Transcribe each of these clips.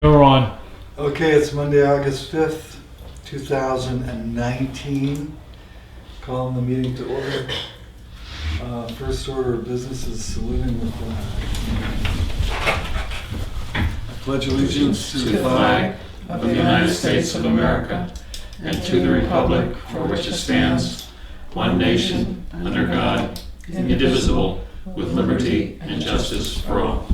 You're on. Okay, it's Monday, August 5th, 2019. Calling the meeting to order. First order of business is saluting the flag. I pledge allegiance to the flag of the United States of America and to the republic for which it stands, one nation, under God, indivisible, with liberty and justice for all.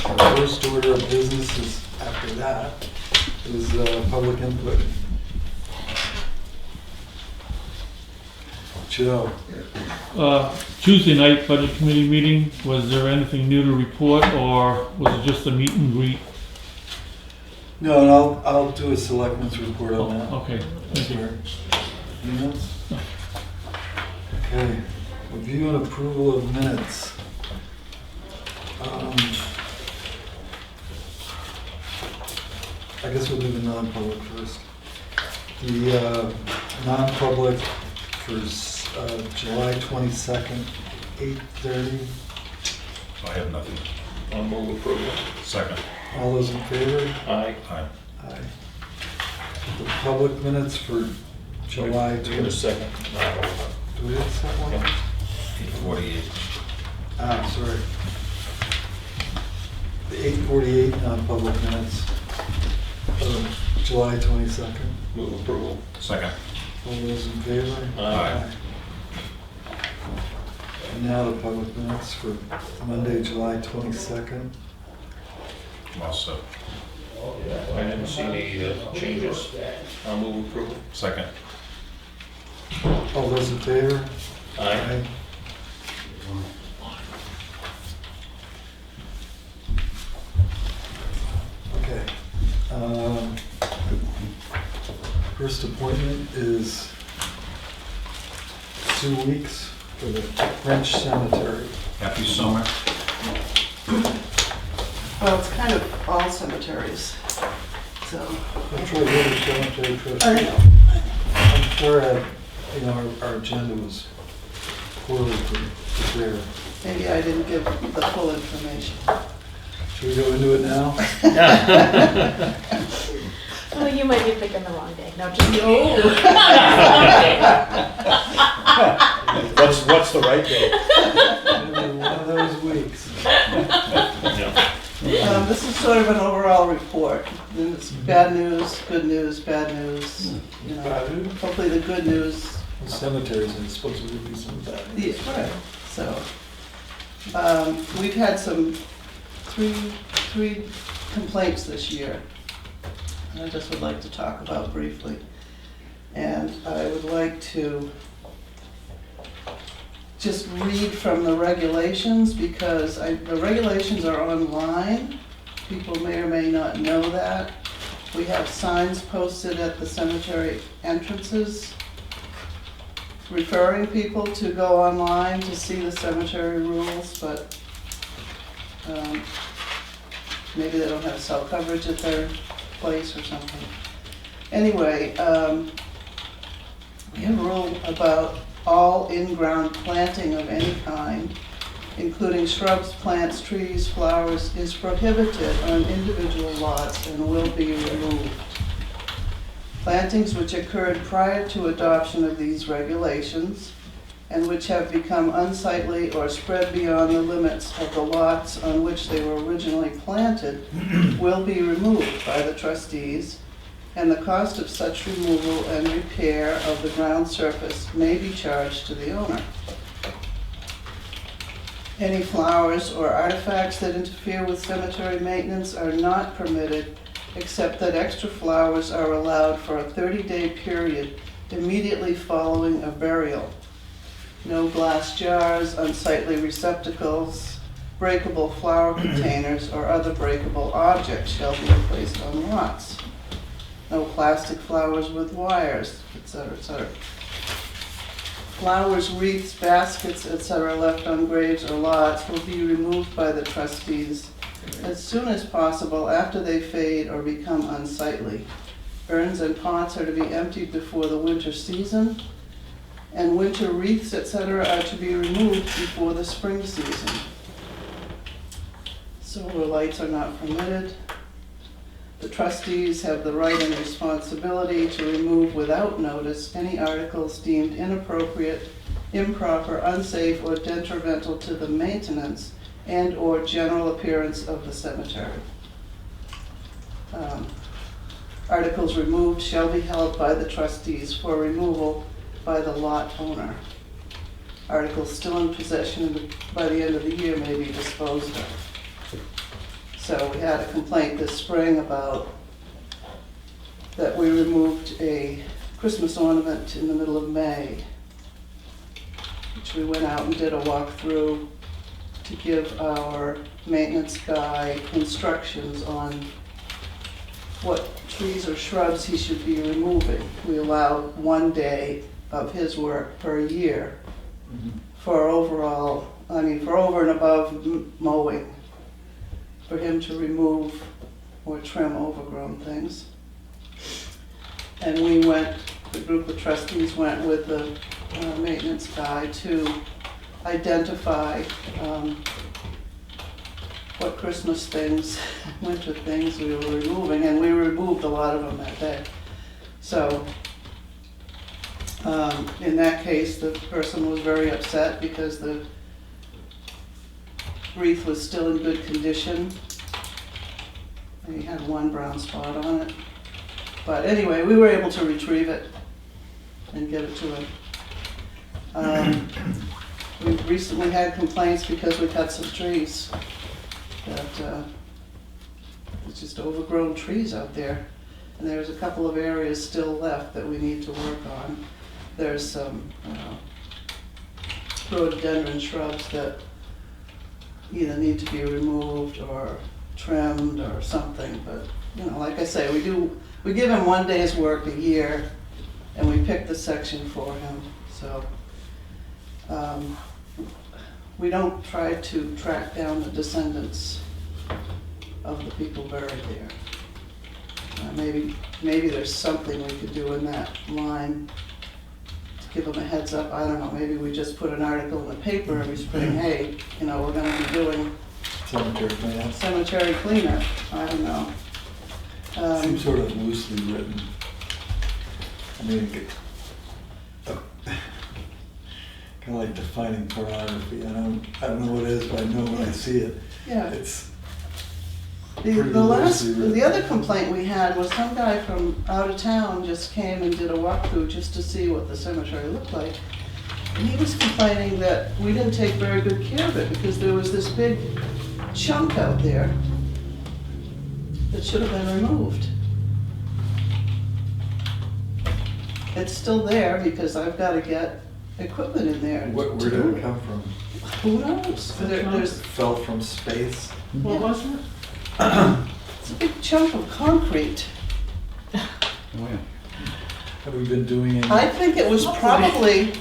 Our first order of business is, after that, is public input. Joe. Tuesday night budget committee meeting, was there anything new to report or was it just a meet and greet? No, and I'll do a selectmen's report on that. Okay, thank you. Minutes? Okay, review and approval of minutes. I guess we'll do the non-public first. The non-public for July 22nd, 8:30. I have nothing. I'll move approval. Second. All those in favor? Aye. Aye. Aye. The public minutes for July Do 20. a second. Do we have a second one? 8:48. Sorry. The 8:48 non-public minutes of July 22nd. Move approval. Second. All those in favor? Aye. And now the public minutes for Monday, July 22nd. Also. I didn't see any changes. I'll move approval. Second. All those in favor? Aye. Okay. First appointment is Sue Weeks for the French Cemetery. Happy summer. Well, it's kind of all cemeteries, so. That's right, we're the cemetery trustee. I know. I'm sorry, our agenda was poorly prepared. Maybe I didn't give the full information. Should we go into it now? Oh, you might be picking the wrong day. No, just What's the right day? Maybe one of those weeks. This is sort of an overall report. And it's bad news, bad news, you know. Bad news? Hopefully the good news. Cemeteries are supposed to be some bad news. Yeah, right. So, we've had three complaints this year. And I just would like to talk about briefly. And I would like to just read from the regulations because the regulations are online. People may or may not know that. We have signs posted at the cemetery entrances referring people to go online to see the cemetery rules, but maybe they don't have cell coverage at their place or something. Anyway, we have a rule about all in-ground planting of any kind, including shrubs, plants, trees, flowers, is prohibited on individual lots and will be removed. Plantings which occurred prior to adoption of these regulations and which have become unsightly or spread beyond the limits of the lots on which they were originally planted will be removed by the trustees, and the cost of such removal and repair of the ground surface may be charged to the owner. Any flowers or artifacts that interfere with cemetery maintenance are not permitted, except that extra flowers are allowed for a 30-day period immediately following a burial. No glass jars, unsightly receptacles, breakable flower containers, or other breakable objects shall be placed on lots. No plastic flowers with wires, etc., etc. Flowers, wreaths, baskets, etc. left on graves or lots will be removed by the trustees as soon as possible after they fade or become unsightly. Urns and pots are to be emptied before the winter season, and winter wreaths, etc., are to be removed before the spring season. Solar lights are not permitted. The trustees have the right and responsibility to remove without notice any articles deemed inappropriate, improper, unsafe, or detrimental to the maintenance and/or general appearance of the cemetery. Articles removed shall be held by the trustees for removal by the lot owner. Articles still in possession by the end of the year may be disposed of. So we had a complaint this spring about that we removed a Christmas ornament in the middle of May, which we went out and did a walkthrough to give our maintenance guy instructions on what trees or shrubs he should be removing. We allowed 1 day of his work per year for overall, for over and above mowing, for him to remove or trim overgrown things. And we went, the group of trustees went with the maintenance guy to identify what Christmas things, winter things we were removing, and we removed a lot of them that day. So in that case, the person was very upset because the wreath was still in good condition. He had one brown spot on it. But anyway, we were able to retrieve it and give it to him. We've recently had complaints because we cut some trees that it's just overgrown trees out there. And there's a couple of areas still left that we need to work on. There's some rhododendron shrubs that either need to be removed or trimmed or something, but like I say, we give him 1 day's work a year, and we pick the section for him. So we don't try to track down the descendants of the people buried there. Maybe there's something we could do in that line to give them a heads up. I don't know. Maybe we just put an article in the paper every spring. Hey, we're going to be doing cemetery cleanup. I don't know. Seems sort of loosely written. Kind of like defining pornography. I don't know what it is, but I know when I see it. Yeah. It's the other complaint we had was some guy from out of town just came and did a walkthrough just to see what the cemetery looked like. And he was complaining that we didn't take very good care of it because there was this big chunk out there that should have been removed. It's still there because I've got to get equipment in there. Where to did do it it. come from? Who knows? It fell from space. What was it? It's a big chunk of concrete. Have we been doing any? I think it was probably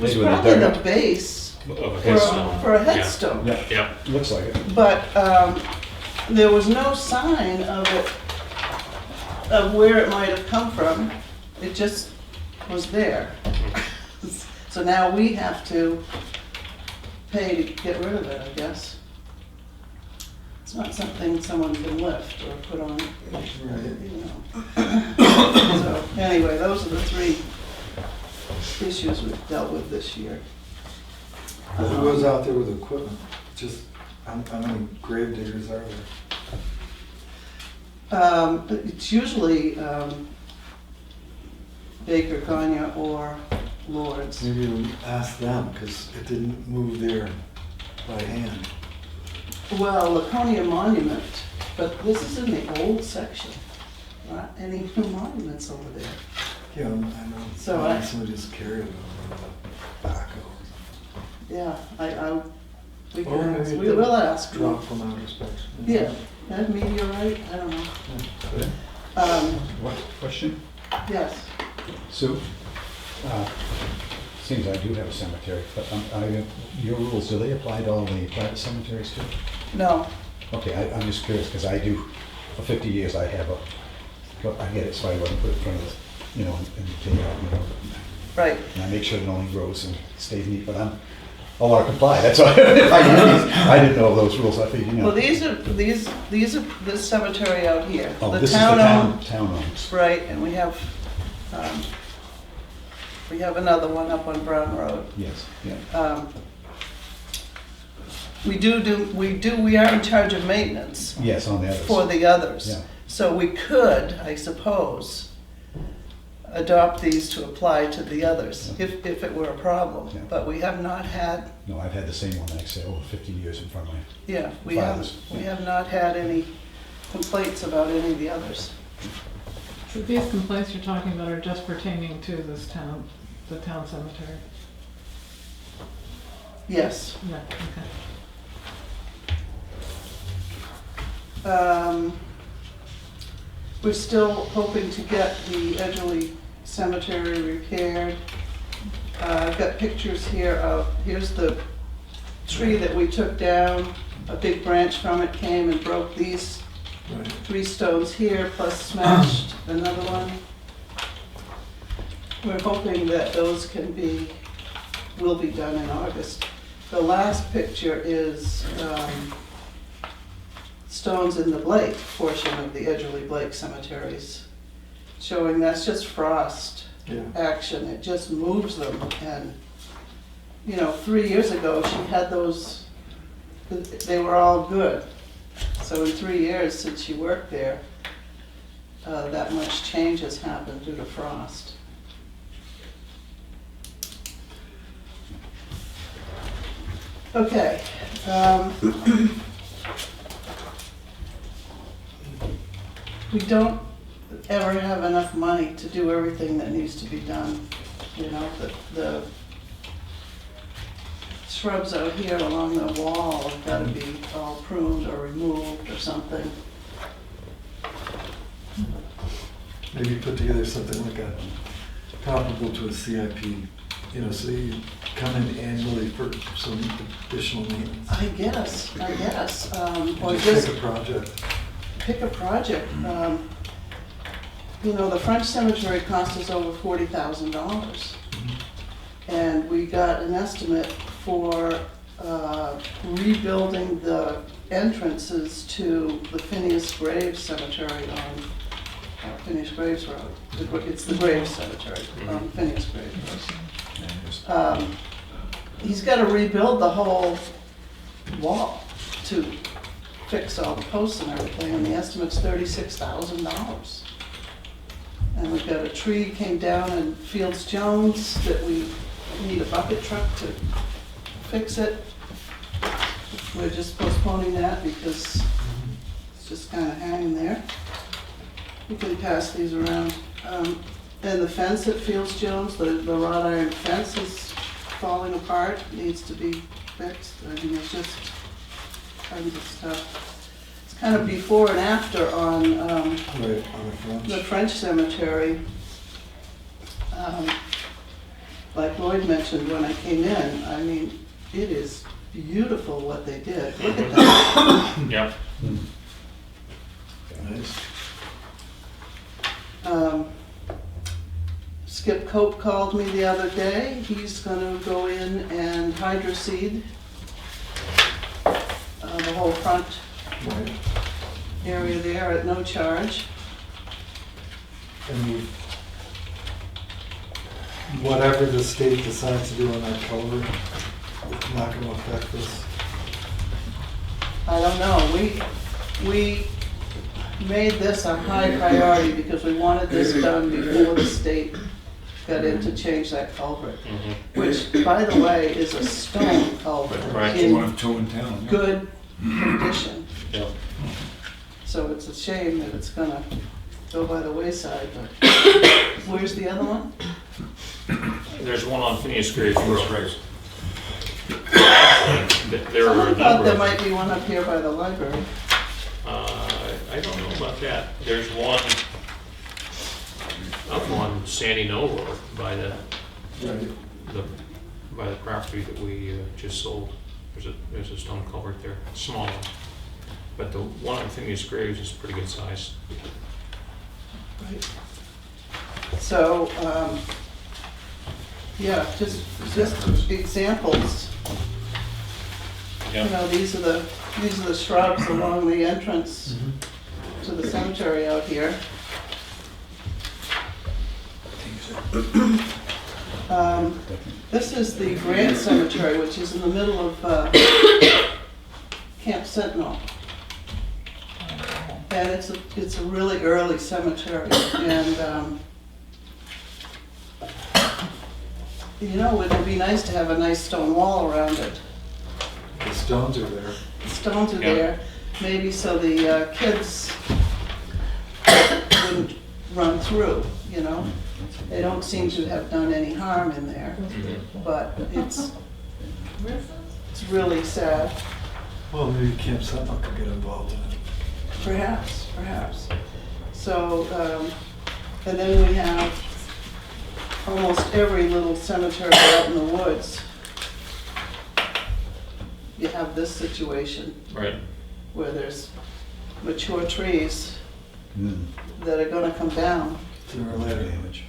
Maybe when they dug the base Of a for headstone. for a headstone. Yeah, Yep. looks like it. But there was no sign of it, of where it might have come from. It just was there. So now we have to pay to get rid of it, I guess. It's not something someone can lift or put on, So anyway, those are the 3 issues we've dealt with this year. Who goes out there with equipment? Just, how many grave diggers are there? It's usually Baker, Gagne, or Lords. Maybe we ask them, because it didn't move there by hand. Well, Laconia Monument, but this is in the old section. Not any new monuments over there. Yeah, I know. So Maybe somebody just carried it over the backhoe. Yeah, we Or can maybe ask. it We will ask. Drop from outer space. Yeah, that meteorite, I don't know. What, question? Yes, Sue? Seems I do have a cemetery, but your rules, do they apply to all the private cemeteries too? no, Okay, I'm just curious, because I do, for 50 years, I get it, so I wouldn't put it in front of the, in the, Right. And I make sure it only grows and stays neat, but I want to comply, that's why. I didn't know those rules, I figured, you know. Well, these are this cemetery out here. Oh, The this is the town owns. Right, and we have another one up on Brown Road. Yes, yeah. We are in charge of maintenance Yes, on the others. for the others. Yeah. So we could, I suppose, adopt these to apply to the others, if it were a problem. Yeah. But we have not had, No, I've had the same one, like I said, over 50 years in front of my, yeah, we Files. have not had any complaints about any of the others. So these complaints you're talking about are just pertaining to this town, the town cemetery? Yes. Yeah, okay. We're still hoping to get the Edgerly Cemetery repaired. I've got pictures here of, here's the tree that we took down. A big branch from it came and broke these Right. 3 stones here, plus smashed another one. We're hoping that those will be done in August. The last picture is stones in the Blake portion of the Edgerly Blake cemeteries, showing that's just frost Yeah. action. It just moves them. And, 3 years ago, she had those, they were all good. So in 3 years since she worked there, that much change has happened due to frost. Okay. We don't ever have enough money to do everything that needs to be done. The shrubs out here along the wall have got to be all pruned or removed or something. Maybe put together something like a comparable to a CIP, so you come in annually for some additional maintenance. I guess. Or Just just pick a project. pick a project. The French cemetery cost us over $40,000. And we got an estimate for rebuilding the entrances to the Phineas Graves Cemetery on Phineas Graves Road. It's the Graves Cemetery on Phineas Graves Road. He's got to rebuild the whole wall to fix all the posts and everything, and the estimate's $36,000. And we've got a tree came down in Fields Jones that we need a bucket truck to fix it. We're just postponing that because it's just kind of hanging there. You can pass these around. And the fence at Fields Jones, the wrought iron fence is falling apart, needs to be fixed. I mean, it's just kinds of stuff. It's kind of before and after on Right, on the front. the French cemetery. Like Lloyd mentioned when I came in, I mean, it is beautiful what they did. Look at that. Yep. Nice. Skip Cope called me the other day. He's gonna go in and hydroseed the whole front Right. area there at no charge. And whatever the state decides to do on that culvert, it's not gonna affect this. I don't know, we made this a high priority because we wanted this done before the state got in to change that culvert, which, by the way, is a stone culvert Right. It's one in of two in town. yeah. good condition. Yep. So it's a shame that it's gonna go by the wayside, but where's the other one? There's one on Phineas Graves First Road. race. There are a Someone thought number there of, might be one up here by the library. I don't know about that. There's one up on Sandy Knoll Road by the property that we just sold. There's a stone culvert there, small one. But the one on Phineas Graves is pretty good size. So, Yeah, just examples. You know, these are the shrubs along the entrance to the cemetery out here. This is the Grand Cemetery, which is in the middle of Camp Sentinel. And it's a really early cemetery, and you know, it'd be nice to have a nice stone wall around it. The stones are there. The stones are Yeah. there, maybe so the kids wouldn't run through, you know? They don't seem to have done any harm in there, but it's really sad. Well, maybe Camp Sentinel could get involved in it. Perhaps. So, and then we have almost every little cemetery out in the woods. You have this situation Right. where there's mature trees Mm. that are gonna come down. Sooner or later. Damage.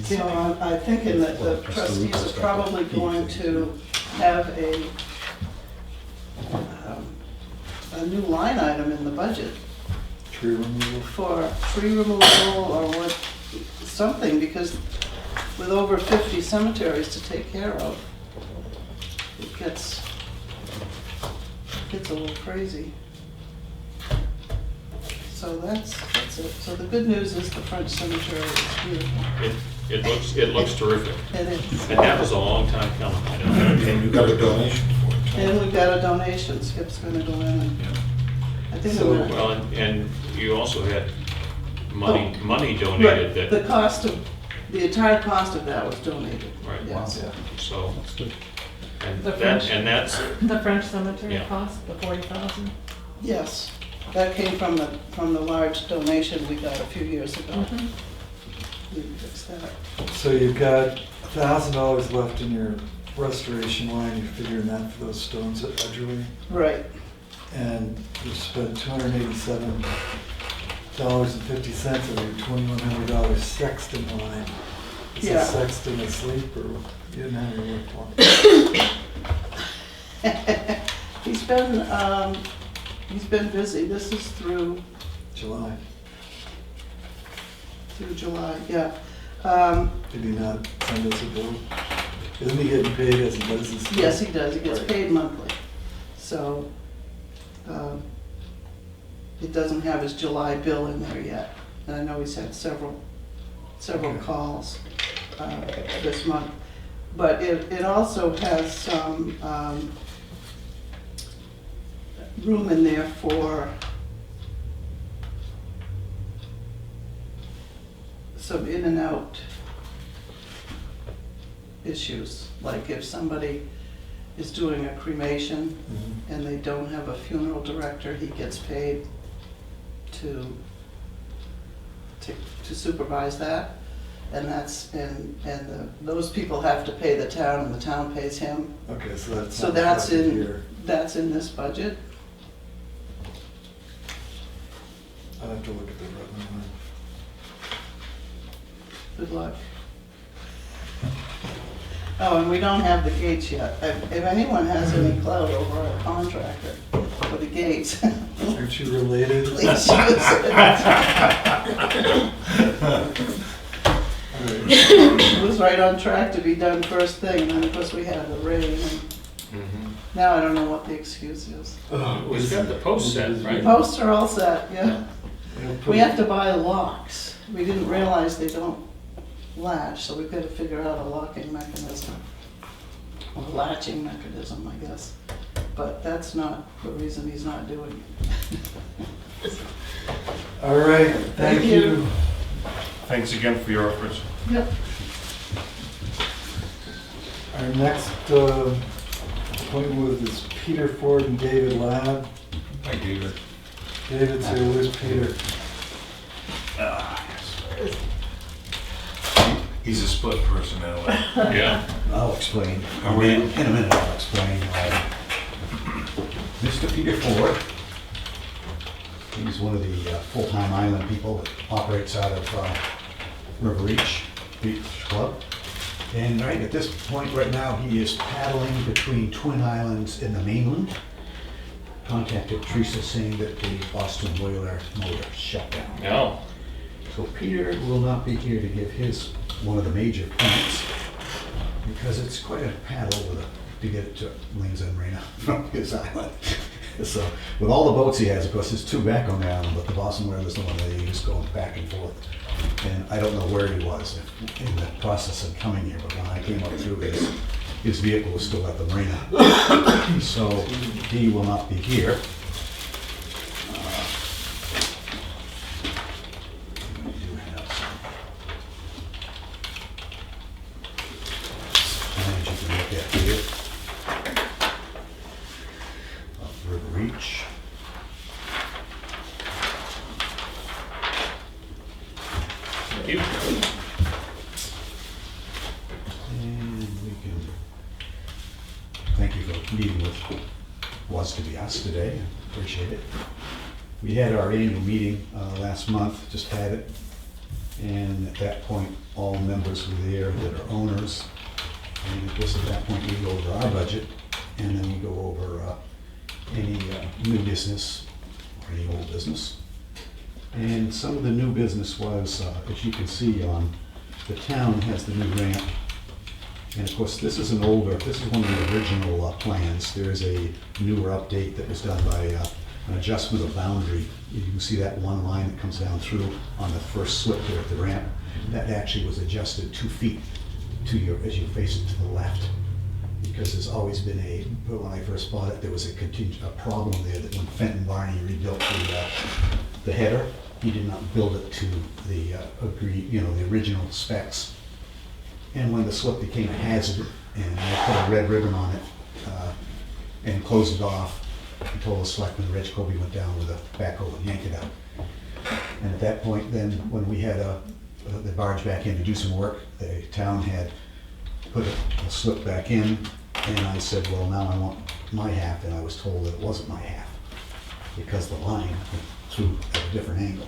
So I'm thinking that the trustees are probably going to have a new line item in the budget Tree removal. for tree removal or what, something, because with over 50 cemeteries to take care of, it gets a little crazy. So that's it. So the good news is the French cemetery is beautiful. It looks terrific. It is. And that was a long time coming. I know. And you got a donation for it. And we've got a donation, Skip's gonna go in and, I think So, I'm gonna. Well, and you also had money Right, donated the that, cost of, the entire cost of that was donated. right, Yes. Yeah. so, That's good. and The that, French- and that's, The French cemetery Yeah. cost, the 40,000? Yes, that came from the large donation we got a few years ago. We fixed that. So you've got $1,000 left in your restoration line, you're figuring that for those stones at Edgerly, Right, and you spent $287.50 of your $2,100 sexton line. Is Yeah. the sexton asleep, or you didn't have any work for him? he's been busy. This is through July? July, yeah. Did he not send us a bill? Isn't he getting paid as he does his stuff? Yes, he does, he gets Right. paid monthly. So, it doesn't have his July bill in there yet. And I know he's had several Okay. calls this month. But it also has some room in there for some in and out issues. Like if somebody is doing a cremation Mhm. and they don't have a funeral director, he gets paid to supervise that. And those people have to pay the town and the town pays him. Okay, so that's. So not that's reflected in, here. that's in this budget. I'll have to look at the revenue line. Good luck. Oh, and we don't have the gates yet. If anyone has any clout over our contractor for the gates, Aren't you related? please use it. All right. It was right on track to be done first thing, and then of course we had the rain, and now I don't know what the excuse is. Oh, we've got the post set, The right? posts are all set, yeah. Yeah, We have to buy locks. We didn't realize they don't latch, so we've got to figure out a locking mechanism. Or latching mechanism, I guess. But that's not the reason he's not doing it. All right, thank you. Thanks again for your efforts. Yep. Our next appointment with is Peter Ford and David Ladd. Hi, David. David's here, where's Peter? Yes. He's a split personality. Yeah. I'll explain. How are you? In a minute, I'll explain. Mr. Peter Ford, he's one of the full-time island people that operates out of River Reach. Beach Club. And right at this point right now, he is paddling between Twin Islands and the mainland. Contacted Teresa saying that the Boston Whaler motor shut down. No. So Peter will not be here to give his, one of the major points, because it's quite a paddle to get it to Lanes and Marina from his island. So with all the boats he has, of course, there's two back on the island, but the Boston Whaler is the one that he was going back and forth. And I don't know where he was in the process of coming here, but when I came up through, his vehicle was still at the marina. So he will not be here. I do have some plans you can look at here. Of River Reach. Thank you. And we can, thank you for meeting with Was to Be Us today, I appreciate it. We had our annual meeting last month, just had it, and at that point, all members were there that are owners, and of course, at that point, we go over our budget, and then we go over any new business or any old business. And some of the new business was, as you can see on, the town has the new ramp. And of course, this is an older, this is one of the original plans. There is a newer update that was done by an adjustment of boundary. You can see that one line that comes down through on the first slip there at the ramp. That actually was adjusted 2 feet to your, as you face it to the left. Because there's always been when I first bought it, there was a problem there that when Fenton Barney rebuilt the header, he did not build it to the the original specs. And when the slip became a hazard, and I put a red ribbon on it and closed it off, and told the selectman, Reg Kobe went down with a backhoe and yanked it out. And at that point, then when we had the barge back in to do some work, the town had put a slip back in, and I said, well, now I want my half, and I was told that it wasn't my half because the line went through at a different angle.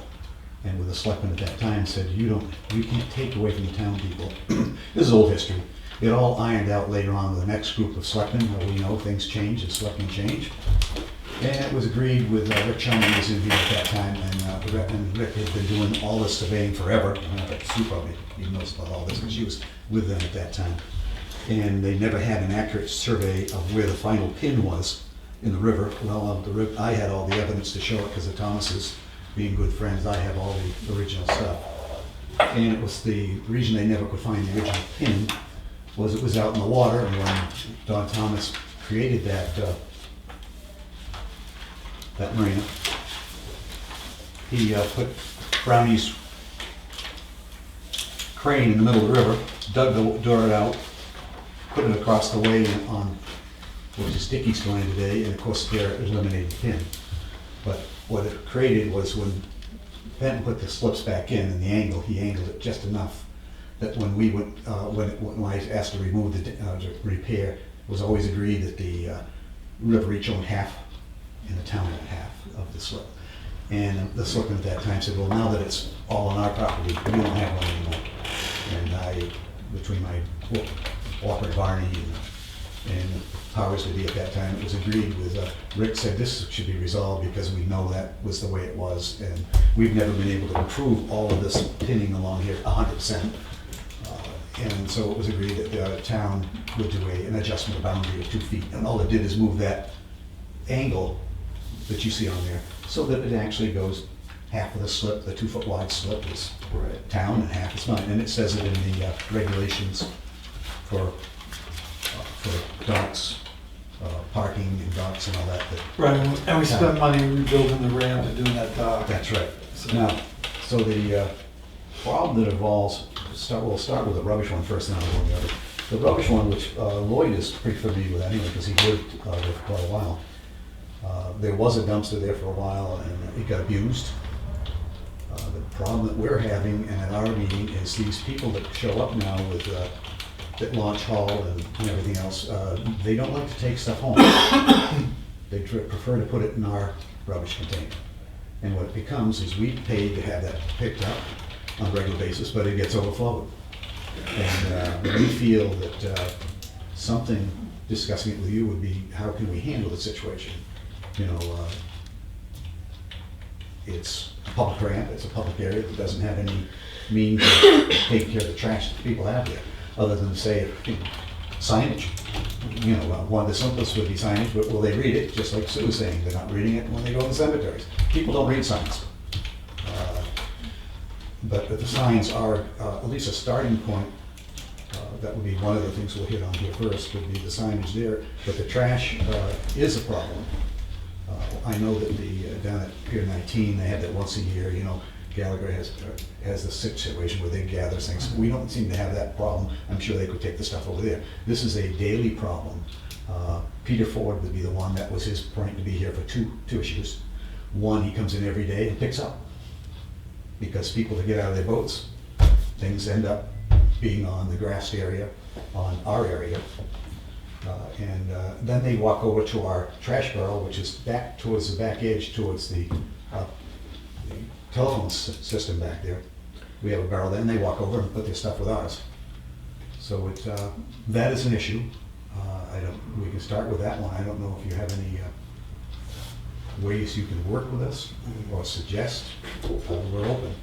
And with the selectman at that time said, you can't take away from the town people. This is old history. It all ironed out later on with the next group of selectmen, where we know things change and selectmen change. And it was agreed with Rick Chumley was in here at that time, and Rick had been doing all this surveying forever. I bet Sue probably even knows about all this, because she was with them at that time. And they never had an accurate survey of where the final pin was in the river. Well, I had all the evidence to show it, because the Thomases, being good friends, I have all the original stuff. And it was the reason they never could find the original pin was it was out in the water, and when Don Thomas created that marina, he put Brownie's crane in the middle of the river, dug the dirt out, put it across the way on, which is Dickey's land today, and of course there it eliminated the pin. But what it created was when Fenton put the slips back in and the angle, he angled it just enough that when we went, when I asked to remove to repair, it was always agreed that the River Reach owned half and the town owned half of the slip. And the selectman at that time said, well, now that it's all on our property, we don't have one anymore. And I, between my Walker Barney and powers that be at that time, it was agreed with, Rick said this should be resolved because we know that was the way it was, and we've never been able to improve all of this pinning along here 100%. And so it was agreed that the town would do an adjustment of boundary of 2 feet, and all it did is move that angle that you see on there so that it actually goes half of the slip, the 2 foot wide slip is town and half is mine, and it says it in the regulations for docks, parking and docks and all that. Right, and we spent money rebuilding the ramp and doing that dock. That's right. Now, so the problem that involves, we'll start with the rubbish one first, and then I'll go on the other. The rubbish one, which Lloyd is pretty familiar with anyway, because he lived there for quite a while. There was a dumpster there for a while, and it got abused. The problem that we're having, and at our meeting, is these people that show up now with that launch hall and everything else, they don't like to take stuff home. They prefer to put it in our rubbish container. And what it becomes is we pay to have that picked up on a regular basis, but it gets overflowed. And we feel that something, discussing it with you would be, how can we handle the situation? You know, it's a public ramp, it's a public area that doesn't have any means of taking care of the trash that people have there, other than say, signage. You know, one of the simplest would be signage, but will they read it? Just like Sue was saying, they're not reading it when they go to the cemeteries. People don't read signs. But the signs are at least a starting point. That would be one of the things we'll hit on here first, would be the signage there. But the trash is a problem. I know that down at Pier 19, they have that once a year, you know, Gallagher has the situation where they gather things. We don't seem to have that problem. I'm sure they could take the stuff over there. This is a daily problem. Peter Ford would be the one, that was his point to be here for two issues. One, he comes in every day and picks up. Because people that get out of their boats, things end up being on the grassed area, on our area. And then they walk over to our trash barrel, which is back towards the back edge, towards the telephone system back there. We have a barrel there, and they walk over and put their stuff with ours. So that is an issue. We can start with that one. I don't know if you have any ways you can work with us or suggest. We're open.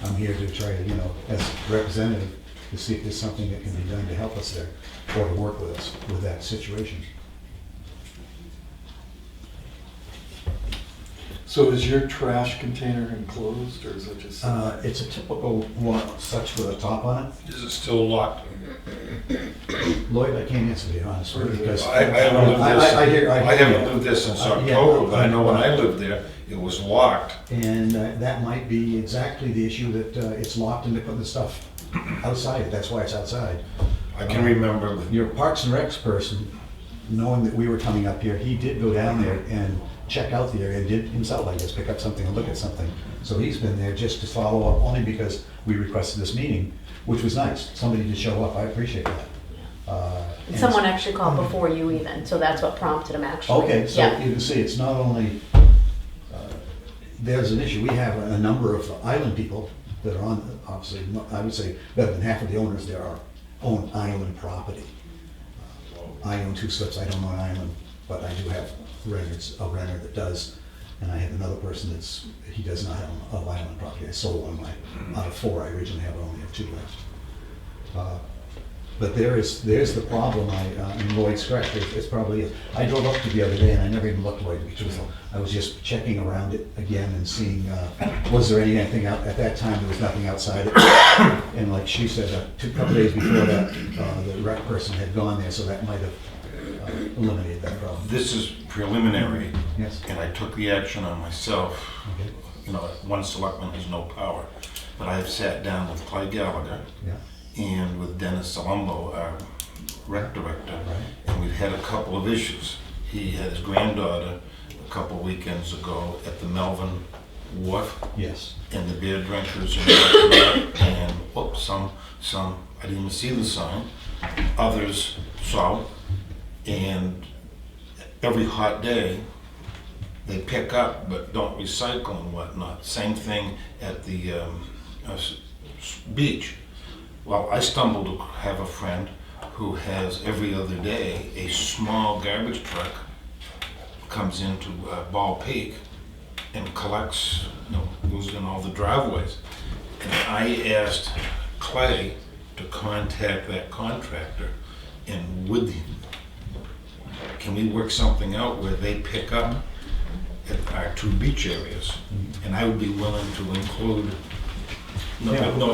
I'm here to try to, you know, as representative, to see if there's something that can be done to help us there, or to work with us with that situation. So is your trash container enclosed, or is it just? It's a typical one, such with a top on it. Is it still locked? Lloyd, I can't answer, to be honest with you, because I haven't lived there. I hear I haven't lived there since yeah. October, but I know when I lived there, it was locked. And that might be exactly the issue, that it's locked and they put the stuff outside. That's why it's outside. I can remember. Your Parks and Recs person, knowing that we were coming up here, he did go down there and check out the area, and did himself, I guess, pick up something and look at something. So he's been there just to follow up, only because we requested this meeting, which was nice. Somebody did show up, I appreciate that. And Someone actually called before you even, so that's what prompted him actually. Okay, so Yeah. you can see, it's not only, there's an issue. We have a number of island people that are on, obviously, I would say better than half of the owners there own island property. I own 2 slips, I don't own an island, but I do have renters, a renter that does, and I have another person he does not own island property. I sold one of my, out of 4 I originally have, I only have 2 left. But there's the problem, and Lloyd's correct, it's probably, I drove up to the other day and I never even looked, Lloyd, to be truthful. I was just checking around it again and seeing, was there anything out, at that time there was nothing outside it. And like she said, a couple days before that, the rec person had gone there, so that might have eliminated that problem. This is preliminary, Yes, and I took the action on myself. okay, You know, one selectman has no power, but I have sat down with Clyde Gallagher yeah, and with Dennis Salumbo, our rec director, right, and we've had a couple of issues. He had his granddaughter a couple of weekends ago at the Melvin Wharf, yes, and the beer drinkers and whoops, some I didn't even see the sign, others saw, and every hot day they pick up but don't recycle and whatnot. Same thing at the beach. Well, I stumbled to have a friend who has every other day a small garbage truck comes into Ball Peak and collects, you know, goes in all the driveways. And I asked Clay to contact that contractor, and can we work something out where they pick up at our 2 beach areas? And I would be willing to include,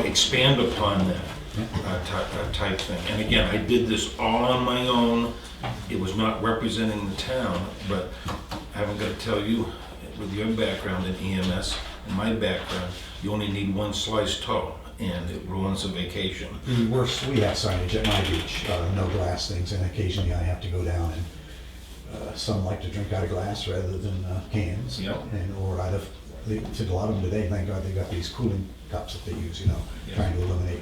expand upon that type thing. And again, I did this all on my own. It was not representing the town, but I haven't got to tell you, with your background in EMS and my background, you only need 1 sliced toe and it ruins a vacation. The worst, we have signage at my beach, no glass things, and occasionally I have to go down and some like to drink out of glass rather than cans. Yep. Or out of, to a lot of them today, thank God they got these cooling cups that they use, you know, Yeah. trying to eliminate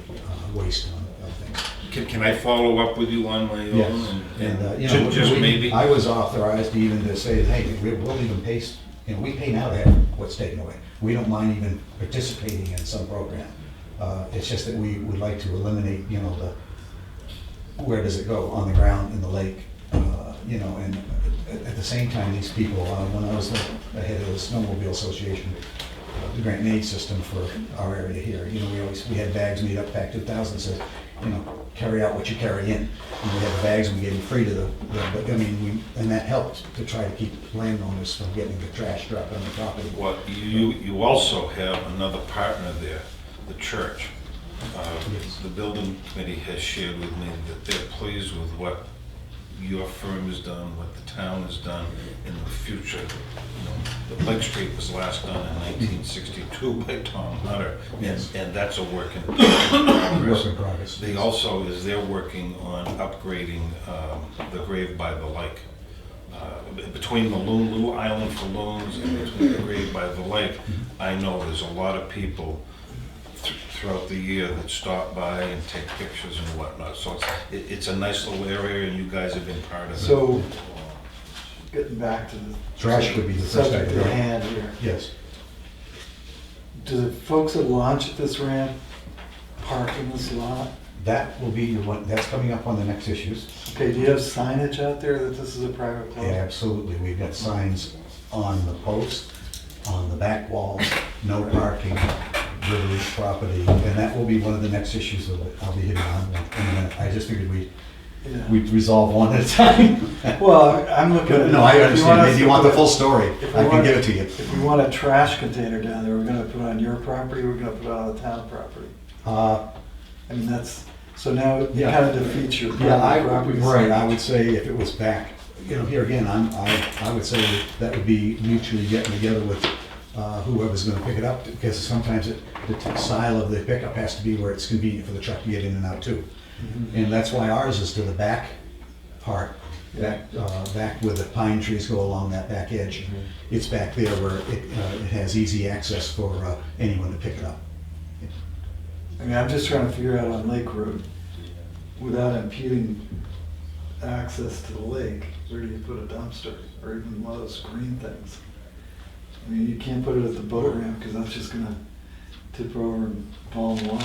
waste on things. Can I follow up with you on my own? Yes, and you know, just maybe? I was authorized even to say, hey, we'll even pay, you know, we pay now to have what's taken away. We don't mind even participating in some program. It's just that we would like to eliminate, you know, where does it go, on the ground, in the lake, you know, and at the same time, these people, when I was the head of the Snowmobile Association, the grant and aid system for our area here, you know, we had bags made up back 2000, said, you know, carry out what you carry in. And we had the bags and we gave them free to but I mean, and that helped to try to keep landowners from getting the trash dropped on the property. Well, you also have another partner there, the church. Yes. The building committee has shared with me that they're pleased with what your firm has done, what the town has done in the future. You know, the Lake Street was last done in 1962 by Tom Hutter, Yes. and that's a work in Work progress. in progress. They also, they're working on upgrading the grave by the lake. Between the little island for loons and between the grave by the lake, I know there's a lot of people throughout the year that stop by and take pictures and whatnot. So it's a nice little area, and you guys have been part of it. So, getting back to the Trash would be the first subject idea. at hand here. Yes. Do the folks that launch at this ramp park in this lot? That will be that's coming up on the next issues. Okay, do you have signage out there that this is a private Yeah, club? absolutely. We've got signs on the post, on the back walls, no parking, River East property, and that will be one of the next issues that I'll be hitting on in a minute. I just figured Yeah. we'd resolve one at a time. Well, I'm looking at. No, I if understand. us Maybe you to want the put- full story. if we I can want- give it to you. If we want a trash container down there, we're gonna put it on your property, we're gonna put it on the town property. I mean, that's, so now it Yeah. kind of defeats your Yeah, private property. right, I would say if it was back, you know, here again, I would say that would be mutually getting together with whoever's gonna pick it up, because sometimes the style of the pickup has to be where it's convenient for the truck to get in and out too. Mhm. And that's why ours is to the back part, back where the pine trees go along that back edge. It's back there where it has easy access for anyone to pick it up. I mean, I'm just trying to figure out on Lake Road, without impeding access to the lake, where do you put a dumpster, or even one of those green things? I mean, you can't put it at the boat ramp, because that's just gonna tip over and fall in the water.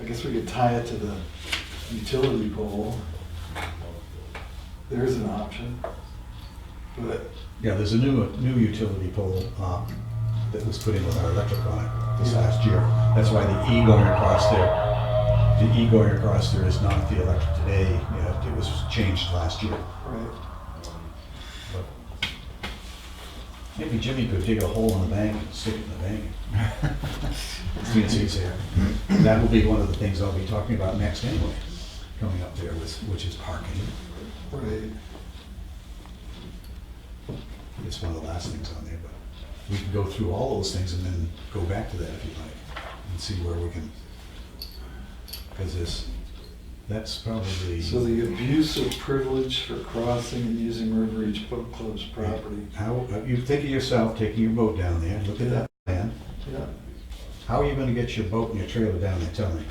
I guess we could tie it to the utility pole. There's an option, but, Yeah, there's a new utility pole that was put in with our electric on it this last year. That's why the E going across there is not the electric today. It was changed last year. right. Maybe Jimmy could dig a hole in the bank and stick it in the bank. CNC's here. That will be one of the things I'll be talking about next anyway, coming up there, which is parking. Right. It's one of the last things on there, but we can go through all those things and then go back to that if you like, and see where we can, because that's probably. So the abuse of privilege for crossing and using River East Boat Club's property. How, you think of yourself taking your boat down there, look at that plan. Yeah. How are you gonna get your boat and your trailer down there, tell me,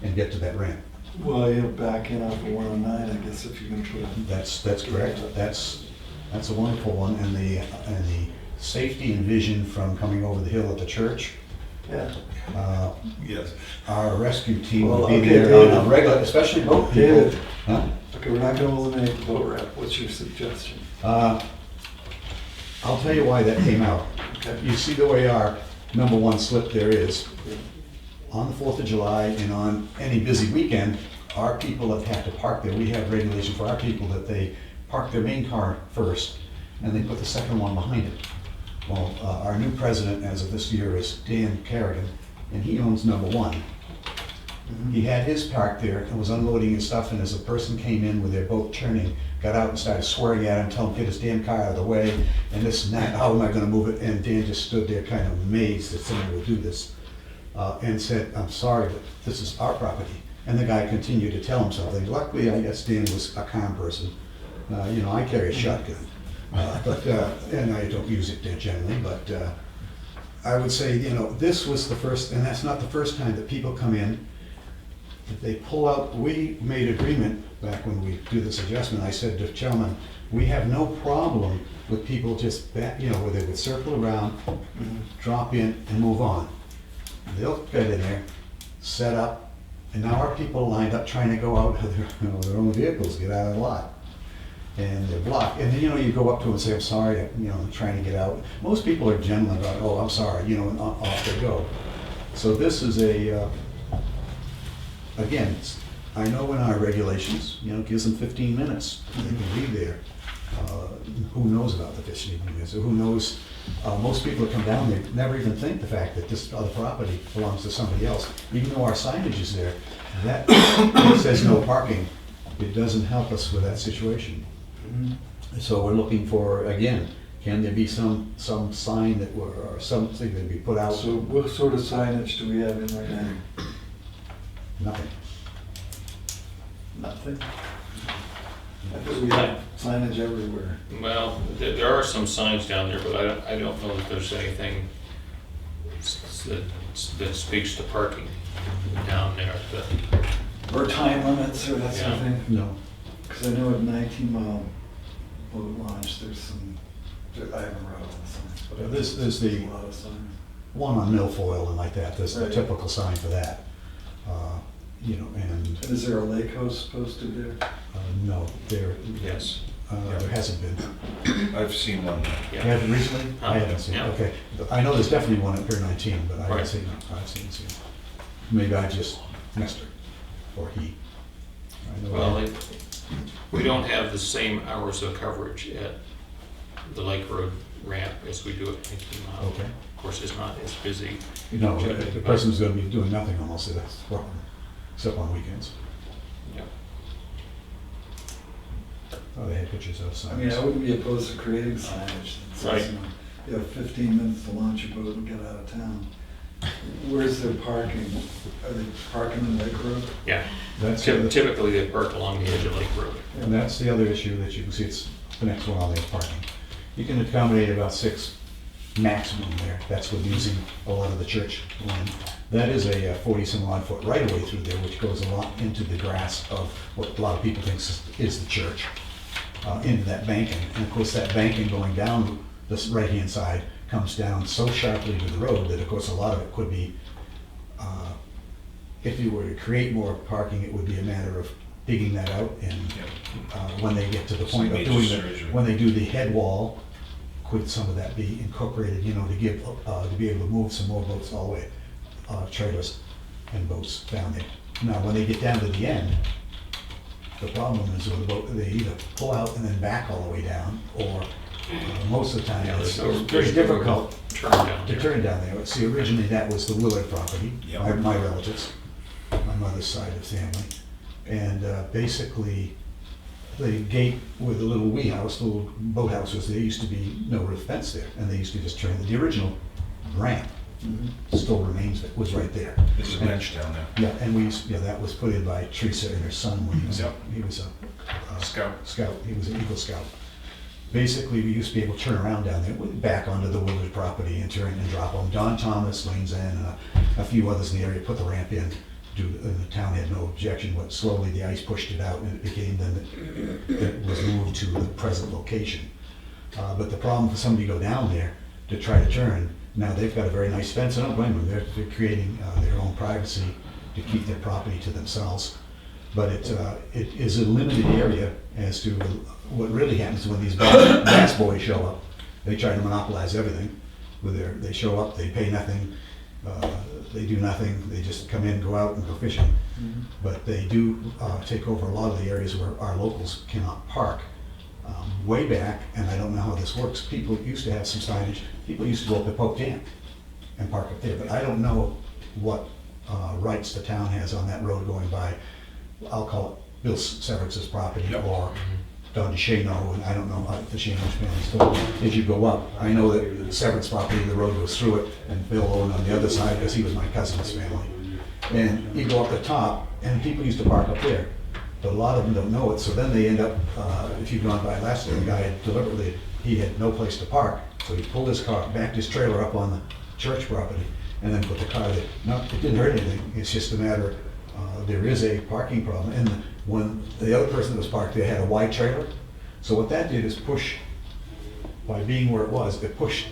and get to that ramp? Well, you back in off of 109, I guess, if you're gonna put it. That's correct. That's a wonderful one, and the safety and vision from coming over the hill at the church. Yeah. Yes. Our rescue team Well, would be okay, there David. on a regular, especially boat people. David. Huh? Okay, we're not gonna eliminate the boat ramp. What's your suggestion? I'll tell you why that came out. Okay. You see the way our number one slip there is. On the 4th of July and on any busy weekend, our people have had to park there. We have regulation for our people that they park their main car first and they put the second one behind it. Well, our new president as of this year is Dan Kerrigan, and he owns number one. He had his parked there and was unloading his stuff, and as a person came in with their boat churning, got out and started swearing at him, telling him, get his damn car out of the way, and this and that, how am I gonna move it? And Dan just stood there kind of amazed that someone would do this, and said, I'm sorry, but this is our property. And the guy continued to tell him something. Luckily, I guess Dan was a calm person. I carry a shotgun, and I don't use it generally, but I would say, this was the first, and that's not the first time that people come in if they pull out, we made agreement back when we do this adjustment, I said to gentlemen, we have no problem with people just back, where they would circle around, drop in and move on. They'll get in there, set up, and now our people are lined up trying to go out of their own vehicles, get out of the lot. And they're blocked, and then, you go up to them and say, I'm sorry, I'm trying to get out. Most people are gentle about, oh, I'm sorry, and off they go. So this is again, I know in our regulations, gives them 15 minutes, they can be there. Who knows about the fishing units, or who knows, most people that come down there never even think the fact that this other property belongs to somebody else. Even though our signage is there, that it says no parking, it doesn't help us with that situation. So we're looking for, again, can there be some sign that or something that be put out? So what sort of signage do we have in right now? Nothing. Nothing. I think we have signage everywhere. Well, there are some signs down there, but I don't know that there's anything that speaks to parking down there. Or time limits or that sort of Yeah. thing. No. Because I know at 19 Mile Boat Launch, I haven't read all the signs, but There's there's the a lot of signs. one on milfoil and like that, there's the Right. typical sign for that. And And is there a lake house posted there? no, there Yes. there hasn't been. I've seen one. You haven't recently? I haven't seen it, Yeah. okay. I know there's definitely one at Pier 19, but I haven't Right. seen it. I've seen it. Maybe I just missed her, or he. I know Well, that- we don't have the same hours of coverage at the Lake Road ramp as we do at 19 Mile. Okay. Of course, it's not as busy. No, the person's gonna be doing nothing almost, that's the problem, except on weekends. Yeah. Oh, they had pictures of signs. I mean, I wouldn't be opposed to creating signage that says, Right. you have 15 minutes to launch your boat and get out of town. Where's their parking? Are they parking in Lake Road? Yeah. That's, Typically, they park along the edge of Lake Road. and that's the other issue that you can see, it's the next one on there, parking. You can accommodate about 6 maximum there, that's with using a lot of the church land. That is a 40-some odd foot right away through there, which goes a lot into the grass of what a lot of people think is the church, into that banking. And of course, that banking going down this right-hand side comes down so sharply to the road that of course a lot of it could be, if you were to create more parking, it would be a matter of digging that out and when they get to the point of Major doing surgery. when they do the head wall, could some of that be incorporated, to give, to be able to move some more boats all the way, trailers and boats down there. Now, when they get down to the end, the problem is with the boat, they either pull out and then back all the way down, or most of the time, Yeah, it's there's no- very there's no difficult Turn down to there. turn down there. See, originally that was the Willard property, Yep. my relatives, my mother's side of the family. And basically, the gate with the little wee house, the little boathouse was, there used to be no roof fence there, and they used to just turn, the original ramp still remains, it was right there. There's a bench down there. Yeah, and we used, that was put in by Teresa and her son when he was, Yep. he was a Scout. scout, he was an Eagle Scout. Basically, we used to be able to turn around down there, back onto the Willard property and turn and drop them. Don Thomas, Lane's End, and a few others in the area put the ramp in. And the town had no objection, but slowly the ice pushed it out and it became, then it was moved to the present location. But the problem for somebody to go down there to try to turn, now they've got a very nice fence, I don't blame them, they're creating their own privacy to keep their property to themselves. But it is a limited area as to what really happens when these bass boys show up. They try to monopolize everything. They show up, they pay nothing, they do nothing, they just come in, go out and go fishing. But they do take over a lot of the areas where our locals cannot park. Way back, and I don't know how this works, people used to have some signage, people used to go up to Pope Dam and park up there, but I don't know what rights the town has on that road going by. I'll call it Bill Severitz's property or Don DeShano, and I don't know the DeShano's family still. As you go up, I know that the Severance property, the road goes through it, and Bill owned on the other side because he was my cousin's family. And you go up the top, and people used to park up there, but a lot of them don't know it, so then they end up, if you've gone by last year, the guy had deliberately, he had no place to park, so he pulled his car, backed his trailer up on the church property, and then put the car there. No, it didn't hurt anything, it's just a matter there is a parking problem. And when the other person that was parked there had a wide trailer, so what that did is push, by being where it was, it pushed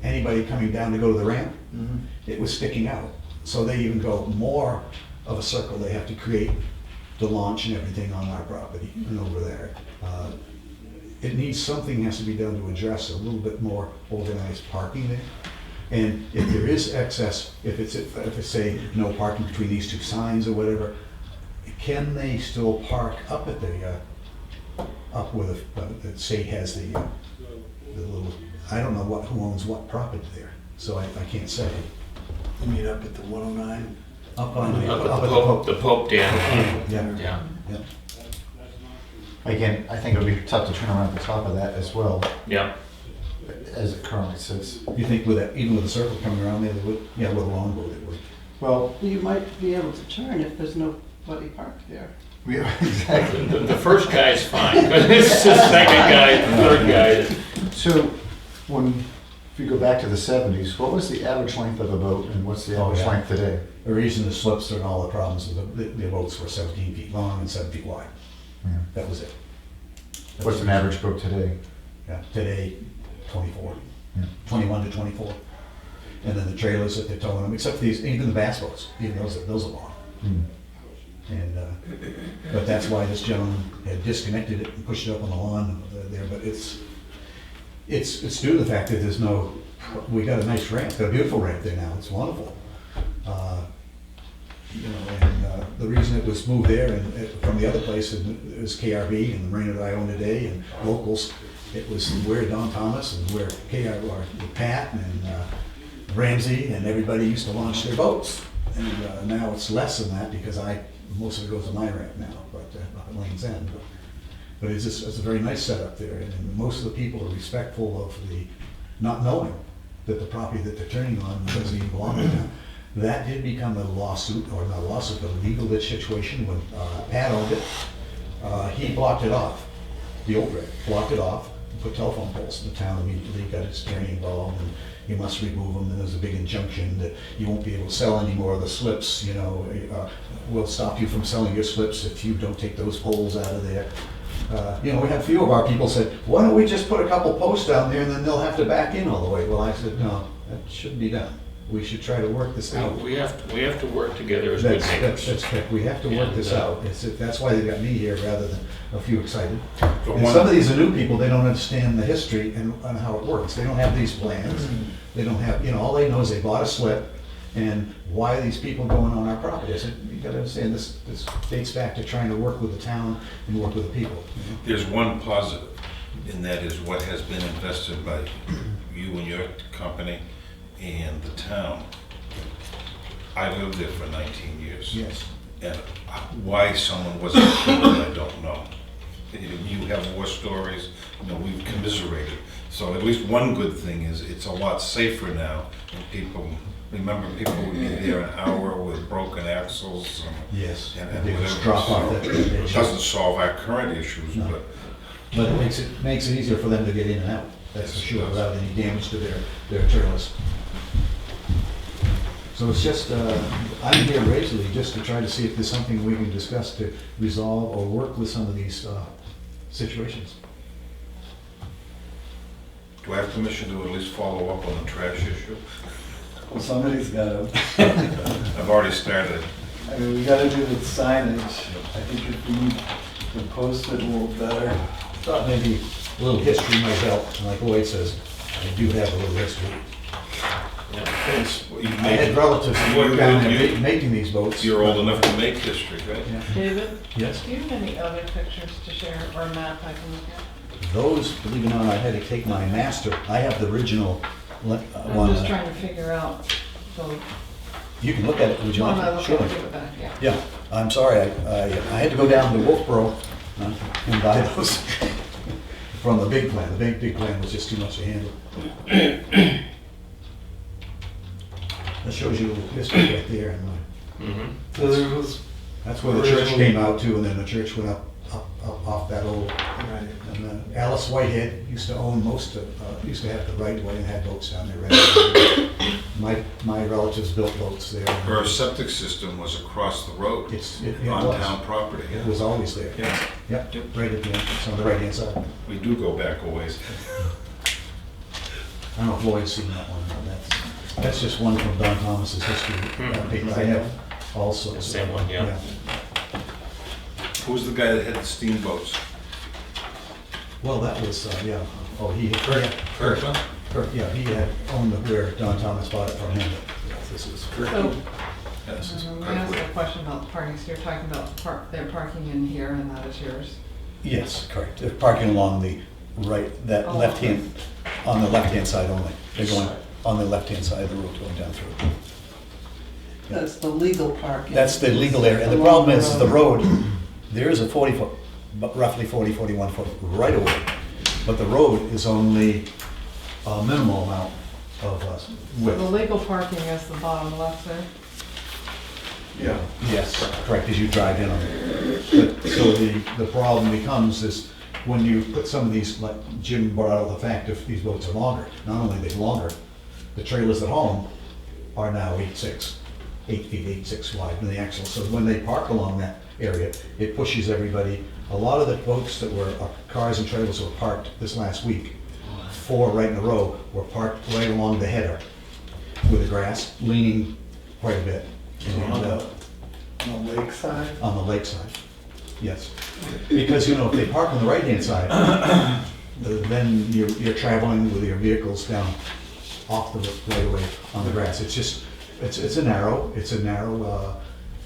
anybody coming down to go to the ramp, it was sticking out. So they even go more of a circle they have to create to launch and everything on our property and over there. It needs, something has to be done to address a little bit more organized parking there. And if there is excess, if it's say no parking between these two signs or whatever, can they still park up at the, up where the state has the little, I don't know who owns what property there, so I can't say. You mean up at the 109? Up on the, Up up at the Pope Dam. Yeah, Yeah. yeah. Again, I think it would be tough to turn around at the top of that as well, Yeah. as it currently sits. You think with that, even with a circle coming around there, they would, yeah, with a longboat it would. Well, You might be able to turn if there's nobody parked there. exactly. The first guy's fine, but it's the second guy, the third guy. So, if you go back to the 70s, what was the average length of a boat and what's the Oh, average yeah. length today? The reason the slips and all the problems, the boats were 17 feet long and 7 feet wide. Yeah. That was it. What's an average boat today? Yeah, today, 24, Yeah. 21 to 24. And then the trailers that they're towing them, except for these, even the bass boats, even those are long. Hmm. And, but that's why this gentleman had disconnected it and pushed it up on the lawn there, but it's due to the fact that there's no, we got a nice ramp, got a beautiful ramp there now, it's wonderful. You know, and the reason it was moved there and from the other place is KRB and the marina that I own today and locals. It was where Don Thomas and where Pat and Ramsey and everybody used to launch their boats. And now it's less than that because most of it goes to my ramp now, but up at Lane's End. But it's a very nice setup there, and most of the people are respectful of the, not knowing that the property that they're turning on doesn't even belong to them. That did become a lawsuit, or not a lawsuit, but a legal situation when Pat owned it. He blocked it off, the old rig, blocked it off, and put telephone poles. The town immediately got its attorney involved, and you must remove them, and there's a big injunction that you won't be able to sell any more of the slips, you know, we'll stop you from selling your slips if you don't take those poles out of there. You know, we had a few of our people said, why don't we just put a couple posts down there and then they'll have to back in all the way? Well, I said, no, that shouldn't be done. We should try to work this out. We have to work together as good neighbors. That's correct. We have to work this out. That's why they got me here rather than a few excited. But And some of these are new people, they don't understand the history and how it works. They don't have these plans. They don't have, you know, all they know is they bought a slip and why are these people going on our property? I said, you gotta understand this dates back to trying to work with the town and work with the people. There's one positive, and that is what has been invested by you and your company and the town. I lived there for 19 years. Yes. And why someone wasn't killed, I don't know. You have war stories, you know, we've commiserated. So at least one good thing is it's a lot safer now, and people would be there an hour with broken axles Yes. and They just whatever. drop off So that. it doesn't solve our current issues, No. but But it makes it easier for them to get in and out, that's for sure, without any damage to their trailers. So it's just, I'm here originally just to try to see if there's something we can discuss to resolve or work with some of these situations. do I have permission to at least follow up on the trash issue? Well, somebody's got to. I've already started. I mean, we gotta do the signage. I think if we need to post it a little better. Thought maybe a little history might help, and like Lloyd says, I do have a little history. You I had make- relatives who worked down there making these boats. You're old enough to make history, right? Yeah. David, Yes. do you have any other pictures to share or a map I can look at? Those, believe it or not, I had to take my master, I have the original I'm one. just trying to figure out, so, You can look at it, would you when I like? look Sure. at it, give it back, yeah. Yeah, I'm sorry, I had to go down to Wolfboro and buy those from the big plan. The big plan was just too much to handle. That shows you a little history right there, and So there was, that's where the church came out to, and then the church went up off that old. right, And Alice Whitehead used to own used to have the right of way and had boats down there. Right? My relatives built boats there. Her septic system was across the road It on was. town property. It was always there. Yeah, Yep, right at the entrance, on the right-hand side. we do go back a ways. I don't know if Lloyd's seen that one, but that's just one from Don Thomas's history paper. I have also. Same one, yeah. Who's the guy that had the steamboats? Well, that was, yeah, oh, he had, Kirkland? yeah, he had owned where Don Thomas bought it from him. Yeah, this is So, Yeah, this is let me ask Kirkland. a question about the parking, so you're talking about they're parking in here and that is yours? Yes, correct. They're parking along the right, that Oh, left-hand, on the left-hand side only. They're going on the left-hand side of the road going down through. That's the legal parking. That's the legal area. And the problem is, the road, there is a 40-foot, roughly 41-foot right of way, but the road is only a minimal amount of So the width. legal parking is the bottom left there? Yeah. Yes, correct, as you drive in on it. But, so the problem becomes is when you put some of these, like Jim brought out the fact if these boats are longer, not only are they longer, the trailers at home are now 8 feet, 8.6 wide in the axle. So when they park along that area, it pushes everybody. A lot of the boats that were, cars and trailers were parked this last week, 4 right in a row, were parked right along the header with the grass leaning quite a bit. And, On the lakeside? on the lakeside, yes. Because, you know, if they park on the right-hand side, then you're traveling with your vehicles down off the right away on the grass. It's just, it's a narrow,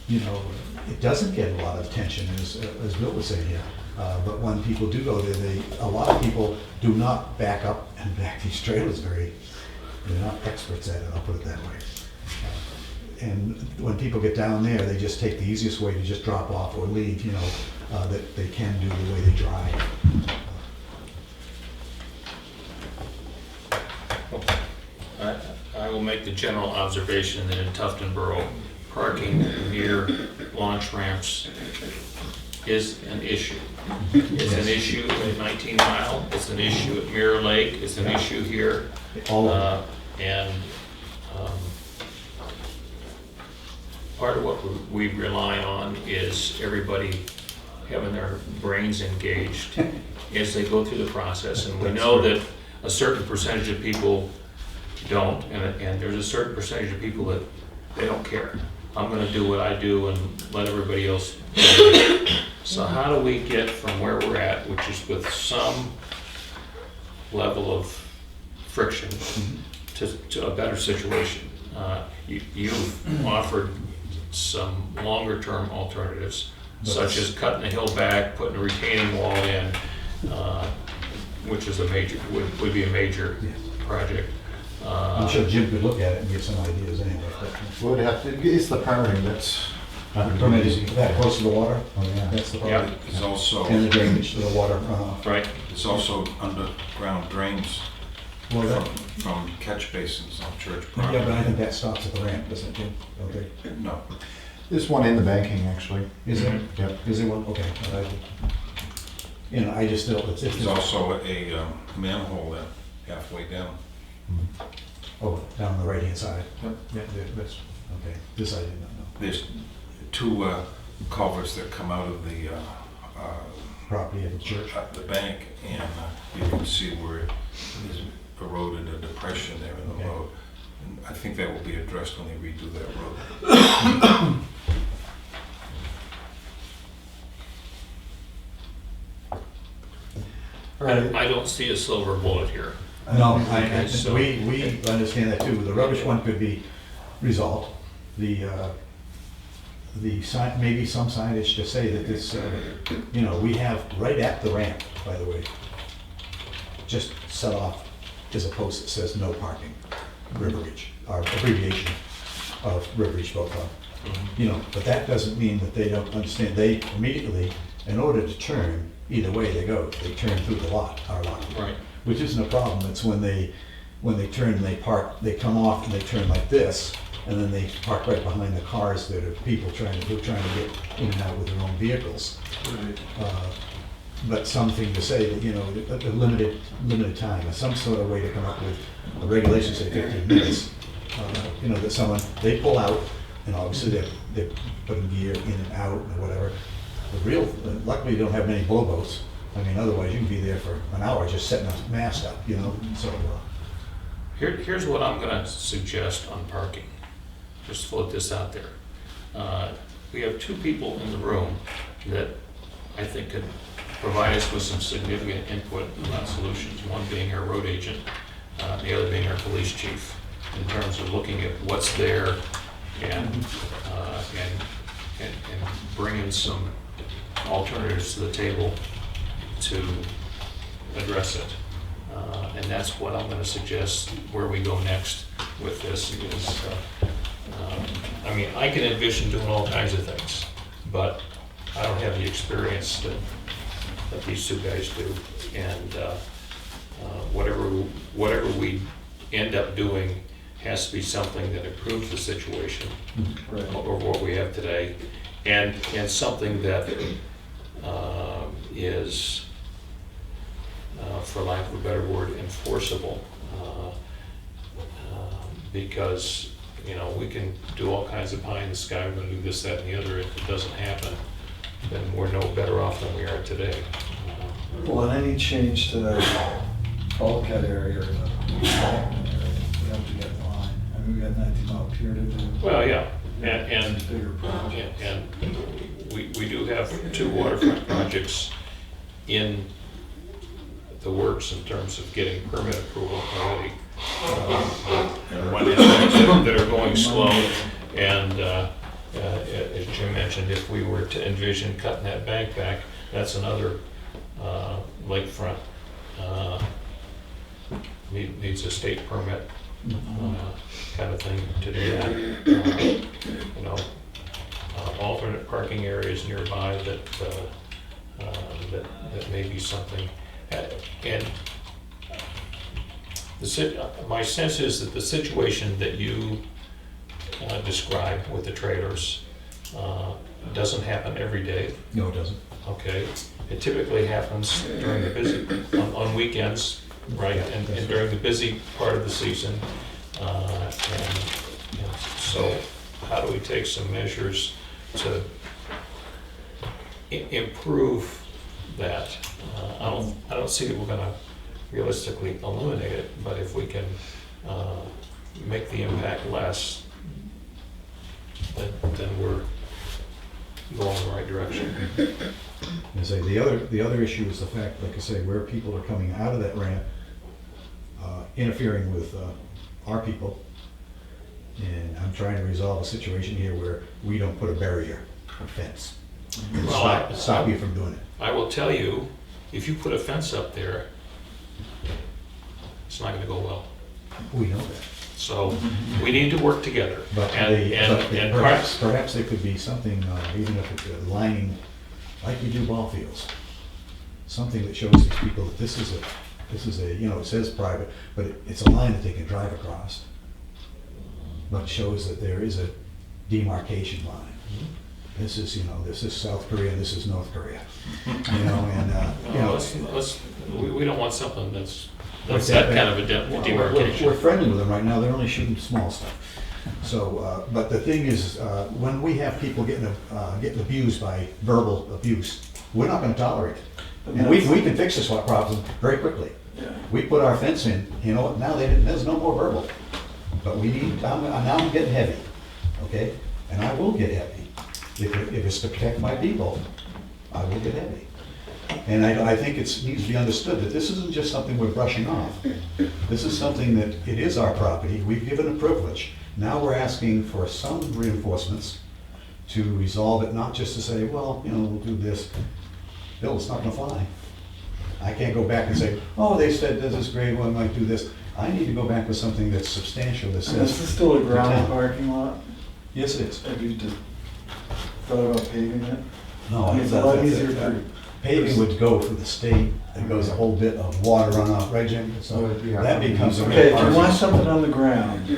you know, it doesn't get a lot of attention, as Bill was saying here. But when people do go there, a lot of people do not back up and back these trailers they're not experts at it, I'll put it that way. And when people get down there, they just take the easiest way to just drop off or leave, you know, that they can do the way they drive. I will make the general observation that in Tufton Borough, parking near launch ramps is an issue. It's an issue at 19 Mile, it's an issue at Mirror Lake, it's an issue here. All of And part of what we rely on is everybody having their brains engaged as they go through the process. And we know that a certain percentage of people don't, and there's a certain percentage of people that they don't care. I'm gonna do what I do and let everybody else do it. So how do we get from where we're at, which is with some level of friction, to a better situation? You've offered some longer-term alternatives, such as cutting the hill back, putting a retaining wall in, which is would be a major project. I'm sure Jim could look at it and get some ideas anyway. Would have to, it's the permitting that's. Permit is that close to the water? Oh, yeah. That's the Yeah. problem. There's also, And the drainage to the water runoff. Right, there's also underground drains Well, from, that, from catch basins on church yeah, but I think property. that stops at the ramp, doesn't it, Jim? Okay. No, There's one in the banking, actually. Is there? Yep. Is there one? Okay. You know, I just don't, it's, there's also a manhole there halfway down. oh, down on the right-hand side. Yep. Yeah, that's, okay. This I did not know. There's 2 culverts that come out of the Property of the church. at the bank, and you can see where it is eroded a depression there in the Okay. road. And I think that will be addressed when they redo that road. I don't see a silver bullet here. No, Okay, so- we understand that too. The rubbish one could be resolved. The sign, maybe some signage to say that this, you know, we have right at the ramp, by the way, just set off is a post that says no parking, River Reach, our abbreviation of River Reach Boat Club. You know, but that doesn't mean that they don't understand. They immediately, in order to turn, either way they go, they turn through the lot, our lot. Right. Which isn't a problem. It's when they turn and they park, they come off and they turn like this, and then they park right behind the cars that are people trying to get in and out with their own vehicles. But something to say that, you know, a limited time, or some sort of way to come up with a regulation, say 15 minutes, you know, that someone, they pull out, and obviously they're putting gear in and out or whatever. Luckily you don't have many blowboats. I mean, otherwise you can be there for an hour just setting a mast up, you know, so. Here's what I'm gonna suggest on parking. Just float this out there. We have two people in the room that I think could provide us with some significant input on solutions. One being our road agent, the other being our police chief, in terms of looking at what's there and bringing some alternatives to the table to address it. And that's what I'm gonna suggest where we go next with this is, I mean, I can envision doing all kinds of things, but I don't have the experience that these two guys do. And whatever we end up doing has to be something that improves the situation over what we have today, and something that is, for lack of a better word, enforceable. Because, you know, we can do all kinds of pie in the sky, we're gonna do this, that, and the other. If it doesn't happen, then we're no better off than we are today. Well, and any change to that bulkhead area or the Selectmen area, we have to get in line. I mean, we got 19 Mile Pier to do. Well, yeah, and Bigger projects. And we do have two waterfront projects in the works in terms of getting permit approval already. That are going slow, and as Jim mentioned, if we were to envision cutting that bank back, that's another lakefront, needs a state permit kind of thing to do that. You know, alternate parking areas nearby that may be something. And my sense is that the situation that you describe with the trailers doesn't happen every day. No, it doesn't. Okay, it typically happens during the busy, on weekends, right, and during the busy part of the season. And so how do we take some measures to improve that? I don't see that we're gonna realistically eliminate it, but if we can make the impact less, then we're going in the right direction. And say the other issue is the fact, like I say, where people are coming out of that ramp, interfering with our people. And I'm trying to resolve a situation here where we don't put a barrier, a fence, and Well, stop you from doing it. I will tell you, if you put a fence up there, it's not gonna go well. We know that. So we need to work together. But And perhaps there could be something, even if it's lining, like you do ball fields, something that shows these people that this is a, you know, it says private, but it's a line that they can drive across. But it shows that there is a demarcation line. This is, you know, this is South Korea, this is North Korea. You know, and, you know. we don't want something that's What's that that? kind of a demarcation. We're friendly with them right now, they're only shooting small stuff. So, but the thing is, when we have people getting abused by verbal abuse, we're not gonna tolerate it. And we can fix this problem very quickly. Yeah. We put our fence in, you know what, now there's no more verbal. But we need, now I'm getting heavy, okay? And I will get heavy. If it's to protect my people, I will get heavy. And I think it needs to be understood that this isn't just something we're brushing off. This is something that, it is our property, we've given a privilege. Now we're asking for some reinforcements to resolve it, not just to say, well, you know, we'll do this. Bill, it's not gonna fly. I can't go back and say, oh, they said this is great, well, I might do this. I need to go back with something that's substantial that And this says. is still a ground Yeah. parking lot? Yes, it is. Have you just thought about paving it? No, I mean, it's a lot easier for. Paving would go for the state, it goes a whole bit of water runoff, right, Jim? So Yeah. that becomes a real Okay, if you want parcel. something on the ground,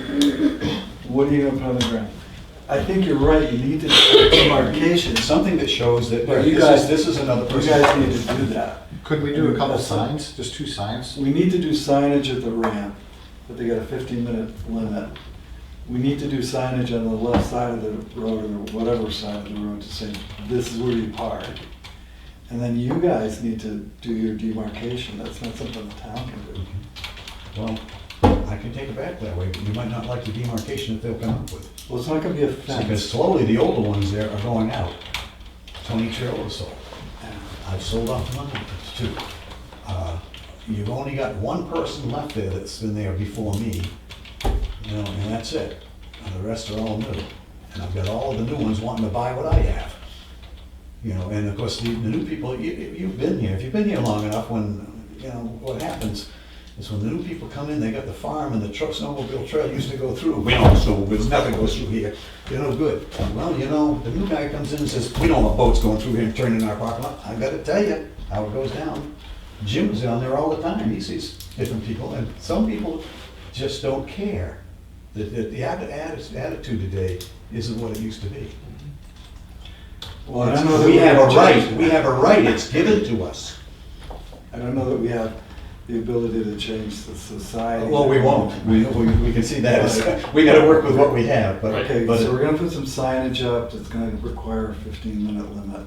what are you gonna put on the ground? I think you're right, you need to do demarcation. Something that shows that But you guys- this is another You person. guys need to do that. Could we do a couple signs, just 2 signs? We need to do signage at the ramp, but they got a 15-minute limit. we need to do signage on the left side of the road or whatever side of the road to say, this is where you park. And then you guys need to do your demarcation. That's not something the town can do. Well, I can take it back that way, but you might not like the demarcation that they'll come up with. Well, it's not gonna be a Because fence. slowly, the older ones there are going out. Tony trailers sold. I've sold off mine too. You've only got one person left there that's been there before me, you know, and that's it. And the rest are all new. And I've got all of the new ones wanting to buy what I have. You know, and of course, the new people, you've been here. If you've been here long enough, when, you know, what happens is when the new people come in, they got the farm and the truck snowmobile trail used to go through. We don't have snowmobiles, nothing goes through here. You're no good. Well, you know, the new guy comes in and says, we don't want boats going through here and turning our parking lot. I gotta tell you how it goes down. Jim's down there all the time. He sees different people, and some people just don't care. The attitude today isn't what it used to be. Well, I don't know that We have a change right, that. we have a right, it's given to us. I don't know that we have the ability to change the society. Well, we won't, we can see that, we gotta work with what we have, but. Okay, but so we're gonna put some signage up that's gonna require a 15-minute limit.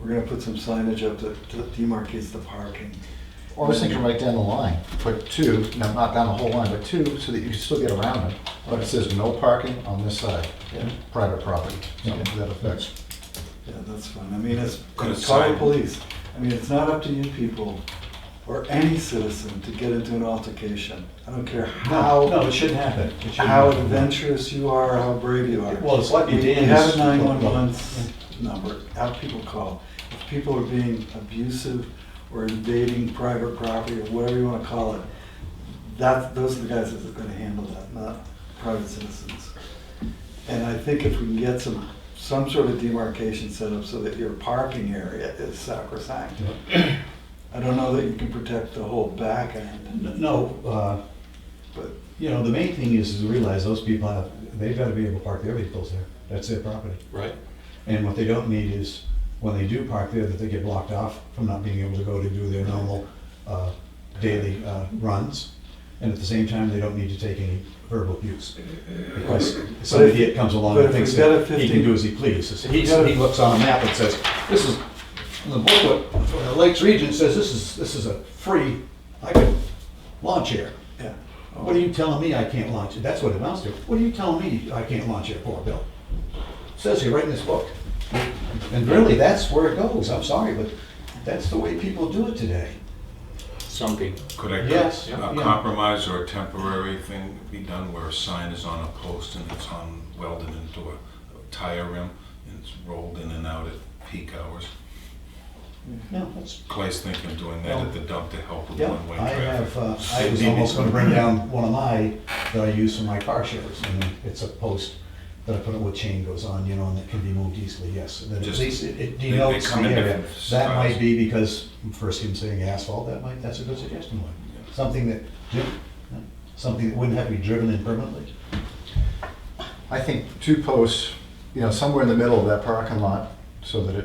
We're gonna put some signage up that demarcates the parking. Or I was thinking right down the line, put two, no, not down the whole line, but two, so that you can still get around it. But it says no parking on this side, Yeah. private property, something to that effect. Yeah, that's fine. I mean, it's, Could it's it call the sign- police. I mean, it's not up to you people or any citizen to get into an altercation. I don't care No, how, it shouldn't happen. It shouldn't how happen. adventurous you are, or how brave you are. Well, it's like We Dan have is- a 911 number, have people call. If people are being abusive or invading private property or whatever you want to call it, those are the guys that are going to handle that, not private citizens. And I think if we can get some sort of demarcation set up so that your parking area is sacrosanct. I don't know that you can protect the whole back end, No, but you know, the main thing is to realize those people have, they've gotta be able to park their vehicles there. That's their property. Right. And what they don't need is, when they do park there, that they get blocked off from not being able to go to do their normal daily runs. And at the same time, they don't need to take any verbal abuse. Because some But if- idiot comes along but and if thinks we've got a that he 15 can do as he pleases. If we've got a- He looks on a map and says, this is, the booklet for the Lakes region says this is a free, I could launch here. yeah. What are you telling me I can't launch it? That's what it amounts to. What are you telling me I can't launch it for, Bill? It says here right in this book. And really, that's where it goes. I'm sorry, but that's the way people do it today. Some people. Could a Yes, a yeah. compromise or a temporary thing be done where a sign is on a post and it's welded into a tire rim and it's rolled in and out at peak hours? No, that's. Clay's thinking of doing that at the dump to help with Yeah, one-way I traffic. have, I was almost gonna bring down one of my, that I use for my car shares, and it's a post that I put up with chain goes on, you know, and that can be moved easily, yes. And then at Just- least it they denotes come the in area. different That styles. might be because, first him saying asphalt, that's a good suggestion, Lloyd. Something that, Jim, something that wouldn't have to be driven in permanently. I think two posts, you know, somewhere in the middle of that parking lot, so that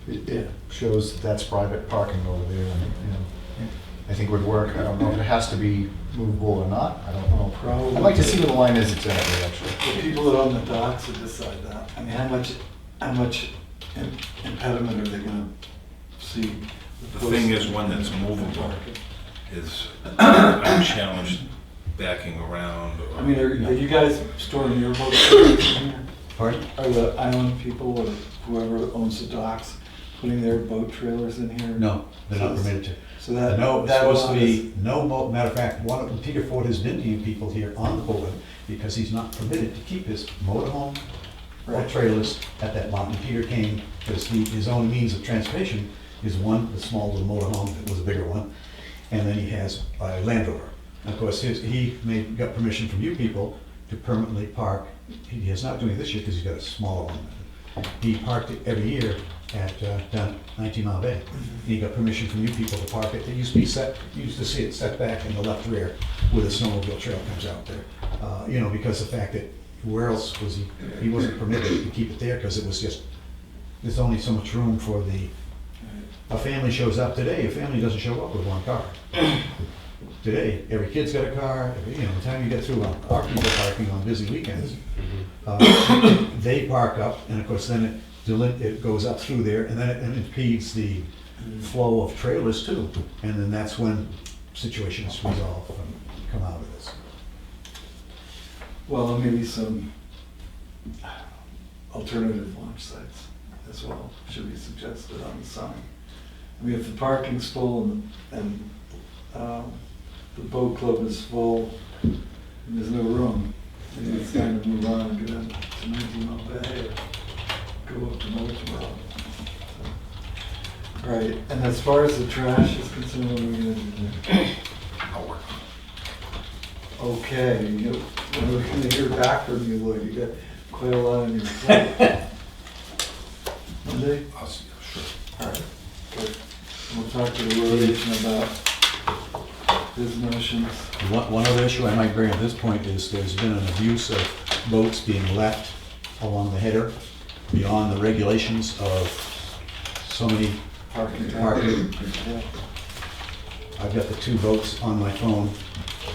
it shows that's private parking over there, and, you know, I think would work. I don't know if it has to be movable or not, I don't know. Probably. I'd like to see where the line is exactly, actually. The people that own the docks will decide that. I mean, how much impediment are they gonna see? The thing is, one that's movable is, I'm challenged backing around or. I mean, are you guys storing your boat trailers in here? Pardon? Are the island people or whoever owns the docks putting their boat trailers in here? No, they're not permitted to. So that. No, that supposed law to is- be no boat, matter of fact, Peter Ford has been to you people here on the board because he's not permitted to keep his motorhome or Right. trailers at that lot. And Peter came, because his own means of transportation is one, the small little motorhome, that was a bigger one, and then he has a Land Rover. And of course, got permission from you people to permanently park, he is not doing it this year because he's got a smaller one. He parked it every year at, down 19 Mile Bay. He got permission from you people to park it. It used to be set, you used to see it set back in the left rear where the snowmobile trail comes out there. You know, because the fact that, where else was he wasn't permitted to keep it there because it was just, there's only so much room for a family shows up today, a family doesn't show up with one car. today, every kid's got a car, by the time you get through our people parking on busy weekends, they park up, and of course then it goes up through there, and then it impedes the flow of trailers too. And then that's when situations resolve and come out of this. Well, maybe some alternative launch sites as well should be suggested on the sign. I mean, if the parking's full and the boat club is full and there's no room, maybe it's time to move on and go down to 19 Mile Bay or go up to Northborough. All right, and as far as the trash is concerned, what are we gonna do there? I'll work. Okay, when we're gonna hear back from you, Lloyd, you got quite a lot on your plate. Monday? I'll see, sure. All right, good. And we'll talk to the road agent about his notions. One other issue I might bring at this point is there's been an abuse of boats being left along the header beyond the regulations of so many Parking. parking. I've got the two boats on my phone.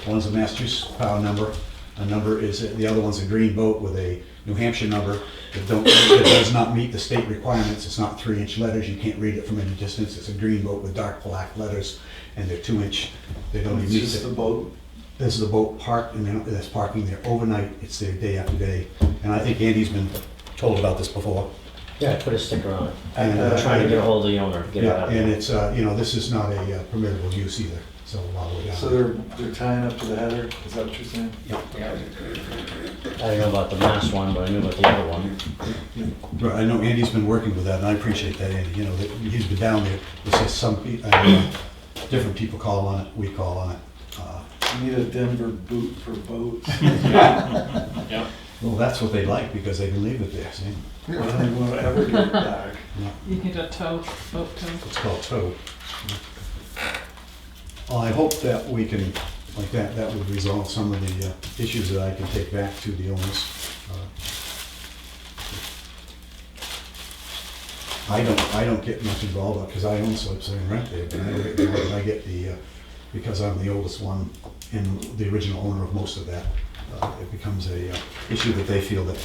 One's a Massachusetts power number. A number is, the other one's a green boat with a New Hampshire number that does not meet the state requirements. It's not 3-inch letters. You can't read it from any distance. It's a green boat with dark black letters, and they're 2-inch. They don't even It's meet just the it. boat. This is the boat parked, and that's parking there overnight. It's there day after day. And I think Andy's been told about this before. Yeah, I put a sticker on it. And, I'm trying to get a hold of the owner to get it yeah, out of and there. it's, this is not a permissible use either, so while we're down So there. they're tying up to the header, is that what you're saying? I don't know about the last one, but I knew about the other one. Right, I know Andy's been working with that, and I appreciate that, Andy, that he's been down there. It's just different people call on it, we call on it. You need a Denver boot for boats. Yeah. Well, that's what they like, because they can leave it there, see? I don't even want to ever get it back. You need a tow, boat tow. It's called tow. Well, I hope that we can, like that would resolve some of the issues that I can take back to the owners. I don't get much involved because I own slips and rent there, but I don't get involved. I get because I'm the oldest one and the original owner of most of that, it becomes a issue that they feel that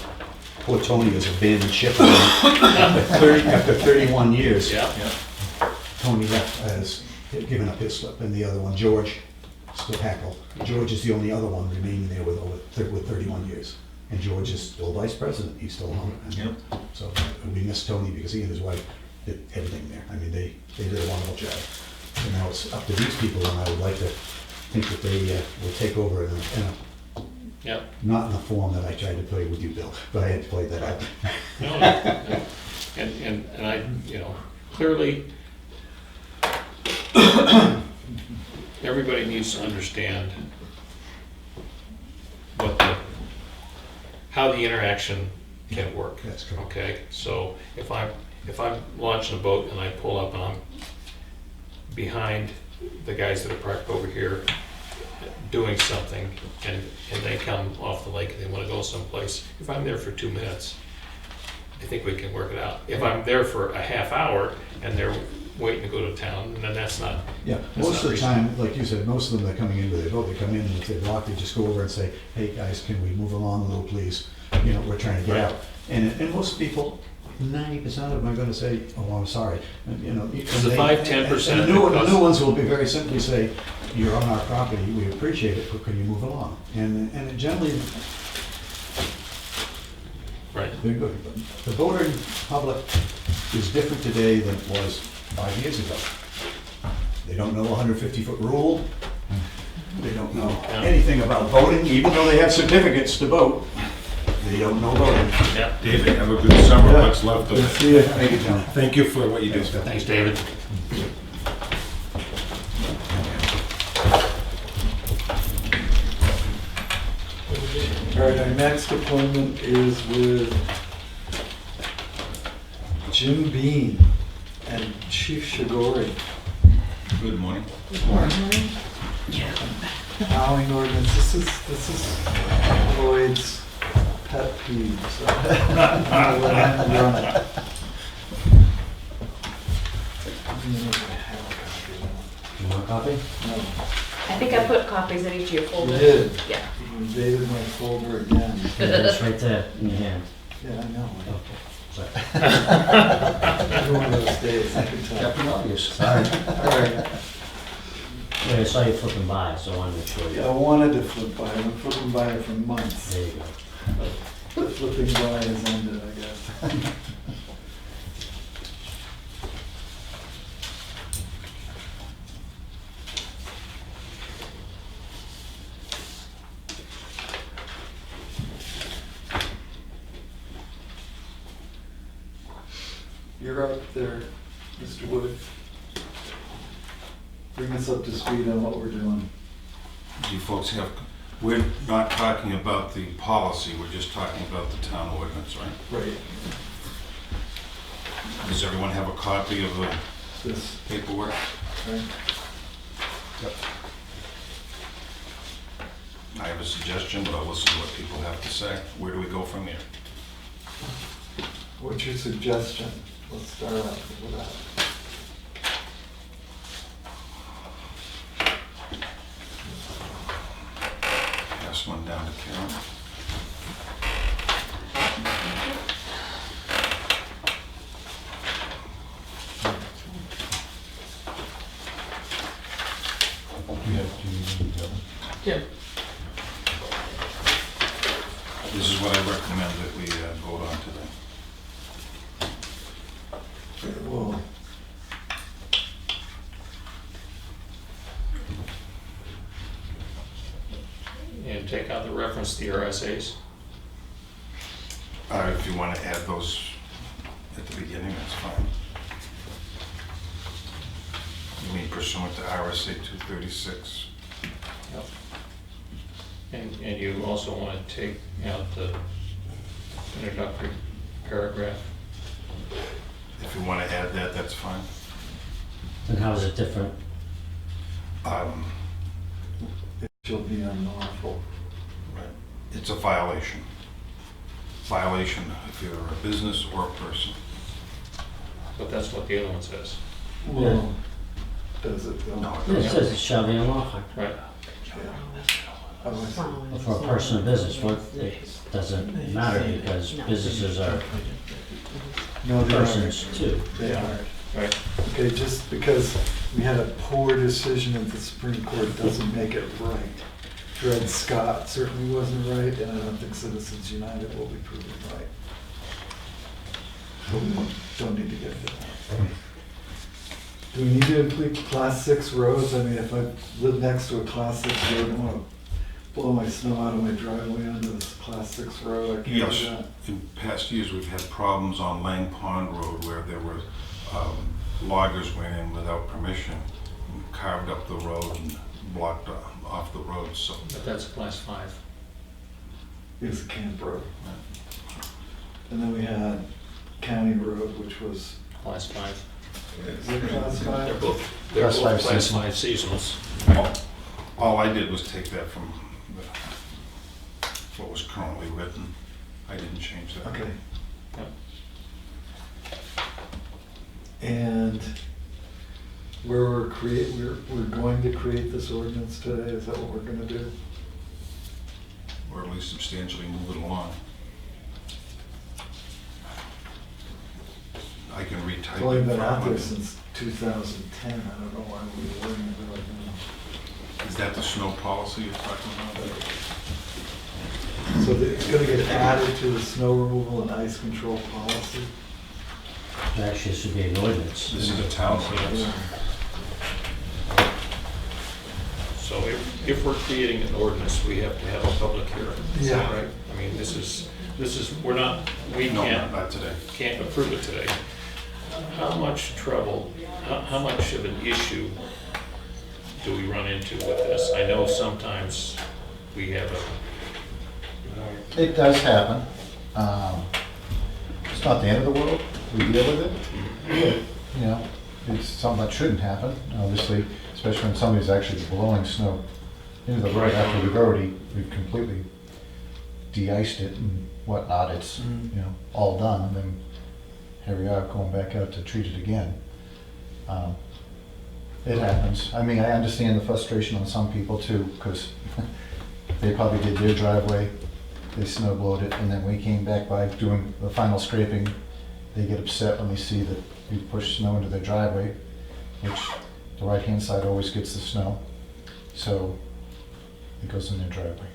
poor Tony has abandoned ship. After 31 years, Yeah. Tony has given up his slip, and the other one, George, still Hackle. George is the only other one remaining there with 31 years. And George is still vice president, he's still on it. Yep. So we miss Tony because he and his wife did everything there. I mean, they did a wonderful job. And now it's up to these people, and I would like to think that they will take over Yeah. not in the form that I tried to play with you, Bill, but I had to play that out. No, no. And I, clearly, everybody needs to understand how the interaction can work. That's correct. Okay, so if I'm launching a boat and I pull up and I'm behind the guys that are parked over here doing something, and they come off the lake and they want to go someplace, if I'm there for 2 minutes, I think we can work it out. If I'm there for a half hour and they're waiting to go to town, then that's not. Yeah, That's most not of the time, like you said, most of them that are coming in with their boat, they come in and if they block, they just go over and say, hey guys, can we move along a little, please? We're trying to get out. And most people, 90% of them are gonna say, oh, I'm sorry. Because the 5-10% And the new ones will be very simply say, you're on our property, we appreciate it, but can you move along? And generally, Right. they're good. The boating public is different today than it was 5 years ago. They don't know 150-foot rule. They don't know anything about boating, even though they have certificates to boat. They don't know boating. Yeah. David, have a good summer, much love to See ya. Thank you, John. Thank you for what you do. Thanks, David. All right, our next appointment is with Jim Bean and Chief Shigori. Good morning. Plowing ordinance, this is Lloyd's pet peeve, so I'll let him run it. want a copy? No, I think I put copies in each of your you folders. did. Yeah. You invaded my folder again. It's right there in your hand. Yeah, I know. Okay, sorry. Every one of those days, I can tell. Captain Obvious. Sorry. All right. Wait, I saw you flipping by, so I wanted to make sure Yeah, I you. wanted to flip by. I've been flipping by it for months. There you go. The flipping by has ended, I guess. You're up there, Mr. Wood. Bring us up to speed on what we're doing. You folks have, we're not talking about the policy, we're just talking about the town ordinance, right? Right. Does everyone have a copy of the This, paperwork? right? I have a suggestion, but I'll listen to what people have to say. Where do we go from here? What's your suggestion? Let's start off with that. Pass one down to Karen. We have to, Jim, This is what I recommend that we vote on today. Well, And take out the reference to the RSA's. If you want to add those at the beginning, that's fine. You mean pursuant to RSA 236? And you also want to take out the introductory paragraph. If you want to add that, that's fine. And how is it different? it shall be unlawful. Right. It's a violation. Violation if you're a business or a person. But that's what the other one says, Well, does it though? No, it It doesn't. says it shall be unlawful. right? Yeah. Oh, I see. But for a person of business, what, it doesn't matter because businesses are No, they persons aren't. too. They aren't. Right. Okay, just because we had a poor decision at the Supreme Court doesn't make it right. Dred Scott certainly wasn't right, and I don't think Citizens United will be proven right. But we don't need to get into that. Do we need to include class 6 roads? I mean, if I live next to a class 6 road, I want to blow my snow out of my driveway onto this class 6 road, I can't Yes. do that. In past years, we've had problems on Lang Pond Road where there were loggers went in without permission, and carved up the road and blocked off the road, so. But that's class 5. It was a camp road. And then we had County Road, which was, Class 5. is it class They're 5? both Class five class seasonal. 5 seasonals. All I did was take that from what was currently written. I didn't change that. Okay. Yep. And where we're going to create this ordinance today, is that what we're gonna do? Or at least substantially move it along. I can retype It's only it been for out there you. since 2010, I don't know why we were worrying about it now. Is that the snow policy you're talking about? So it's gonna get added to the snow removal and ice control policy? Actually, it should be an ordinance. This is a town ordinance. So if we're creating an ordinance, we have to have a public hearing. Is that Yeah. right? I mean, this is, we're not, we No, can't not today. approve it today. How much trouble, how much of an issue do we run into with this? I know sometimes we have It does happen. It's not the end of the world. We deal with it. You know, it's something that shouldn't happen, obviously, especially when somebody's actually blowing snow into the road after we've completely de-iced it and whatnot. It's, you know, all done, and then here we are going back out to treat it again. It happens. I mean, I understand the frustration on some people too, because they probably did their driveway, they snow blowed it, and then we came back by doing the final scraping. They get upset when they see that we push snow into their driveway, which the right-hand side always gets the snow. So it goes in their driveway.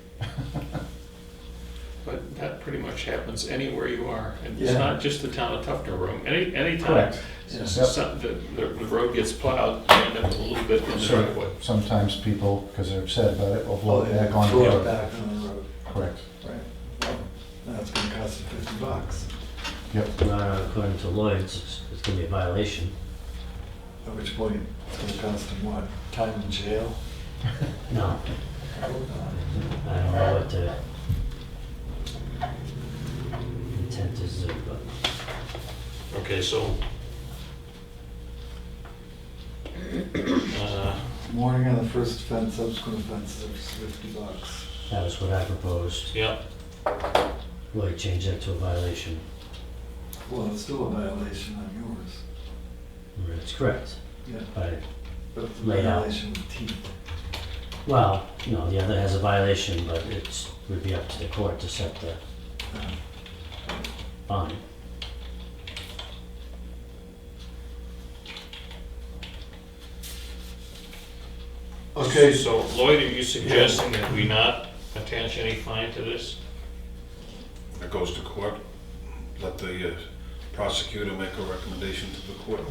But that pretty much happens anywhere you are, and it's Yeah. not just the town of Tufton. Any time Correct. the road gets plowed, you end up with a little bit in the So driveway. sometimes people, because they're upset about it, will blow it yeah, back on the throw it road. back on the road, Correct. right. Well, that's gonna cost you $50. Yep. According to Lloyd's, it's gonna be a violation. At which point, it's gonna cost them what? Time in jail? No, I hope not. I don't know what the intent is, but Okay, so. Warning on the first offense, subsequent offenses are $50. that was what I proposed. Yeah, Lloyd changed that to a violation. Well, it's still a violation on yours. That's correct. Yeah, But, but it's a Laid out. violation with teeth. well, no, the other has a violation, but it would be up to the court to set the fine. Okay, so Lloyd, are you suggesting that we not attach any fine to this? It goes to court. Let the prosecutor make a recommendation to the court.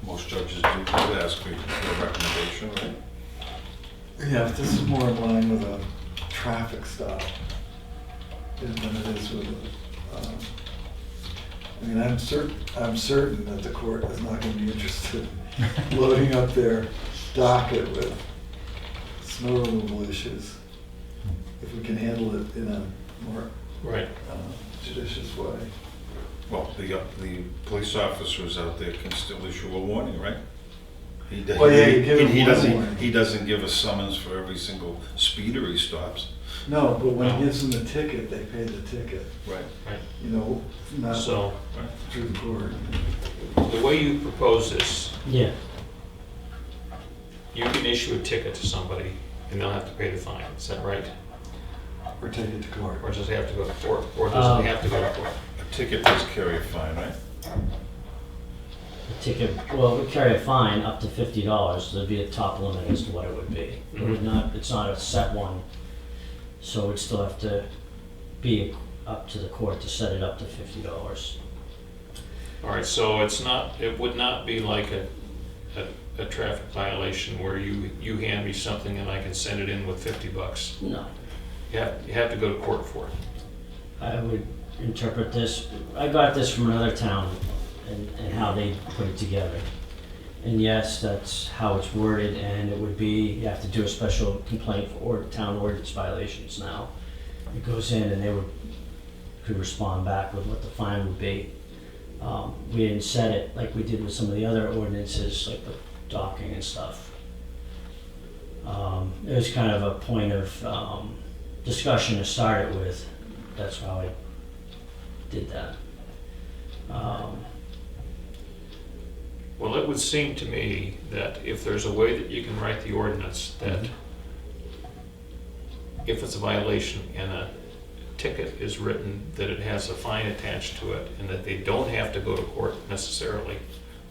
Most judges do ask for a recommendation, right? yeah, if this is more in line with a traffic stop than it is with a, I mean, I'm certain that the court is not gonna be interested in loading up their docket with snow removal issues if we can handle it in a more Right. judicious way. Well, the police officers out there can still issue a warning, right? Well, yeah, you give him one doesn't. warning. He doesn't give a summons for every single speeder he stops. No, but when No. he gives them the ticket, they pay the ticket, Right. you know, not So, through the court. the way you propose this, Yeah, you can issue a ticket to somebody and they'll have to pay the fine, is that right? Or take it to court. Or does it have to go to court, or does it have to go to court? A ticket does carry a fine, right? the ticket, well, we carry a fine up to $50, there'd be a top limit as to what it would be. It would not, it's not a set one, so we'd still have to be up to the court to set it up to $50. All right, so it would not be like a traffic violation where you hand me something and I can send it in with $50. No, You have to go to court for it. I would interpret this, I got this from another town and how they put it together. And yes, that's how it's worded, and it would be, you have to do a special complaint for town ordinance violations now. It goes in and could respond back with what the fine would be. We didn't set it like we did with some of the other ordinances, like the docking and stuff. It was kind of a point of discussion to start it with. That's how I did that. Well, it would seem to me that if there's a way that you can write the ordinance that if it's a violation and a ticket is written, that it has a fine attached to it and that they don't have to go to court necessarily,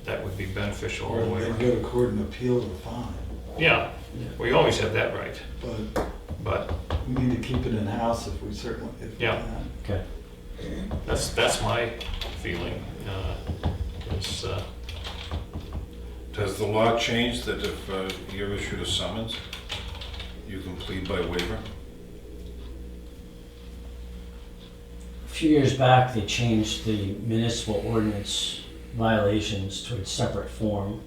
that would be beneficial all Or the way they around. go to court and appeal the fine. Yeah, we always have that right, But but we need to keep it in-house if we certainly, if we Yeah. can. Okay. that's my feeling. Is, Does the law change that if you're issued a summons, you can plead by waiver? A few years back, they changed the municipal ordinance violations to a separate form.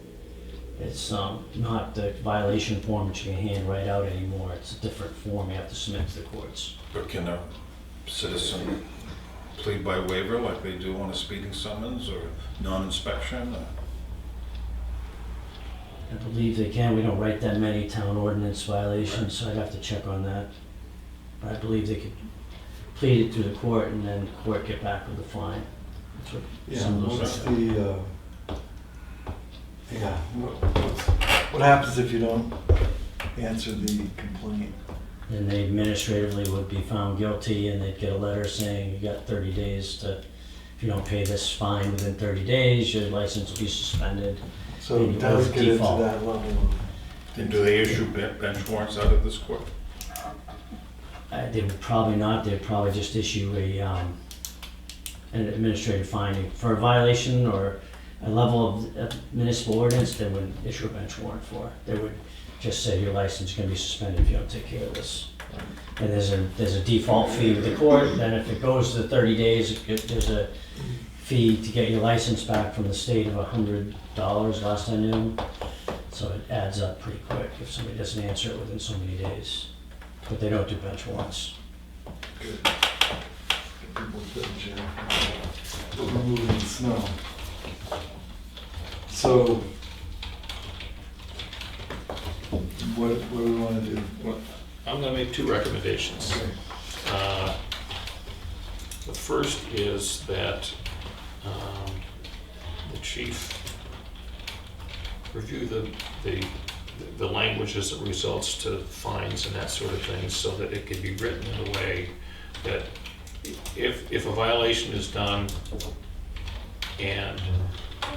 It's not the violation form that you can hand right out anymore. It's a different form you have to submit to the courts. But can a citizen plead by waiver like they do on a speeding summons or non-inspection? I believe they can. We don't write that many town ordinance violations, so I'd have to check on that. But I believe they could plead it through the court and then the court get back with the fine. That's what Yeah, some of those what's are. the Yeah, what happens if you don't answer the complaint? Then they administratively would be found guilty and they'd get a letter saying you got 30 days to, if you don't pay this fine within 30 days, your license will be suspended. So it does get into that level of. And do they issue bench warrants out of this court? They would probably not, they'd probably just issue an administrative finding. For a violation or a level of municipal ordinance, they wouldn't issue a bench warrant for. They would just say your license is gonna be suspended if you don't take care of this. And there's a default fee with the court, then if it goes to 30 days, there's a fee to get your license back from the state of $100 last I knew. So it adds up pretty quick if somebody doesn't answer it within so many days. But they don't do bench warrants. Good. Get people put in jail for removing the snow. So, what do we want to do? Well, I'm gonna make two recommendations. The first is that the chief review the language as it results to fines and that sort of thing, so that it can be written in a way that if a violation is done and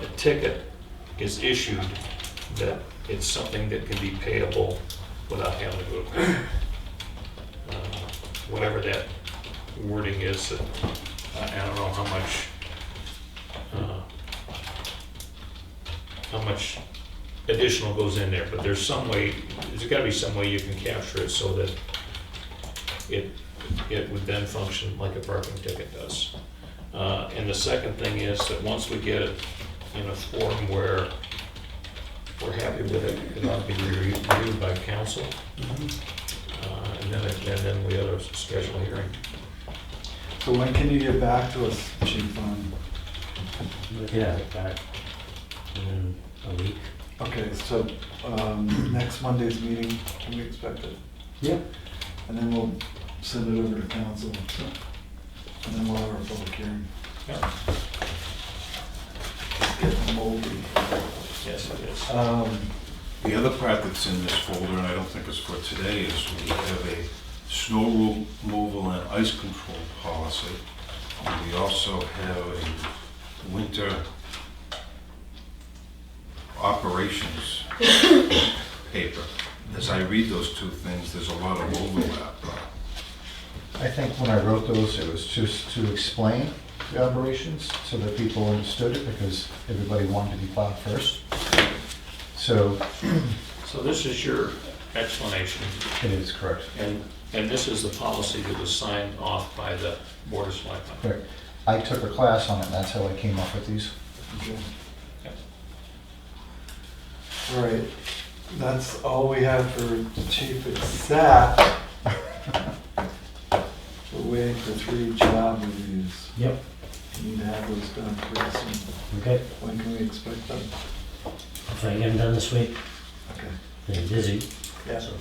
a ticket is issued, that it's something that can be payable without having to go to court. Whatever that wording is, I don't know how much additional goes in there, but there's some way, there's gotta be some way you can capture it so that it would then function like a parking ticket does. And the second thing is that once we get it in a form where we're happy with it, it ought to be reviewed by council. And then we ought to schedule a hearing. So when can you get back to us, Chief, on? Yeah, back in a week. Okay, so next Monday's meeting, can we expect it? Yeah. And then we'll send it over to council. And then we'll have our public hearing. Yeah. It's getting moldy. Yes, it is. The other part that's in this folder, and I don't think it's for today, is we have a snow removal and ice control policy. And we also have a winter operations paper. As I read those two things, there's a lot of overlap. I think when I wrote those, it was just to explain the operations so that people understood it, because everybody wanted to be plowed first. So So this is your explanation, it is correct. and this is the policy that was signed off by the Board of Selectmen. Correct. I took a class on it, and that's how I came up with these. Okay. Yep. All right, that's all we have for the chief, except we're waiting for 3 job reviews. Yep. We need to have those done pretty soon. Okay. When can we expect them? If I get them done this week, Okay. been busy. Yeah. So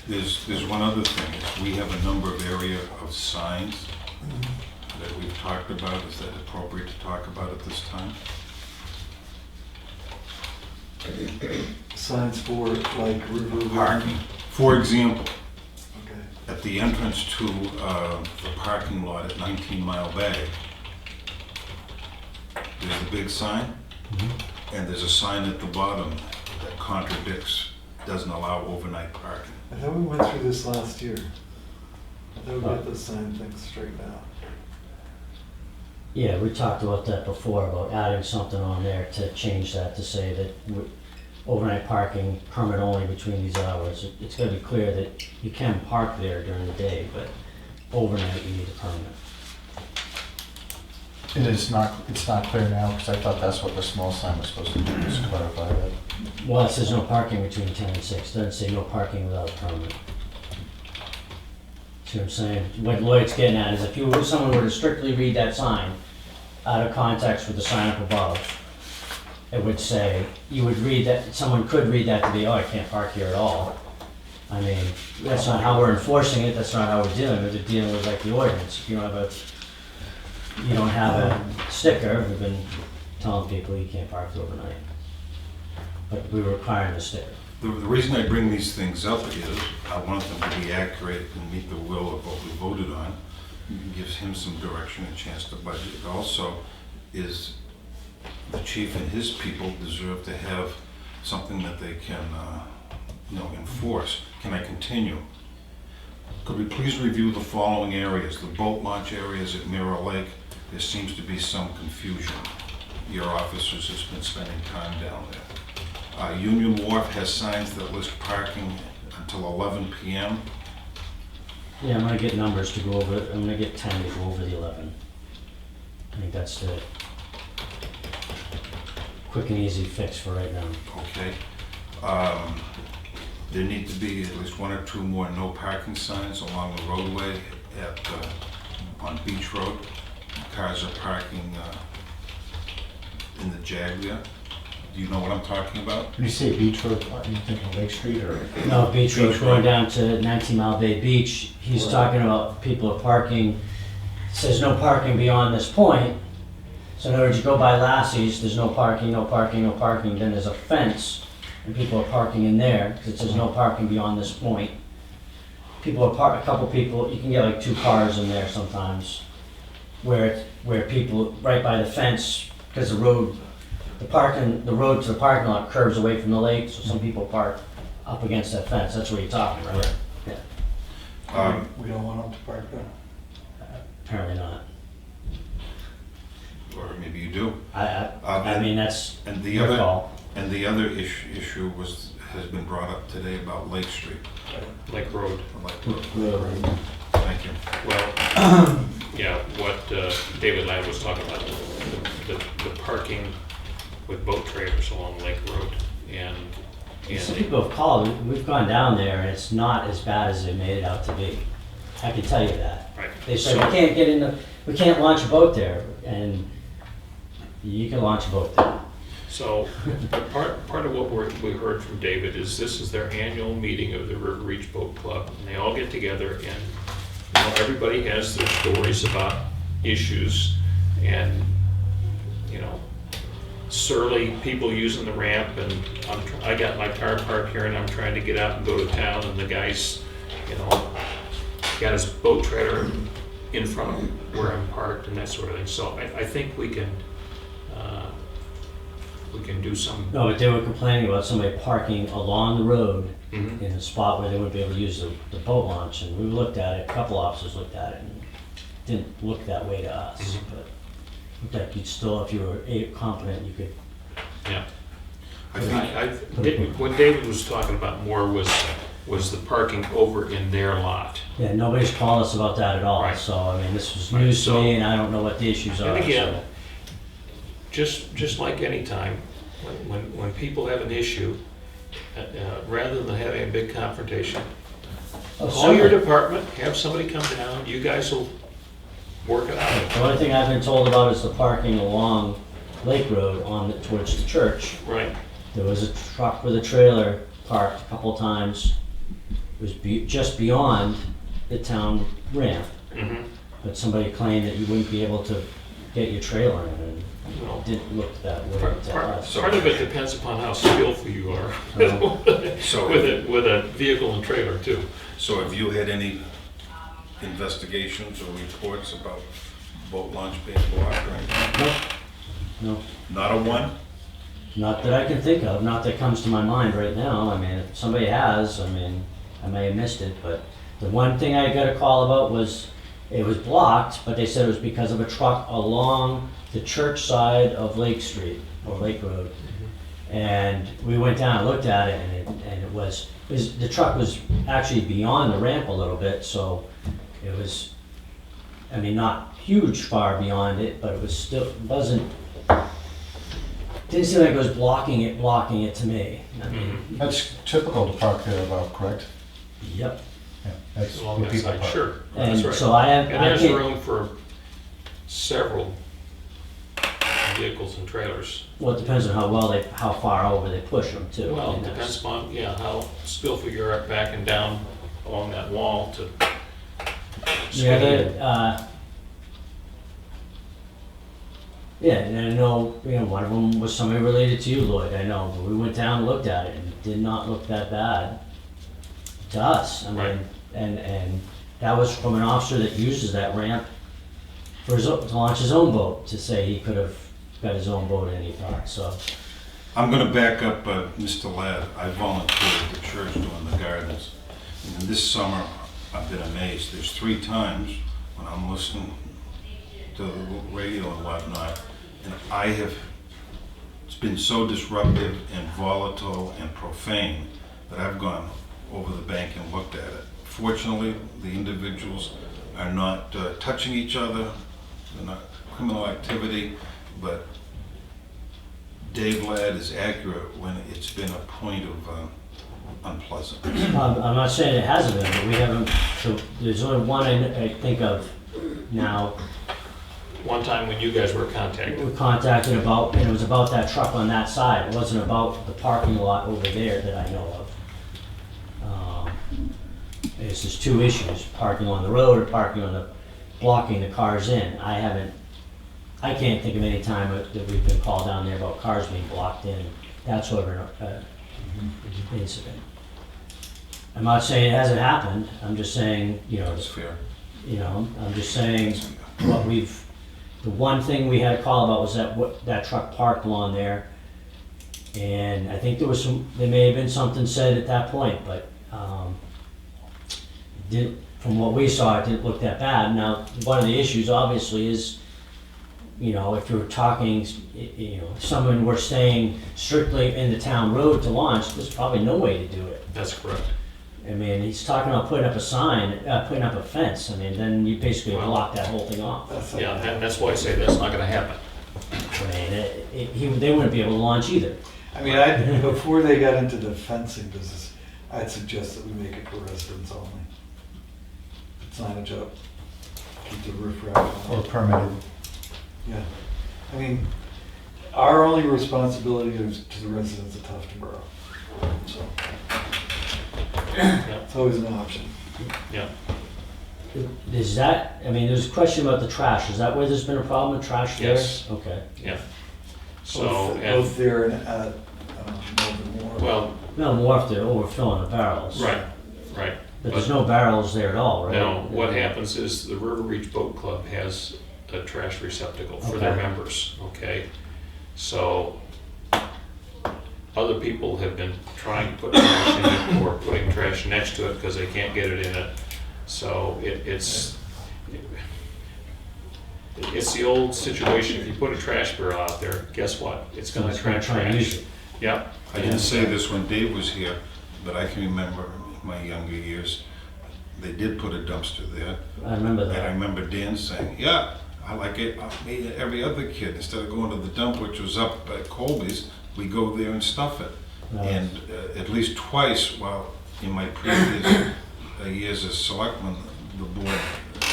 There's one other thing, is we have a number of area of signs that we've talked about. Is that appropriate to talk about at this time? Signs for like river. Parking. For example, Okay. at the entrance to the parking lot at 19 Mile Bay, there's a big sign, and there's a sign at the bottom that contradicts, doesn't allow overnight parking. I thought we went through this last year. I thought we got the sign thing straightened out. yeah, we talked about that before, about adding something on there to change that to say that overnight parking permit only between these hours. It's gotta be clear that you can park there during the day, but overnight you need a permit. It's not clear now, because I thought that's what the small sign was supposed to do, just clarify that. Well, it says no parking between 10 and 6, it doesn't say no parking without a permit. See what I'm saying? What Lloyd's getting at is if someone were to strictly read that sign out of context with the sign up above, it would say, you would read that, someone could read that to be, oh, I can't park here at all. I mean, that's not how we're enforcing it, that's not how we're dealing with it, dealing with like the ordinance. If you don't have a sticker, we've been telling people you can't park overnight. but we were requiring a sticker. The reason I bring these things up is I want them to be accurate and meet the will of what we voted on. It gives him some direction and chance to budget. It also is the chief and his people deserve to have something that they can, enforce. Can I continue? Could we please review the following areas? The boat launch areas at Mirror Lake, there seems to be some confusion. Your officers has been spending time down there. Union Wharf has signs that list parking until 11 p.m. Yeah, I'm gonna get numbers to go over, I'm gonna get 10 to go over the 11. I think that's the quick and easy fix for right now. Okay. There need to be at least one or two more no parking signs along the roadway on Beach Road. Cars are parking in the Jag there. Do you know what I'm talking about? When you say Beach Road, are you thinking Lake Street or? No, Beach Road Beach going Road. down to 19 Mile Bay Beach. He's Right. talking about people are parking, says no parking beyond this point. So in other words, you go by Lassie's, there's no parking, no parking, no parking, then there's a fence, and people are parking in there, because it says no parking beyond this point. People are a couple people, you can get like 2 cars in there sometimes, where people, right by the fence, because the road to the parking lot curves away from the lake, so some people park up against that fence. That's where you're talking, right? Yeah. We don't want them to park there. Apparently not. Or maybe you do. I mean, that's And the your other call. and the other issue has been brought up today about Lake Street. Lake Road. Thank you. Well, yeah, what David Ladd was talking about, the parking with boat trailers along Lake Road, and Some people have called. We've gone down there, and it's not as bad as they made it out to be. I can tell you that. right. They said So- we can't launch a boat there, and you can launch a boat there. So, part of what we heard from David is this is their annual meeting of the River Reach Boat Club, and they all get together, and everybody has their stories about issues, and surly people using the ramp, and I got my car parked here, and I'm trying to get out and go to town, and the guy's got his boat trailer in front of where I'm parked and that sort of thing. So I think we can do some. No, but they were complaining about somebody parking along the road Mhm. in a spot where they wouldn't be able to use the boat launch, and we looked at it, a couple officers looked at it, and it didn't look that way to us, Mhm. but looked like you'd still, if you were competent, you could. Yeah. I think What David was talking about more was the parking over in their lot. Yeah, nobody's called us about that at all, Right. so, I mean, this was Right, news to so- me, and I don't know what the issues are, And again, so. just like any time, when people have an issue, rather than having a big confrontation, Oh, call your certainly. department, have somebody come down, you guys will work it out. The only thing I've been told about is the parking along Lake Road towards the church. Right. There was a truck with a trailer parked a couple times. It was just beyond the town ramp, Mm-hmm. but somebody claimed that you wouldn't be able to get your trailer in, and Well, it didn't look that way part to us. part of it depends upon how skillful you are So- with a vehicle and trailer too. So have you had any investigations or reports about boat launch being blocked or anything? No, Not a one? not that I can think of, not that comes to my mind right now. I mean, if somebody has, I mean, I may have missed it, but the one thing I got a call about was it was blocked, but they said it was because of a truck along the church side of Lake Street, or Lake Road. And we went down and looked at it, and it was the truck was actually beyond the ramp a little bit, so it was, I mean, not huge far beyond it, but it was still, didn't seem like it was blocking it to me. I mean, That's typical to park there about, correct? yep. Yeah, that's Along where that people side, park. sure, that's And right. so I And there's can't, room for several vehicles and trailers. well, it depends on how far over they push them too. I Well, mean, it that's- depends upon, how skillful you're at backing down along that wall to Yeah, speed. Yeah, and I know, one of them was somebody related to you, Lloyd, I know, but we went down and looked at it, and it did not look that bad to us. I Right. mean, and that was from an officer that uses that ramp for to launch his own boat, to say he could have got his own boat in, he thought, so. I'm gonna back up Mr. Ladd. I volunteered at the church doing the gardens. And this summer, I've been amazed. There's 3 times when I'm listening to the radio and whatnot, and it's been so disruptive and volatile and profane that I've gone over the bank and looked at it. Fortunately, the individuals are not touching each other, they're not criminal activity, but Dave Ladd is accurate when it's been a point of unpleasantness. I'm not saying it hasn't been, but we haven't, so there's only one I think of now. One time when you guys were contacted. We were contacted about, and it was about that truck on that side, it wasn't about the parking lot over there that I know of. It's just 2 issues, parking on the road or parking on blocking the cars in. I can't think of any time that we've been called down there about cars being blocked in, that sort of incident. I'm not saying it hasn't happened, I'm just saying, That's fair. I'm just saying the one thing we had a call about was that truck parked along there. And I think there may have been something said at that point, but, from what we saw, it didn't look that bad. Now, one of the issues obviously is, if you're talking, someone were staying strictly in the town road to launch, there's probably no way to do it. That's correct. I mean, he's talking about putting up a sign, putting up a fence. I mean, then you basically block that whole thing off. Yeah, and that's why I say that's not gonna happen. I mean, they wouldn't be able to launch either. I mean, before they got into the fencing business, I'd suggest that we make it for residents only. Put signage up, keep the roof rack Or on. permitted. Yeah, I mean, our only responsibility is to the residents of Tufton Borough. So, it's always an option. Yeah. Is that, I mean, there's a question about the trash. Is that where there's been a problem with trash there? Yes. Okay. Yeah. So, Both and, there and at Melvin Moore. well, No, more if they're overfilling the barrels. right, right. But there's no barrels there at all, right? Now, what happens is the River Reach Boat Club has a trash receptacle for their Okay. members, okay? So, other people have been trying to put trash in it or putting trash next to it because they can't get it in it. So it's the old situation, if you put a trash barrel out there, guess what? It's gonna Someone's gonna attract try and use trash. it. Yep. I didn't say this when Dave was here, but I can remember in my younger years, they did put a dumpster there. I remember And I that. remember Dan saying, yeah, I like it, me and every other kid, instead of going to the dump, which was up at Colby's, we go there and stuff it. Nice. And at least twice, while in my previous years as selectman, the board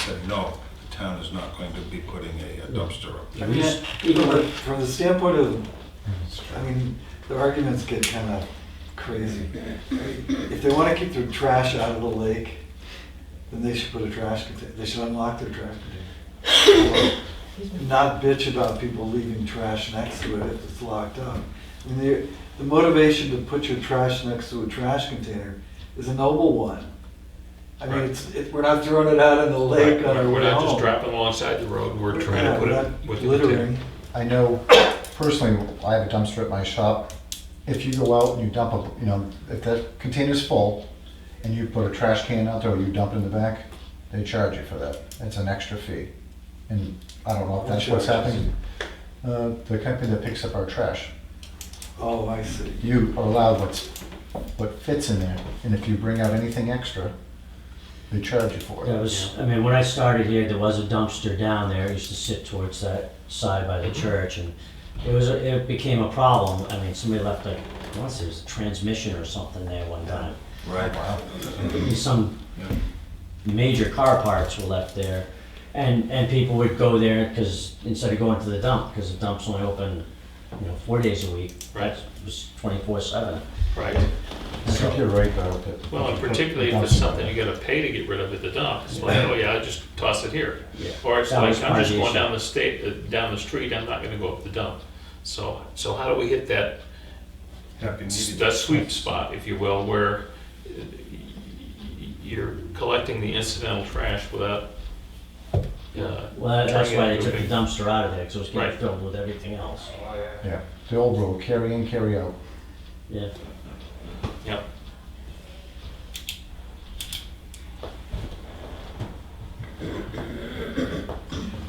said, no, the town is not going to be putting a dumpster up. I mean, from the standpoint of, I mean, the arguments get kind of crazy. If they want to keep their trash out of the lake, then they should put a trash container, they should unlock their trash container. Or not bitch about people leaving trash next to it if it's locked up. I mean, the motivation to put your trash next to a trash container is a noble one. I mean, Right. we're not throwing it out in the lake on our We're way not just home. dropping alongside the road, we're trying Yeah, to put we're it not with the littering. container. I know personally, I have a dumpster at my shop. If you go out and you dump if that container's full and you put a trash can out there or you dump it in the back, they charge you for that. It's an extra fee. And I don't know if that's what's happening. The company that picks up our trash, Oh, I see. you are allowed what fits in there. And if you bring out anything extra, they charge you for That it. was, I mean, when I started here, there was a dumpster down there. It used to sit towards that side by the church, and it became a problem. I mean, somebody left I want to say it was a transmission or something there one time. Right. Wow. Some major car parts were left there, and people would go there because instead of going to the dump, because the dump's only open 4 days a week. Right. That was 24/7. Right. I think you're right, though. that- Well, and particularly if it's something you gotta pay to get rid of at the dump, it's like, oh yeah, just toss it here. Yeah. Or it's That like, was I'm part of just the going issue. down the street, I'm not gonna go up the dump. So how do we hit that Happy meeting. that sweet spot, if you will, where you're collecting the incidental trash without, Well, that's turning it why they into a took the big- dumpster out of there, because it was getting Right. filled with everything else. Yeah, the old rule, carry in, carry out. Yeah. Yep.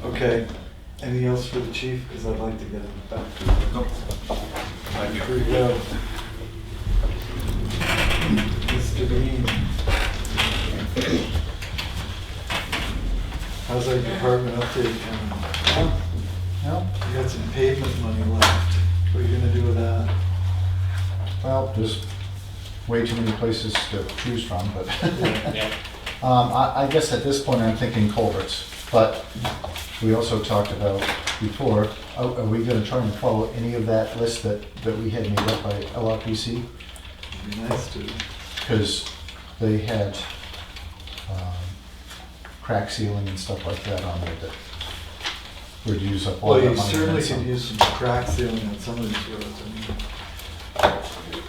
Okay, anything else for the chief? Because I'd like to get him back to work. Nope. Thank you. Here we go. Mr. Bean. How's our department update coming? Well, You got some pavement money left. What are you gonna do with that? well, there's way too many places to choose from, but Yep. I guess at this point I'm thinking culverts. But we also talked about before, are we gonna try and follow any of that list that we had made up by LRPC? It'd be nice to. Because they had crack sealing and stuff like that on there that would use up all Well, that you money. and certainly then some. could use some crack sealing on some of these roads.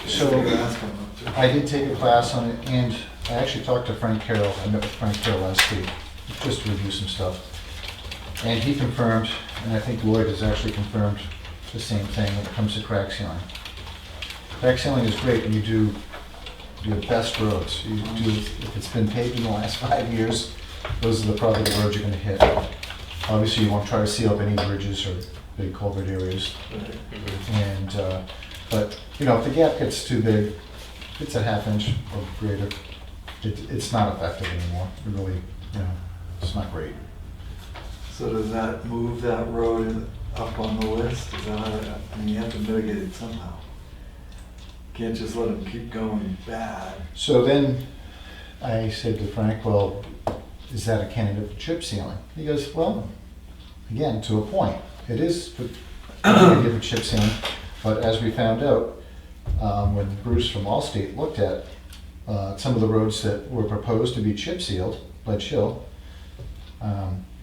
So- Grass coming up too. I did take a class on it, and I actually talked to Frank Carroll. I met with Frank Carroll last week, just to review some stuff. And he confirmed, and I think Lloyd has actually confirmed the same thing when it comes to crack sealing. Crack sealing is great when you do your best roads. You do, if it's been paved in the last 5 years, those are probably the roads you're gonna hit. Obviously, you won't try to seal up any bridges or big culvert areas. And, but, you know, if the gap gets too big, if it's a half inch or greater, it's not effective anymore. It really, you know, it's not great. So does that move that road up on the list? Is that, I mean, you have to mitigate it somehow. Can't just let them keep going bad. So then I said to Frank, well, is that a candidate for chip sealing? He goes, well, again, to a point. It is for candidate for chip sealing, but as we found out, when Bruce from Allstate looked at some of the roads that were proposed to be chip sealed, Ledge Hill,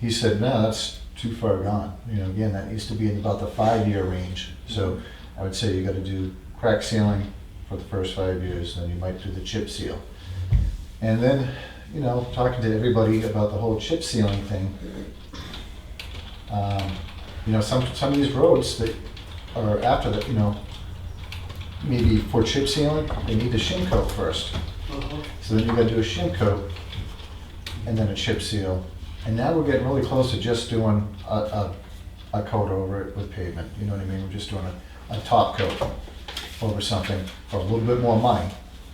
he said, no, that's too far gone. You know, again, that needs to be in about the 5-year range. So I would say you gotta do crack sealing for the first 5 years, then you might do the chip seal. And then, you know, talking to everybody about the whole chip sealing thing, you know, some of these roads that are after the, you know, maybe for chip sealing, they need a shim coat first. So then you gotta do a shim coat and then a chip seal. And now we're getting really close to just doing a coat over it with pavement, you know what I mean? We're just doing a top coat over something for a little bit more money,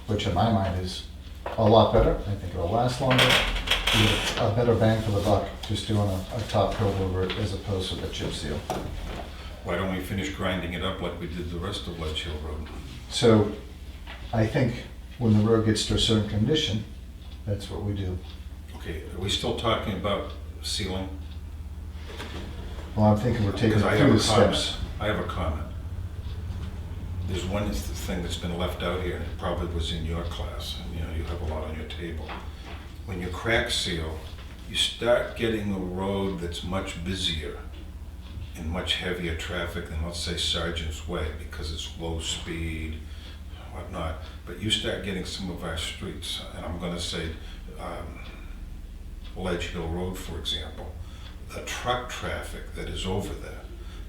which in my mind is a lot better. I think it'll last longer, you get a better bang for the buck, just doing a top coat over it as opposed to the chip seal. Why don't we finish grinding it up like we did the rest of Ledge Hill Road? So I think when the road gets to a certain condition, that's what we do. Okay, are we still talking about sealing? Well, I'm thinking we're taking Because it I through have the a comment. steps. I have a comment. There's one thing that's been left out here, and it probably was in your class, and you know, you have a lot on your table. When you crack seal, you start getting a road that's much busier and much heavier traffic than, let's say, Sergeant's Way, because it's low speed, whatnot. But you start getting some of our streets, and I'm gonna say, Ledge Hill Road, for example, the truck traffic that is over there,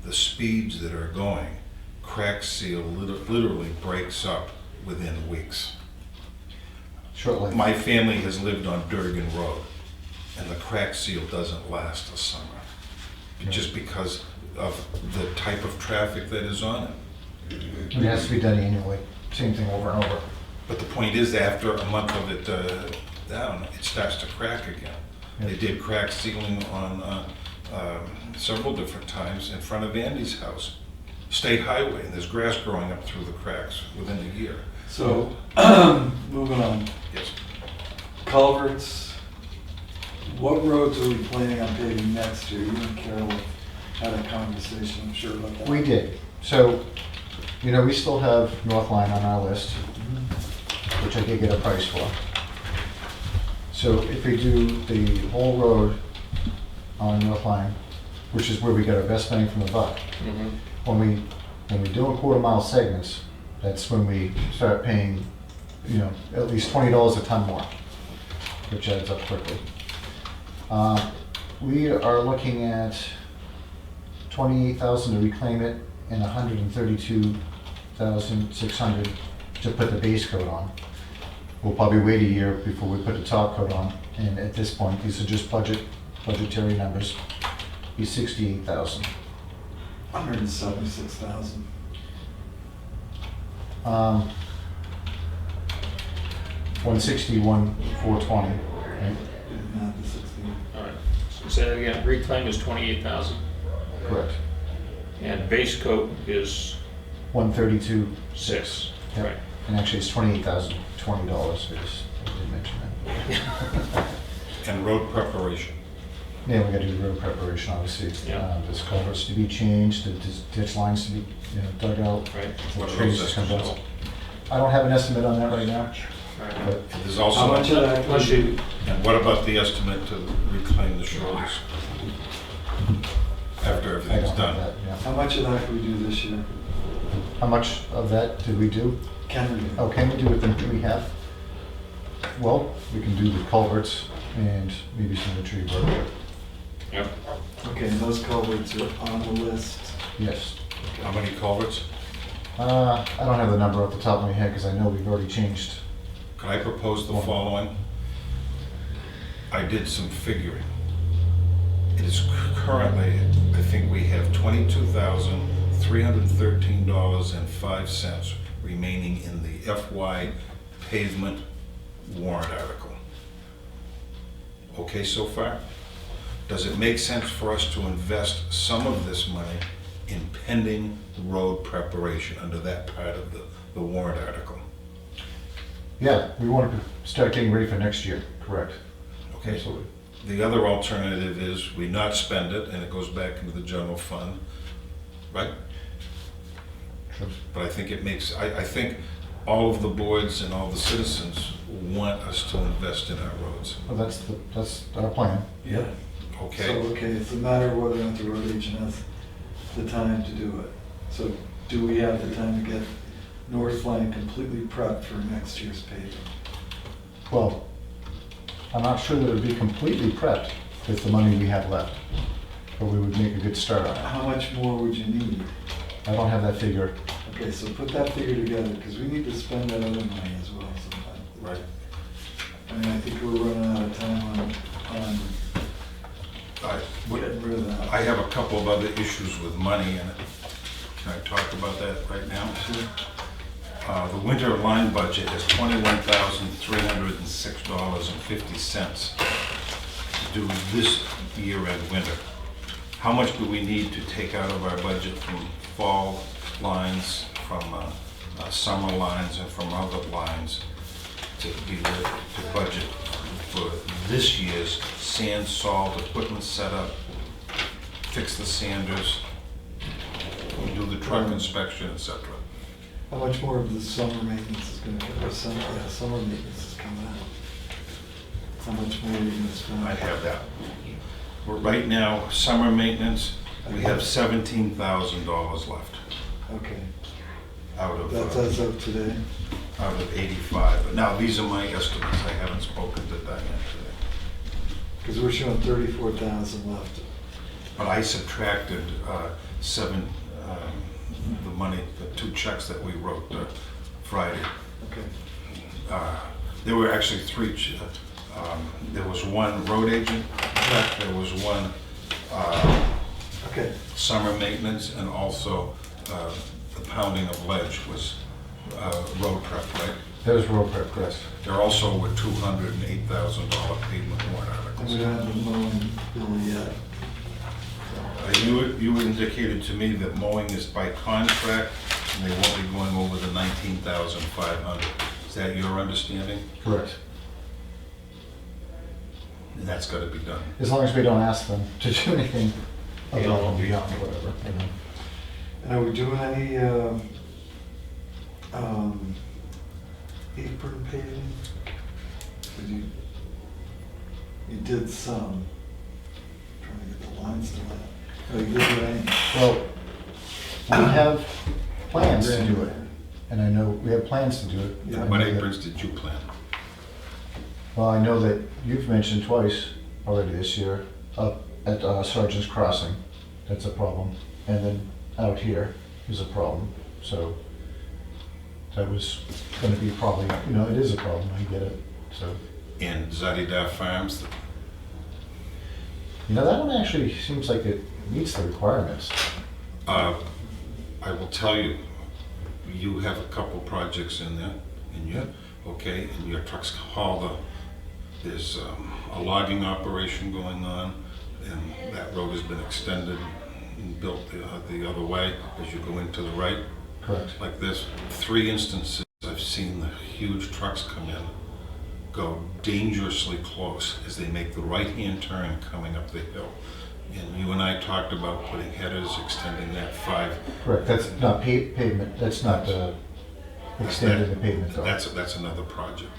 the speeds that are going, crack seal literally breaks up within weeks. Shortly. My family has lived on Durgan Road, and the crack seal doesn't last a summer, just because of the type of traffic that is on it. It has to be done annually, same thing over and over. But the point is, after a month of it down, it starts to crack again. They did crack sealing on several different times in front of Andy's house. State highway, and there's grass growing up through the cracks within a year. So, moving on. Yes. Culverts, what roads are we planning on paving next year? You and Carol had a conversation, I'm sure, about that. We did. So, you know, we still have North Line on our list, which I did get a price for. So if we do the whole road on North Line, which is where we get our best bang from the buck, when we do a quarter-mile segments, that's when we start paying, you know, at least $20 a ton more, which adds up quickly. We are looking at $28,000 to reclaim it and $132,600 to put the base coat on. We'll probably wait a year before we put the top coat on, and at this point, these are just budgetary numbers. Be $68,000. 176,000. 161, 420, right? Not the 16. All right, so say that again, reclaim is 28,000, Correct. and base coat is 132, 6, Yep. right? and actually it's $28,020, because I didn't mention that. And road preparation. Yeah, we gotta do road preparation, obviously. Yeah. There's culverts to be changed, the ditch lines to be, you know, dug out. Right, the What are trees those to come down. estimates? I don't have an estimate on that right now, right. but There's How also, much of that Unless could you, and what about the estimate to reclaim the shoulders? After I everything's don't have done. that, yeah. how much of that could we do this year? How much of that did we do? Can we do? Oh, can we do with the, we have? Well, we can do the culverts and maybe some of the tree work. yep, Okay, and those culverts are on the list. Yes. How many culverts? I don't have the number off the top of my head because I know we've already changed. Can I propose the following? I did some figuring. It is currently, I think we have $22,313.05 remaining in the FY pavement warrant article. Okay so far? Does it make sense for us to invest some of this money in pending road preparation under that part of the warrant article? Yeah, we want to start getting ready for next year, correct? Okay. Absolutely. The other alternative is we not spend it and it goes back into the general fund, right? Sure. But I think it makes, I think all of the boards and all the citizens want us to invest in our roads, Well, that's our plan. Yeah. So, okay? okay, it's a matter of whether or not the road agent has the time to do it. So do we have the time to get North Line completely prepped for next year's paving? Well, I'm not sure that it would be completely prepped with the money we have left, but we would make a good start on it. How much more would you need? I don't have that figure. Okay, so put that figure together, because we need to spend that other money as well sometime. Right. I mean, I think we're running out of time on getting rid of that. I have a couple of other issues with money in it. Can I talk about that right now? Sure. The winter line budget is $21,306.50 to do this year-end winter. How much do we need to take out of our budget from fall lines, from summer lines, and from other lines to budget for this year's sand, salt, equipment setup, fix the sanders, do the truck inspection, etc.? How much more of the summer maintenance is gonna, or summer maintenance is coming out? How much more are you gonna spend? I have that. Right now, summer maintenance, we have $17,000 left Okay, out of, that's as of today. out of 85. But now, these are my estimates, I haven't spoken to Diane today. Because we're showing 34,000 left. But I subtracted the money, the 2 checks that we wrote Friday. Okay. There were actually 3, there was one road agent check, there was one Okay, summer maintenance, and also the pounding of ledge was road prep, right? There's road prep, yes. There also were $208,000 pavement warrant and articles. we don't have the mowing bill yet. You indicated to me that mowing is by contract, and they won't be going over the 19,500. Is that your understanding? Correct. And that's got to be done. As long as we don't ask them to do anything above and beyond, whatever, you know. And are we doing any, apron paving? Did you did some, trying to get the lines to that. Oh, you didn't do any? Well, we have plans to do it, and I know we have plans to do it. Yeah. What aprons did you plan? Well, I know that you've mentioned twice already this year, up at Sergeant's Crossing, that's a problem. And then out here is a problem, so that was gonna be probably, it is a problem, I get it, so. In Zadida Farms, That one actually seems like it meets the requirements. I will tell you, you have a couple projects in there, and okay, and your trucks haul there's a logging operation going on, and that road has been extended and built the other way as you go into the right. Correct. Like this, 3 instances I've seen the huge trucks come in, go dangerously close as they make the right-hand turn coming up the hill. And you and I talked about putting headers, extending that 5. Correct, that's not pavement, that's not extending the pavement though. That's another project.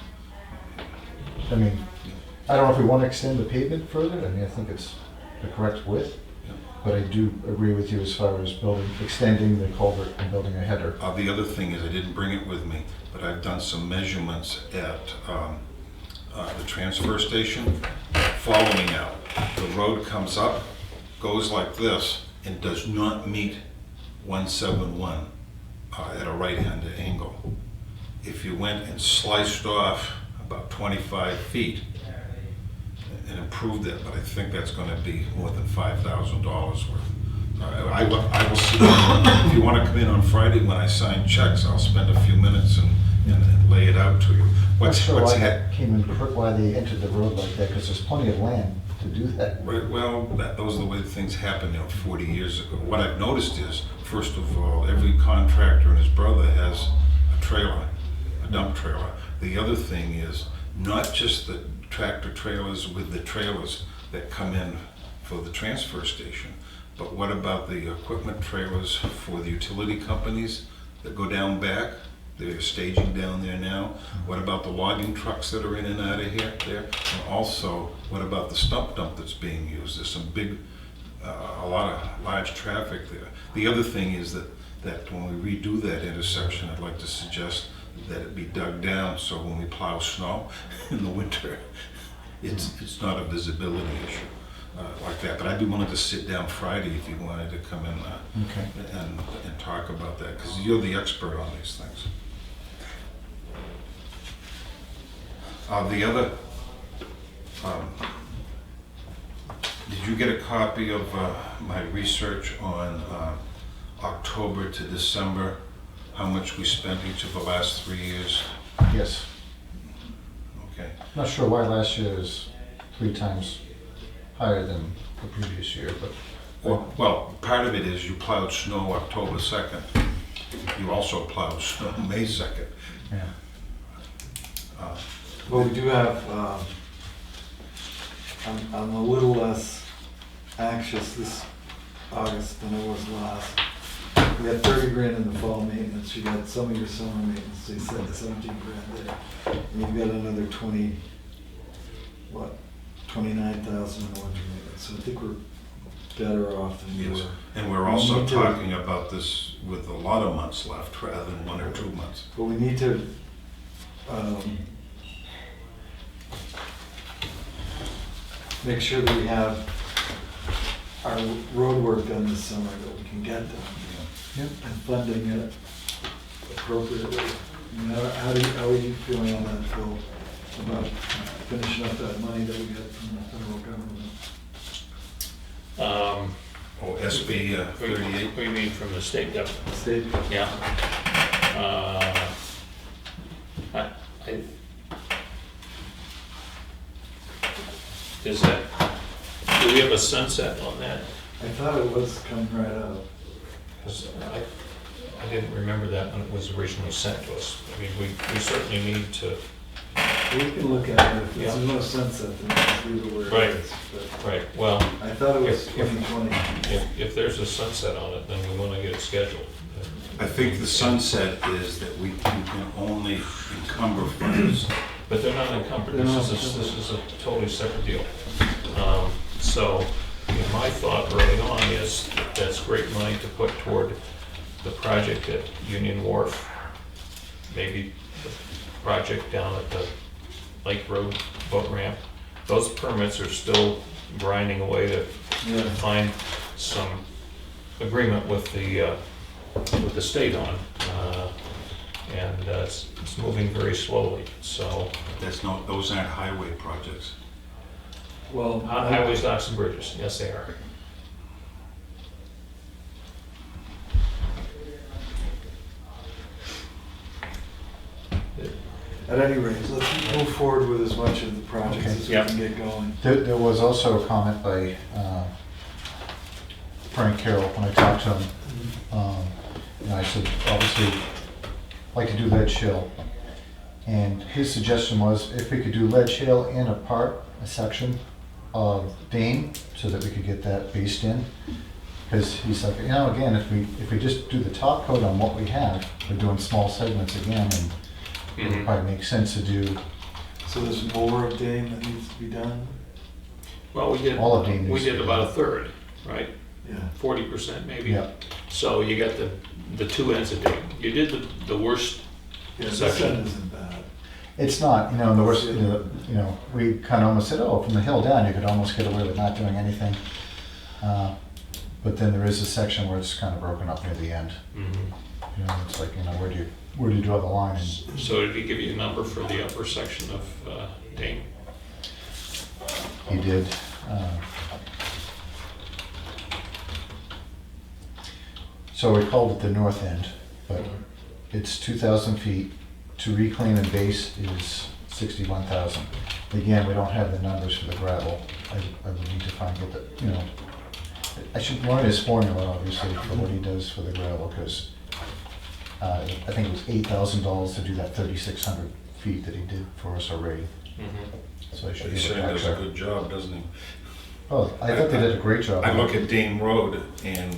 I mean, I don't know if we want to extend the pavement further, I think it's the correct width, Yeah. but I do agree with you as far as extending the culvert and building a header. The other thing is, I didn't bring it with me, but I've done some measurements at the transfer station. Following out, the road comes up, goes like this, and does not meet 171 at a right-handed angle. If you went and sliced off about 25 feet and improved it, but I think that's going to be more than $5,000 worth. I will see. If you want to come in on Friday when I sign checks, I'll spend a few minutes and lay it out to you. Not sure why that came in, why they entered the road like that, because there's plenty of land to do that. Right, well, those are the way things happened 40 years ago. What I've noticed is, first of all, every contractor and his brother has a trailer, a dump trailer. The other thing is, not just the tractor trailers with the trailers that come in for the transfer station, but what about the equipment trailers for the utility companies that go down back? They're staging down there now. What about the logging trucks that are in and out of here there? And also, what about the stump dump that's being used? There's some a lot of large traffic there. The other thing is that when we redo that intersection, I'd like to suggest that it be dug down so when we plow snow in the winter, it's not a visibility issue like that. But I'd be willing to sit down Friday if you wanted to come in Okay. and talk about that, because you're the expert on these things. The other, did you get a copy of my research on October to December, how much we spent each of the last 3 years? Yes. Okay. Not sure why last year is 3 times higher than the previous year, but. Well, part of it is you plowed snow October 2nd. You also plowed snow May 2nd. Yeah. Well, we do have, I'm a little less anxious this August than I was last. We had 30 grand in the fall maintenance, you got some of your summer maintenance, so you said 17 grand there. And you've got another 29,000 in winter maintenance, so I think we're better off than we Yes, were. and we're also talking about this with a lot of months left rather than 1 or 2 months. But we need to, make sure that we have our road work done this summer that we can get done. Yep. And funding it appropriately. How are you feeling on that, Phil, about finishing up that money that we get from the federal government? SB 38? What do you mean from the state government? State, Yeah. Is that, do we have a sunset on that? I thought it was coming right out. 'Cause I didn't remember that when it was originally sent to us. I mean, we certainly need to, We can look at it, if Yeah. there's no sunset, then just leave it where Right. it is. But right, well, I thought it was If- 2020. if there's a sunset on it, then we want to get get scheduled. I think the sunset is that you can only encumber funds. But they're not encumbered, this is a totally separate deal. So, you know, my thought early on is that's great money to put toward the project at Union Wharf, maybe the project down at the Lake Road boat ramp. Those permits are still grinding away to find some agreement with the state on, and it's moving very slowly, so. Those aren't highway projects. Well, On highways, docks, and bridges, yes, they are. at any rate, let's move forward with as much of the projects Okay. as we Yep. can get going. There was also a comment by Frank Carroll when I talked to him. And I said, obviously, like to do Ledge Hill. And his suggestion was if we could do Ledge Hill in a section of Dane, so that we could get that based in. Because he's like, you know, again, if we just do the top coat on what we have, we're doing small segments again, and it would probably make sense to do So there's more of Dane that needs to be done? Well, we did, all of Dane. we did about a third, right? Yeah. 40% maybe. Yeah. So you got the two ends of Dayton. You did the worst Yeah, this section. end isn't bad. It's not, you know, and the worst, we kind of almost said, oh, from the hill down, you could almost get away with not doing anything. But then there is a section where it's kind of broken up near the end. Mhm. You know, it's like, you know, where do you draw the line? And So did he give you a number for the upper section of Dayton? he did. So we called it the north end, but it's 2,000 feet. To reclaim and base is 61,000. Again, we don't have the numbers for the gravel. I would need to get the, you know, I should learn his formula, obviously, for what he does for the gravel, because I think it was $8,000 to do that 3,600 feet that he did for us already. So I should He be able certainly to does a back good job, doesn't he? Oh, I thought they did a great job. I look at Dane Road and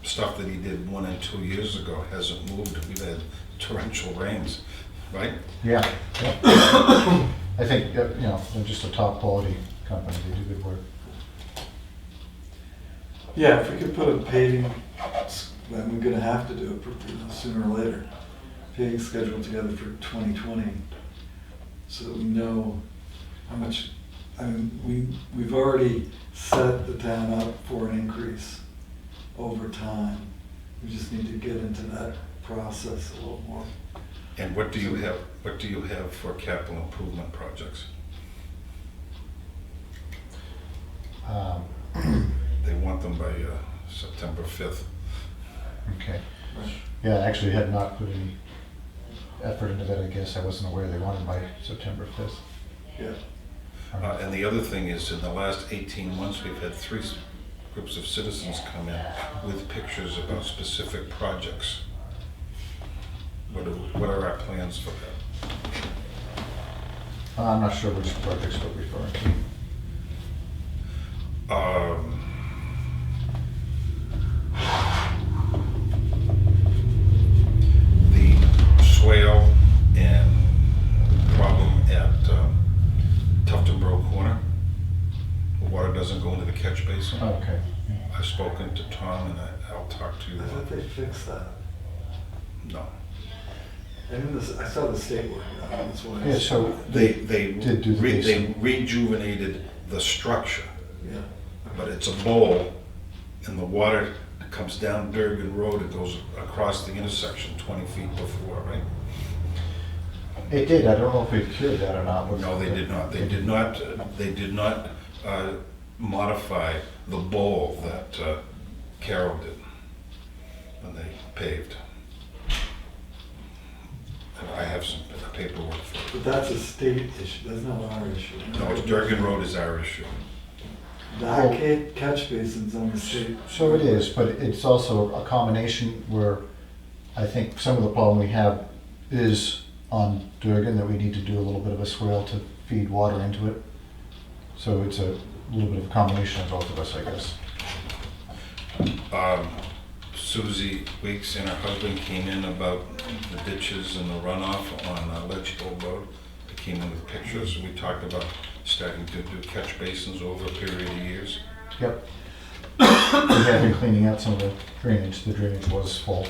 stuff that he did 1 and 2 years ago hasn't moved. We've had torrential rains, right? Yeah. Yeah. I think, you know, they're just a top quality company. They do good work. Yeah, if we could put a paving, and we're gonna have to do it sooner or later, paving schedule together for 2020, so that we know how much, I mean, we've already set the town up for an increase over time. We just need to get into that process a little more. And what do you have? What do you have for capital improvement projects? They want them by September 5th. Okay. Right. Yeah, I actually had not put any effort into that, I guess. I wasn't aware they wanted by September 5th. Yeah. And the other thing is, in the last 18 months, we've had 3 groups of citizens come in with pictures about specific projects. What are our plans for that? I'm not sure which projects we're referring to. The swale and problem at Tufton Road Corner. The water doesn't go into the catch basin. Oh, okay. I've spoken to Tom and I'll talk to you. I thought they fixed that. No. I saw the state working on it, that's why. Yeah, so They did do the basin. rejuvenated the structure, Yeah. but it's a bowl and the water comes down Durgan Road, it goes across the intersection 20 feet before, right? It did. I don't know if it cured that or not. No, they did not. They did not modify the bowl that Carroll did when they paved. And I have some paperwork for it. But that's a state issue, that's not our issue. No, it's Durgan Road is our issue. The Hackett catch basin's on the state. So it is, but it's also a combination where I think some of the problem we have is on Durgan, that we need to do a little bit of a swale to feed water into it. So it's a little bit of a combination of both of us, I guess. Susie Weeks and her husband came in about the ditches and the runoff on Ledge Hill Road. They came in with pictures. We talked about starting to do catch basins over a period of years. Yep. We have been cleaning out some of the drainage. The drainage was full.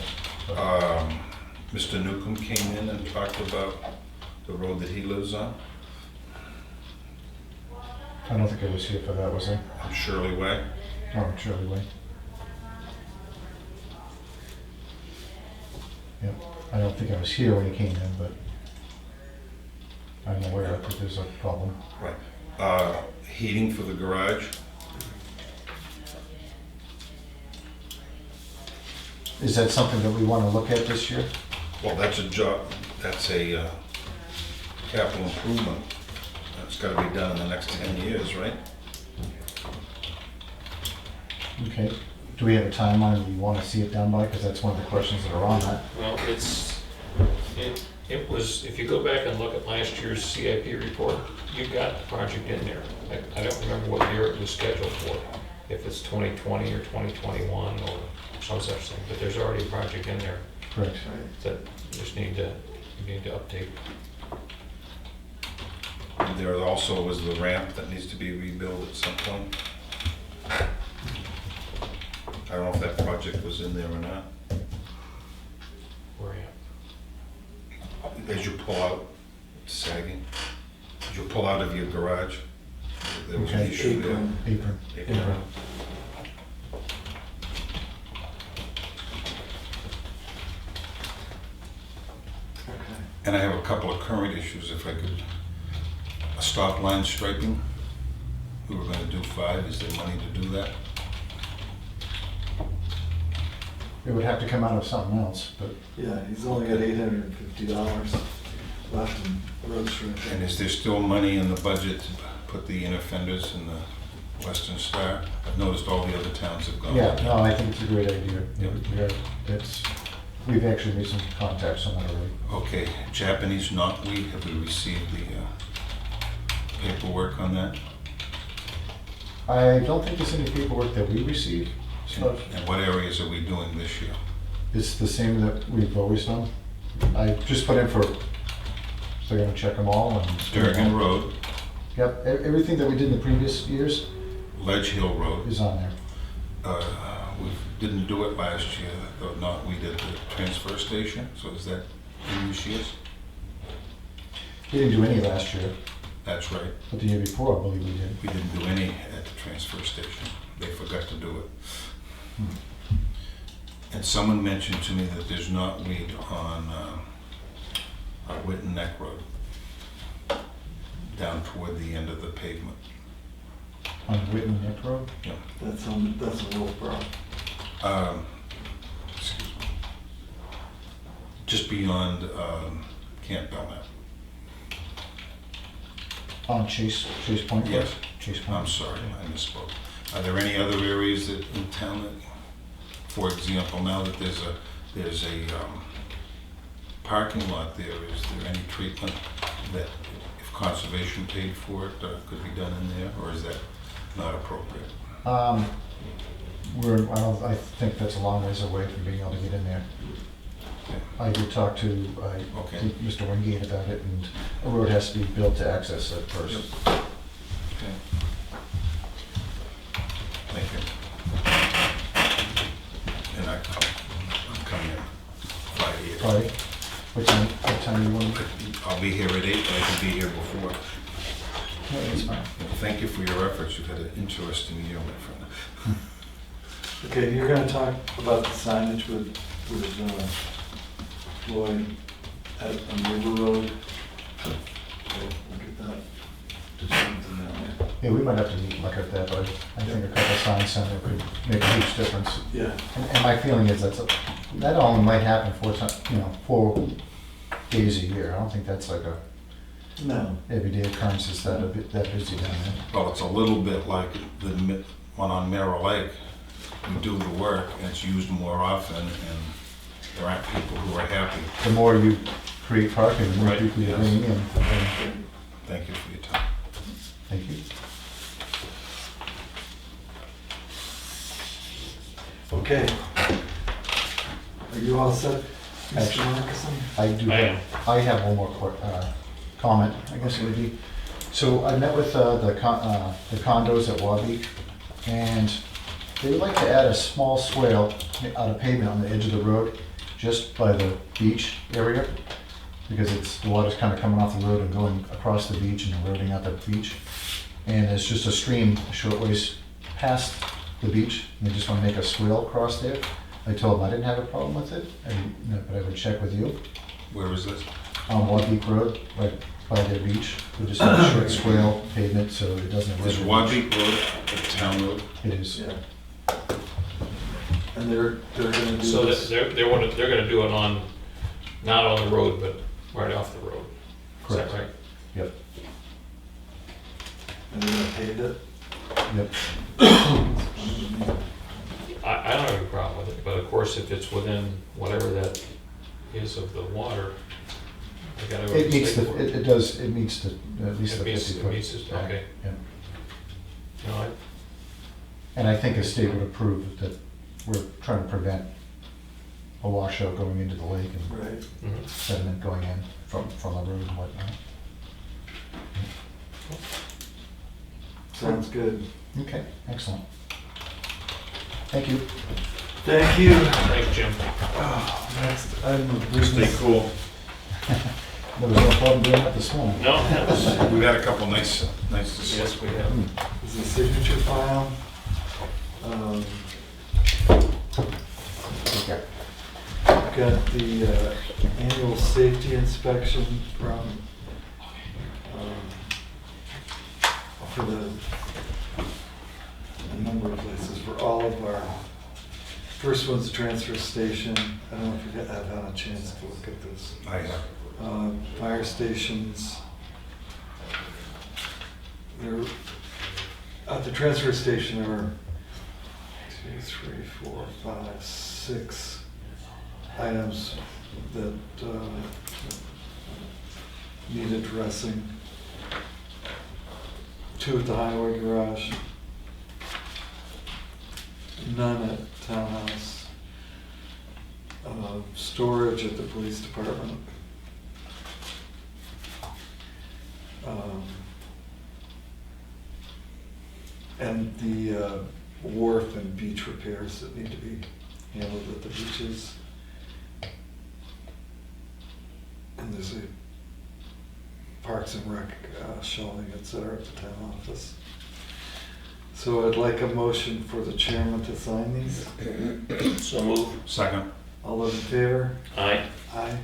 Mr. Newcomb came in and talked about the road that he lives on, I don't think I was here for that, was I? on Shirley Way. Oh, Shirley Way. Yep. I don't think I was here when he came in, but I'm aware that there's a problem. Right. Heating for the garage. Is that something that we want to look at this year? Well, that's a job, that's a capital improvement. That's got to be done in the next 10 years, right? Okay. Do we have a timeline we want to see it done by? Because that's one of the questions that are on that. Well, it was, if you go back and look at last year's CIP report, you've got the project in there. I don't remember what year it was scheduled for, if it's 2020 or 2021 or some such thing, but there's already a project in there Correct. that you just need to update. And there also was the ramp that needs to be rebuilt at some point. I don't know if that project was in there or not. Where are you? As you pull out, it's sagging. As you pull out of your garage, there was an Okay. issue there. Apron. Apron. Okay. And I have a couple of current issues, if I could. A stop line striping. We were gonna do 5. Is there money to do that? It would have to come out of something else, but Yeah, he's only got $850 left in road strip. And is there still money in the budget to put the inner fenders in the Western Star? I've noticed all the other towns have gone. yeah, no, I think it's a great idea. Yeah. We've actually made some contacts on that already. Okay, Japanese knotweed, have we received the paperwork on that? I don't think there's any paperwork that we received. So And what areas are we doing this year? it's the same that we've always done. I just put in for, they're gonna check them all and. Durgan Road, Yep, everything that we did in the previous years Ledge Hill Road. is on there. We didn't do it last year, the knotweed at the transfer station, so is that in this year's? We didn't do any last year, That's right. but the year before, I believe we did. We didn't do any at the transfer station. They forgot to do it. And someone mentioned to me that there's knotweed on Witten Neck Road, down toward the end of the pavement. On Whitman Neck Road. That's in Wolfboro. Excuse me. Just beyond Camp Belknap. On Chase Point? Yes. Chase Point. I'm sorry, I misspoke. Are there any other areas that in town that, for example, now that there's a parking lot there, is there any treatment that, if conservation paid for it, could be done in there, or is that not appropriate? I think that's a long ways away from being able to get in there. Okay. I did talk to, Okay. Mr. Wingate about it, and a road has to be built to access it first. Okay. Thank you. And I'm coming in Friday. Friday? What time do you want? I'll be here at 8, but I can be here before. No, that's fine. Thank you for your efforts. You've had an interesting year, my friend. Okay, you're gonna talk about the signage with Floyd on River Road. Okay, we'll get that. Just something down there. Yeah, we might have to meet and look at that, but I think a couple signs on there could make a huge difference. Yeah, And my feeling is that only might happen 4 days a year. I don't think that's like a no, everyday occurrence. It's that busy down there. Well, it's a little bit like the one on Merrill Lake. You do the work, and it's used more often, and there aren't people who are happy. The more you create parking, the more Right, people you yes. bring in. Thank you for your time. Thank you. okay. Are you all set, Mr. Actually- Markison? I have one more comment, I guess it would be. So I met with the condos at Wabi, and they would like to add a small swale out of pavement on the edge of the road, just by the beach area, because the water's kind of coming off the road and going across the beach and eroding out the beach. And there's just a stream a short ways past the beach, and they just want to make a swale across there. I told them I didn't have a problem with it, but I would check with you. Where is this? On Wabi Road, right by their beach. We just have a short swale pavement so it doesn't erode Is the Wabi beach. Road a town road? It is. Yeah. And they're gonna do So this. they're gonna do it on, not on the road, but right off the road. Is that Correct. right? Yep, And they're gonna pave it. yep. I don't have a problem with it, but of course, if it's within whatever that is of the water, I gotta go to It the meets state the, for it. it does, it meets the, at least It the meets- 50 it foot. meets this- back. okay. Yeah. No, And I think the state would approve that we're trying to prevent a washout going into the lake and Right. mhm. sediment going in from the road and whatnot. Sounds good. Okay, excellent. Thank you. Thank you. Thanks, Jim. Oh, next item of Stay business. cool. There was no problem doing that this morning. No, that was, We've had a couple nice, yes, we have. Is the signature file. Okay. I've got the annual safety inspection from, for a number of places, for all of our, first one's the transfer station. I don't know if you have had a chance to look at this. I have. Fire stations. There, at the transfer station, there were 2, 3, 4, 5, 6 items that need addressing. 2 at the highway garage, none at townhouse. Storage at the police department. And the wharf and beach repairs that need to be handled at the beaches. And there's a Parks and Rec shelving, et cetera, at the town office. So I'd like a motion for the chairman to sign these. So move. Second. All those in favor? Aye. Aye.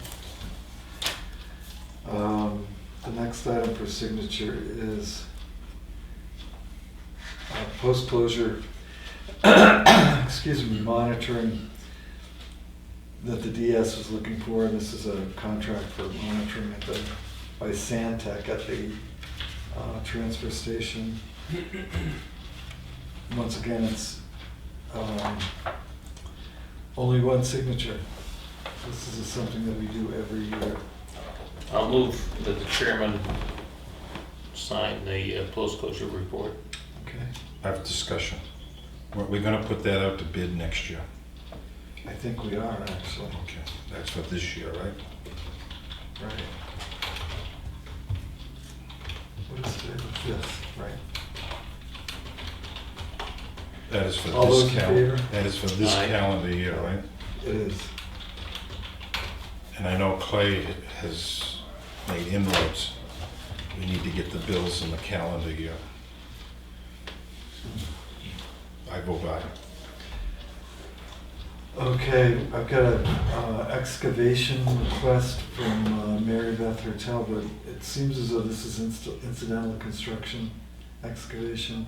The next item for signature is post-closure, excuse me, monitoring that the DS was looking for. This is a contract for monitoring by Santec at the transfer station. Once again, it's only one signature. This is something that we do every year. I'll move that the chairman sign the post-closure report. Okay. I have a discussion. We're gonna put that out to bid next year. I think we are, actually. Okay, that's for this year, right? Right. What is it? This, right? That is for All those this in calendar. favor? That is for this Aye. calendar year, right? It is. And I know Clay has made inroads. We need to get the bills in the calendar year. I vote aye. Okay, I've got a excavation request from Mary Beth Hertel, but it seems as though this is incidental construction excavation,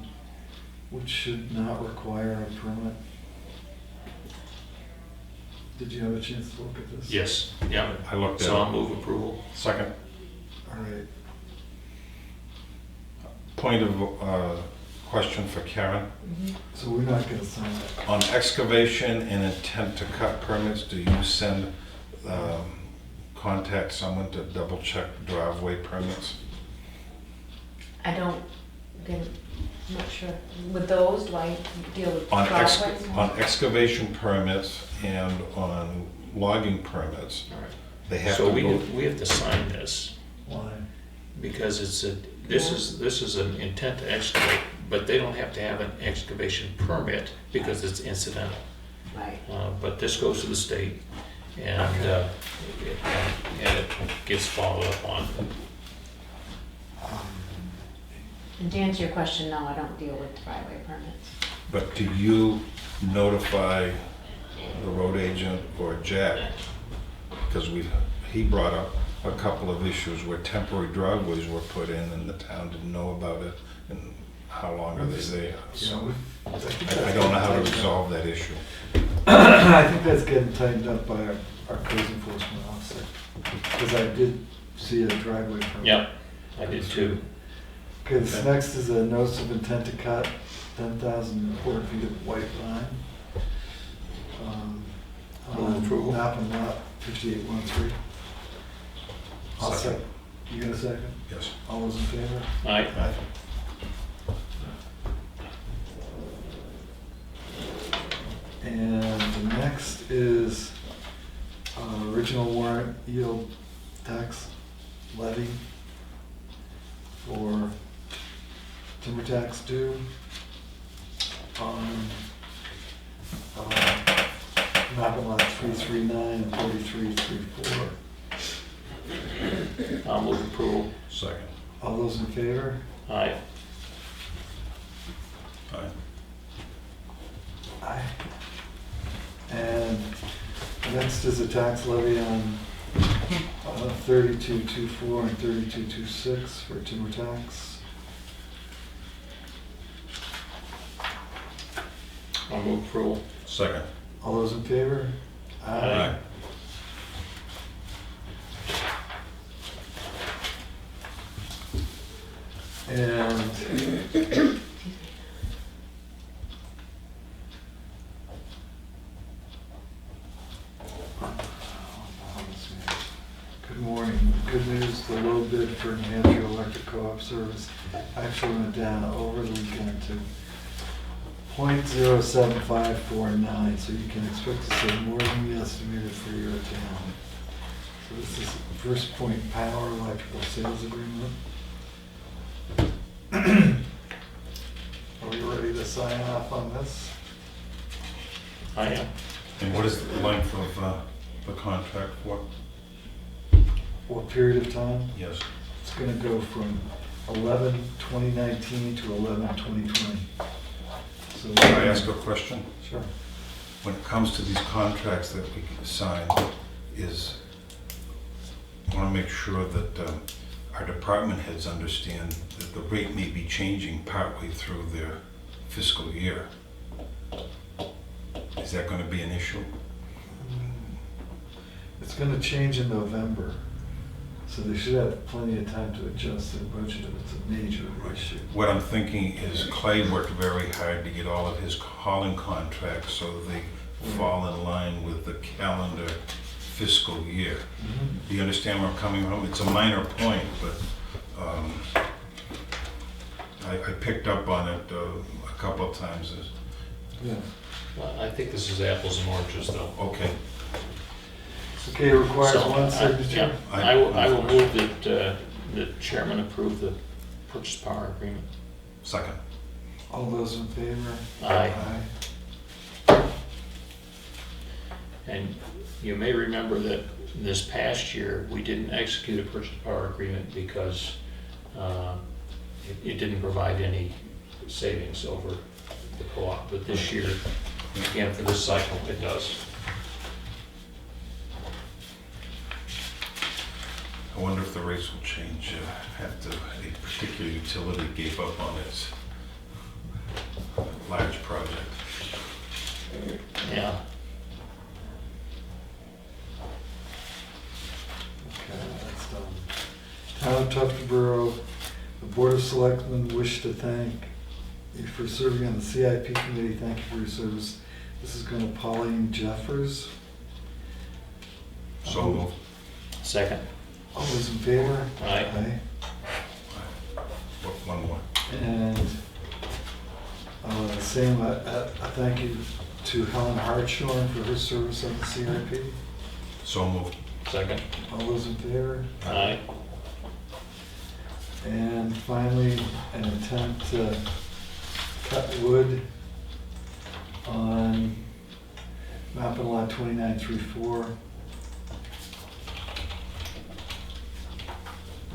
which should not require a permit. Did you have a chance to look at this? Yes, yeah. I looked at So I'll it. move approval. Second. All right. Point of question for Karen. So we're not gonna sign it. On excavation and intent to cut permits, do you send, contact someone to double check driveway permits? I don't, I'm not sure. With those, do I deal with On driveways? on excavation permits and on logging permits, All right. they have So to go. we have to sign this Why? because this is an intent to excavate, but they don't have to have an excavation permit because it's incidental. Right. But this goes to the state and it gets followed up on. And to answer your question, no, I don't deal with driveway permits. But do you notify the road agent or Jack? Because he brought up a couple of issues where temporary driveways were put in and the town didn't know about it, and how long are they there? So I don't know how to resolve that issue. I think that's getting tightened up by our code enforcement officer, because I did see a driveway permit. Yep, I did too. Okay, this next is a notice of intent to cut 10,000 board feet of white line. Move approval. Map and lot 5813. I'll Second. second. You gonna second? Yes. All those in favor? Aye. And the next is original warrant yield tax levy for timber tax due on map and lot 339 and 4334. I'll move approval. Second. All those in favor? Aye. Aye. Aye. And next is a tax levy on 3224 and 3226 for timber tax. I'll move approval. Second. All those in favor? Aye. And good morning. Good news, the low bid for New Hampshire Electric Co-op service actually went down over the weekend to 0.07549, so you can expect to see more than we estimated for your town. So this is First Point Power Electrical Sales Agreement. Are we ready to sign off on this? I am. And what is the length of the contract for? What period of time? Yes. It's gonna go from 11/2019 to 11/2020. So Can I ask a question? Sure. When it comes to these contracts that we sign, I want to make sure that our department heads understand that the rate may be changing partway through their fiscal year. Is that going to be an issue? It's gonna change in November, so they should have plenty of time to adjust their budget if it's a major issue. What I'm thinking is Clay worked very hard to get all of his hauling contracts so that they fall in line with the calendar fiscal year. Do you understand where I'm coming from? It's a minor point, but I picked up on it a couple of times. Yeah. Well, I think this is apples and oranges though. Okay. Okay, it requires So, one signature. yeah, I will move that the chairman approve the purchase power agreement. Second. All those in favor? Aye. And you may remember that this past year, we didn't execute a purchase power agreement because it didn't provide any savings over the co-op. But this year, again, for this cycle, it does. I wonder if the rates will change after a particular utility gave up on its large project. Yeah. Okay, that's done. Town of Tuftonboro, the Board of Selectmen wish to thank you for serving on the CIP committee. Thank you for your service. This is going to Pauline Jeffers. So moved. Second. All those in favor? Aye. One more. And same, a thank you to Helen Hartshorn for her service on the CIP. So moved. Second. All those in favor? Aye. And finally, an attempt to cut wood on map and lot 2934.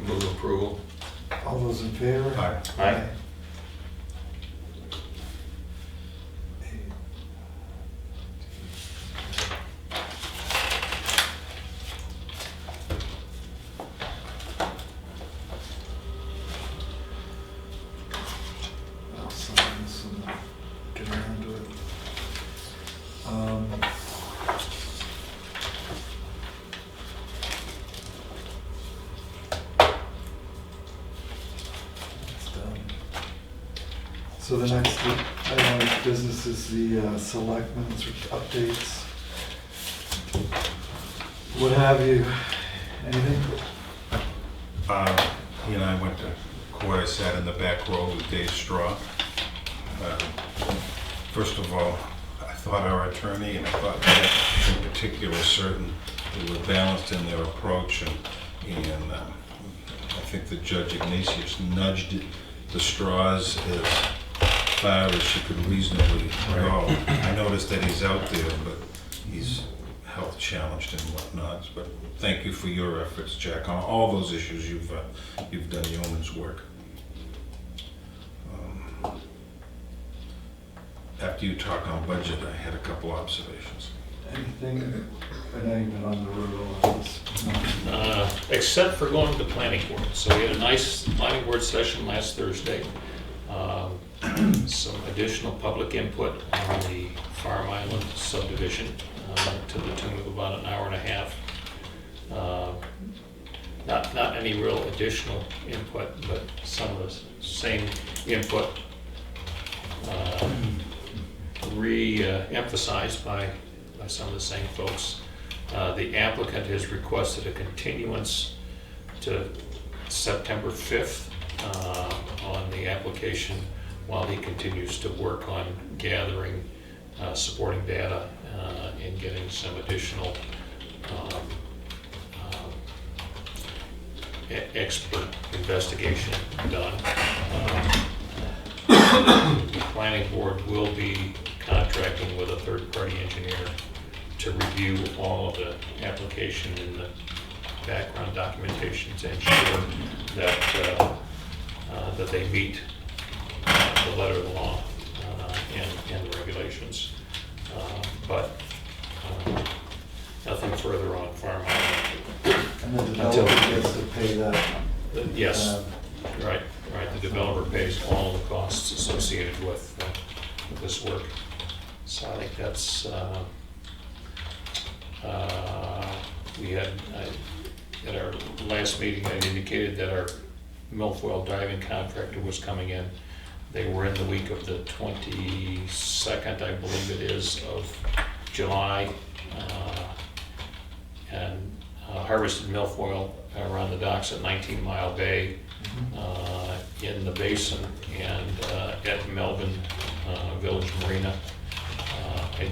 Move approval. All those in favor? Aye. Aye. I'll sign this and get around to it. That's done. So the next item of business is the selectmen's updates. What have you? Anything? He and I went to court. I sat in the back row with Dave Straw. First of all, I thought our attorney, and I thought that in particular certain, they were balanced in their approach, and I think that Judge Ignatius nudged the straws as far as she could reasonably go. I noticed that he's out there, but he's health challenged and whatnot. But thank you for your efforts, Jack, on all those issues. You've done yeoman's work. After you talk on budget, I had a couple observations. Anything? I know you've been on the road a lot this. Except for going to the planning board. So we had a nice planning board session last Thursday. Some additional public input on the Farm Island subdivision to the tune of about an hour and a half. Not any real additional input, but some of the same input re-emphasized by some of the same folks. The applicant has requested a continuance to September 5th on the application while he continues to work on gathering supporting data and getting some additional expert investigation done. The planning board will be contracting with a third-party engineer to review all of the application and the background documentation to ensure that that they meet the letter of the law and the regulations. But nothing further on Farm Island. And the developer gets to pay that. Yes, right. The developer pays all the costs associated with this work. So I think that's, we had, at our last meeting, I indicated that our milfoil diving contractor was coming in. They were in the week of the 22nd, I believe it is, of July, and harvested milfoil around the docks at 19 Mile Bay, in the basin, and at Melbourne Village Marina. I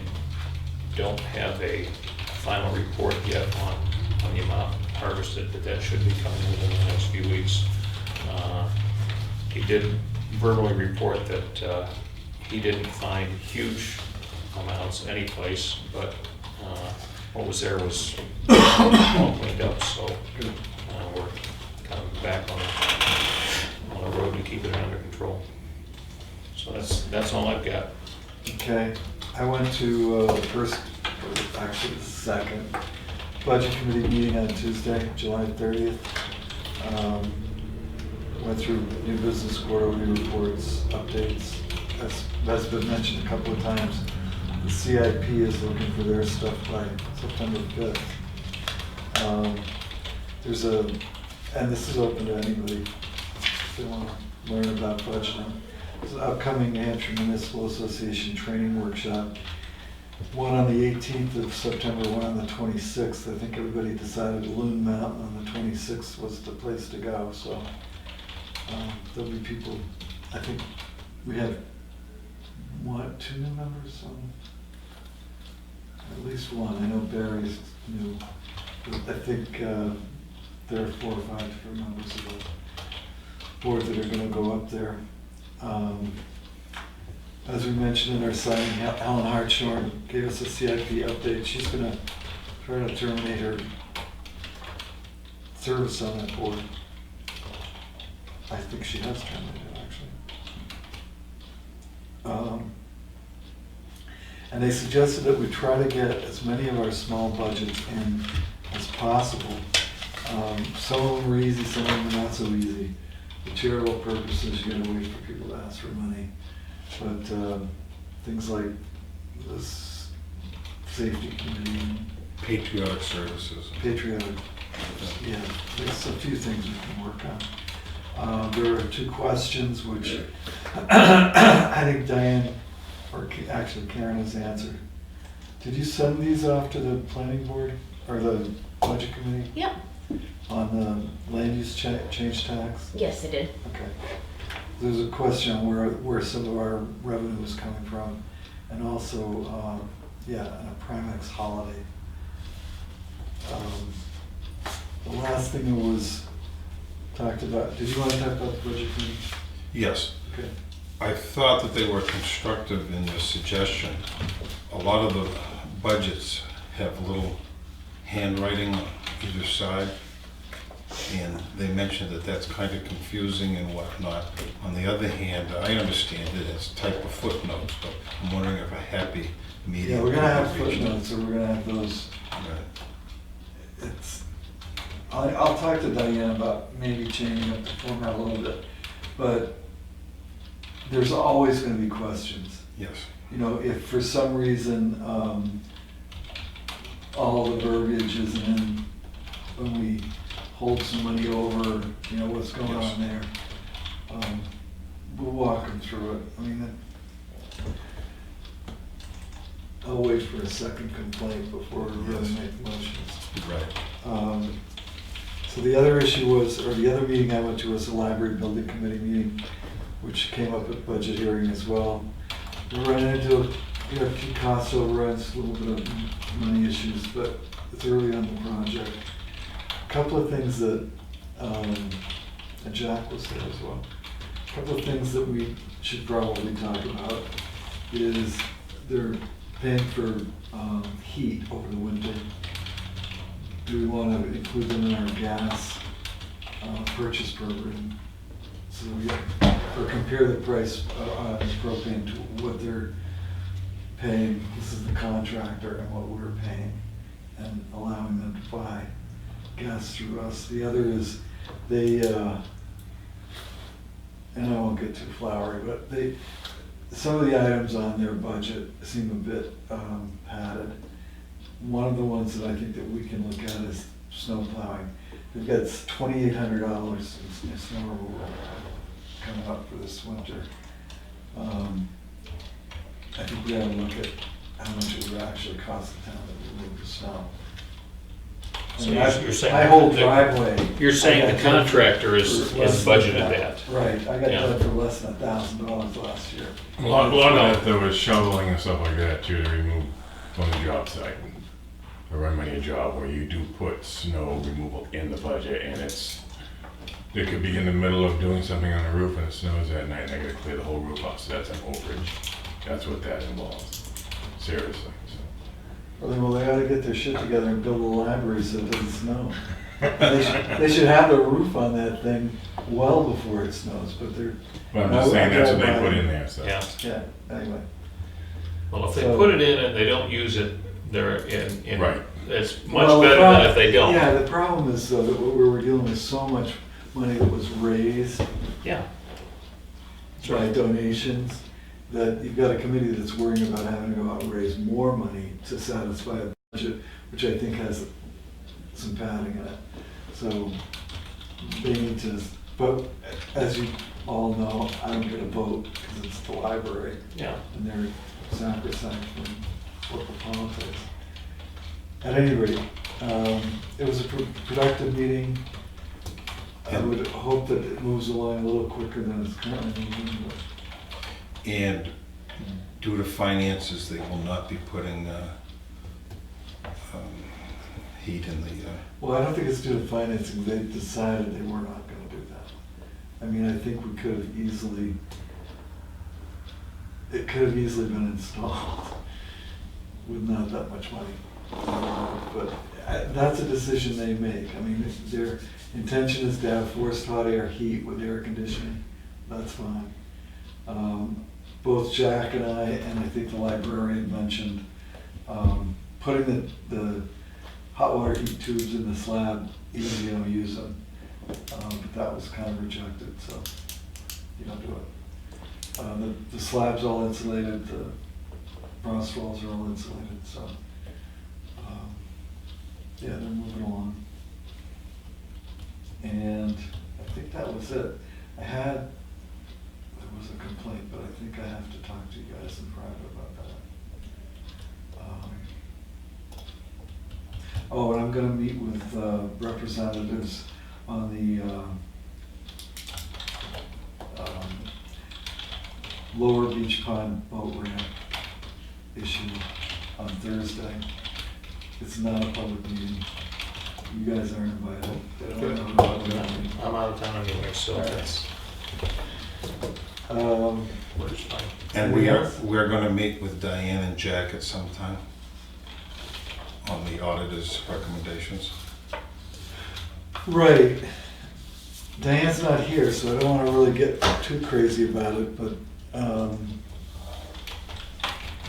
don't have a final report yet on the amount harvested, but that should be coming within the next few weeks. He did verbally report that he didn't find huge amounts anyplace, but what was there was all cleaned up, so we're kind of back on the road to keep it under control. So that's all I've got. Okay, I went to the first, or actually the second, budget committee meeting on Tuesday, July 30th. Went through new business quarterly reports, updates. As has been mentioned a couple of times, the CIP is looking for their stuff by September 5th. And this is open to anybody if they want to learn about budgeting. There's an upcoming New Hampshire Municipal Association training workshop. One on the 18th of September, one on the 26th. I think everybody decided Loon Mountain on the 26th was the place to go, so there'll be people. I think we have, what, 2 new members? At least one. I know Barry's new. I think there are 4 or 5 different members of the board that are gonna go up there. As we mentioned in our signing, Helen Hartshorn gave us a CIP update. She's gonna try to terminate her service on that board. I think she has terminated, actually. And they suggested that we try to get as many of our small budgets in as possible. Some of them are easy, some of them are not so easy. For charitable purposes, you gotta wait for people to ask for money. But things like this safety committee, Patriotic services. patriotic, yeah, there's a few things we can work on. There are 2 questions which I think Diane, or actually Karen has answered. Did you send these off to the planning board or the budget committee Yep, on the land use change tax? yes, I did. Okay. There's a question on where some of our revenue is coming from, and also, yeah, and a Primex holiday. The last thing that was talked about, did you want to talk about the budget committee? Yes. Okay. I thought that they were constructive in their suggestion. A lot of the budgets have little handwriting on either side, and they mentioned that that's kind of confusing and whatnot. On the other hand, I understand it as type of footnotes, but I'm wondering if a happy medium. Yeah, we're gonna have could be reached. footnotes, or we're gonna have those. Right. I'll talk to Diane about maybe changing up the format a little bit, but there's always gonna be questions. Yes. You know, if for some reason, all the verbiage isn't in, when we hold some money over, you know, what's going Yes. on there, we'll walk them through it. I mean, I'll wait for a second complaint before we really Yes. make motions. Right. So the other issue was, or the other meeting I went to was the library building committee meeting, which came up at budget hearing as well. We're running into a few cost overruns, a little bit of money issues, but it's early on the project. A couple of things that, and Jack was there as well. A couple of things that we should probably talk about is they're paying for heat over the winter. Do we want to include them in our gas purchase program? So we, or compare the price on propane to what they're paying, this is the contractor, and what we're paying, and allowing them to buy gas through us. The other is they, and I won't get too flowery, but some of the items on their budget seem a bit padded. One of the ones that I think that we can look at is snow plowing. They've got $2,800 in snow removal coming up for this winter. I think we ought to look at how much it would actually cost the town to remove the snow. So I mean, you're saying my whole that- driveway. You're saying I the got done contractor is for less than budgeted that. Right, I got Yeah. done for less than $1,000 last year. A lot of there was shoveling and stuff like that too to remove from the job site. I run many a job where you do put snow removal in the budget and it could be in the middle of doing something on the roof and it snows that night and I gotta clear the whole roof off, so that's an overage. That's what that involves, seriously, so. Well, they ought to get their shit together and build a library so it doesn't snow. They should have the roof on that thing well before it snows, but they're. But I'm just saying that's what they I- put in there, so. Yeah, Yeah, anyway. well, if they So- put it in and they don't use it, they're in, Right. it's much Well, the better than if they don't. Yeah, the problem is though, that we were dealing with so much money that was raised Yeah. by donations, that you've got a committee that's worrying about having to go out and raise more money to satisfy a budget, which I think has some padding in it. So they need to, but as you all know, I don't get a vote because it's the library Yeah. and they're sacrosanct from local politics. At any rate, it was a productive meeting. I would hope that it moves along a little quicker than it's currently moving, but And due to finances, they will not be putting heat in the, Well, I don't think it's due to financing, they decided they were not gonna do that. I mean, I think we could have easily, it could have easily been installed with not that much money. But that's a decision they make. I mean, if their intention is to have forced hot air heat with air conditioning, that's fine. Both Jack and I think the librarian mentioned, putting the hot water heat tubes in the slab, easy to use them. But that was kind of rejected, so you don't do it. The slab's all insulated, the frost walls are all insulated, so, yeah, they're moving along. And I think that was it. There was a complaint, but I think I have to talk to you guys in private about that. Oh, and I'm gonna meet with representatives on the Lower Beach Pond boat ramp issue on Thursday. It's not a public meeting. You guys aren't invited. They don't know who I'm gonna be. I'm out of town anyway, so All right. that's, we're just fine. and we're gonna meet with Diane and Jack at some time on the auditor's recommendations. Right. Diane's not here, so I don't want to really get too crazy about it, but,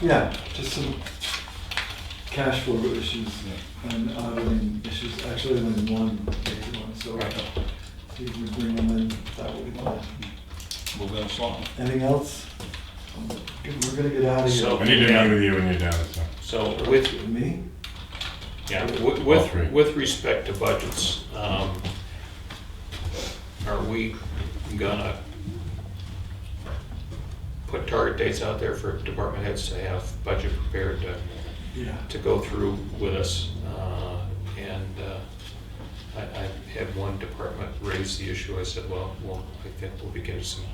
yeah, just some cash flow issues and auditing issues. Actually, only one major one, so if you can bring them in, that would be fine. Moving us along. Anything else? We're gonna get out of here. So- I need to meet with you when you're done, so. So with, Me? yeah, All three. with respect to budgets, are we gonna put target dates out there for department heads to have budget prepared Yeah. to go through with us? I had one department raise the issue. I said, well, I think we'll be getting some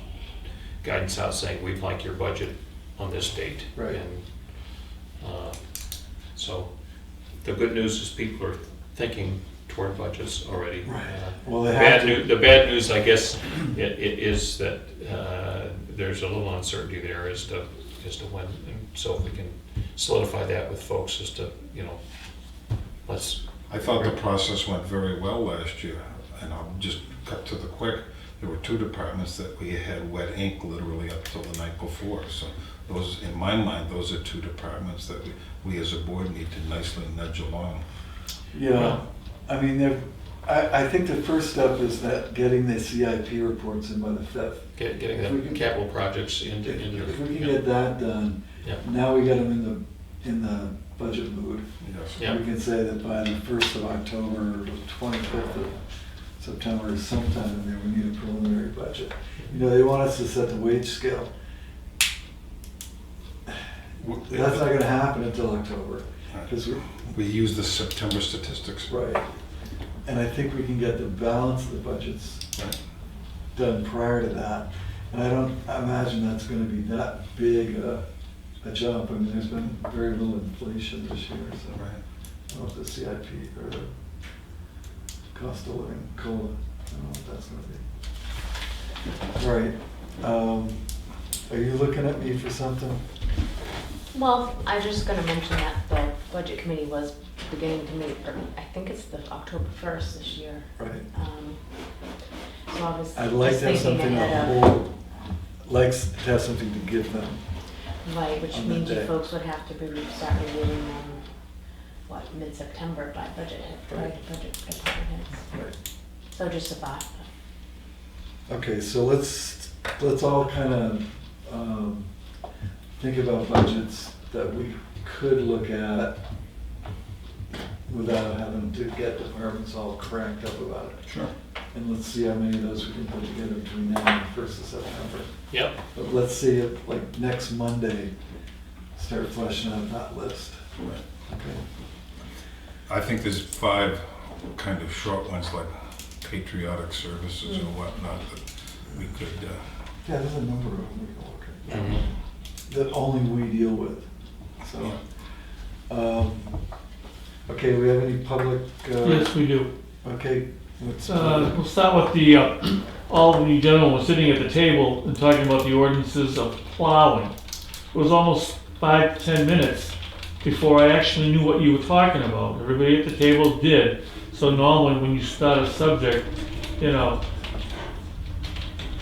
guidance out saying we'd like your budget on this date. Right. And so the good news is people are thinking toward budgets already. Right. Well, they have to. The bad news, I guess, it is that there's a little uncertainty there as to when, and so if we can solidify that with folks as to, let's. I thought the process went very well last year, and I'll just cut to the quick. There were two departments that we had wet ink literally up till the night before. So those, in my mind, those are two departments that we as a board need to nicely nudge along. Yeah, I mean, I think the first step is that getting the CIP reports in by the 5th. Getting If we the can- capital projects into. If we can get that done, Yeah. now we get them in the budget mood. Yes. Yeah. We can say that by the 1st of October or the 25th of September, sometime in there, we need a preliminary budget. They want us to set the wage scale. That's not gonna happen until October, because We use the September statistics. right. And I think we can get the balance of the budgets Right. done prior to that. And I don't imagine that's gonna be that big a jump. I mean, there's been very little inflation this year, so I Right. don't know if the CIP or the cost of living COLA, I don't know what that's gonna be. All right, are you looking at me for something? Well, I was just gonna mention that the budget committee was beginning to meet, I think it's the October 1st this year. Right. So I was I'd like just to have thinking something ahead on of, hold, likes to have something to give them. right, which on that means you day. folks would have to start reviewing them, mid-September by budget Right. department heads. Right. So just a thought. Okay, so let's all kind of think about budgets that we could look at without having to get departments all cranked up about it. Sure. And let's see how many of those we can put together between now and the 1st of September. Yep. But let's see if, like, next Monday, start fleshing out that list. Right. Okay. I think there's 5 kind of short ones like patriotic services or whatnot that we could, Yeah, there's a number of them we can look at, Mhm. that only we deal with, so. Okay, we have any public, Yes, we do. okay, what's, We'll start with the, all the gentlemen were sitting at the table and talking about the ordinances of plowing. It was almost 5-10 minutes before I actually knew what you were talking about. Everybody at the table did. So normally when you start a subject, you know,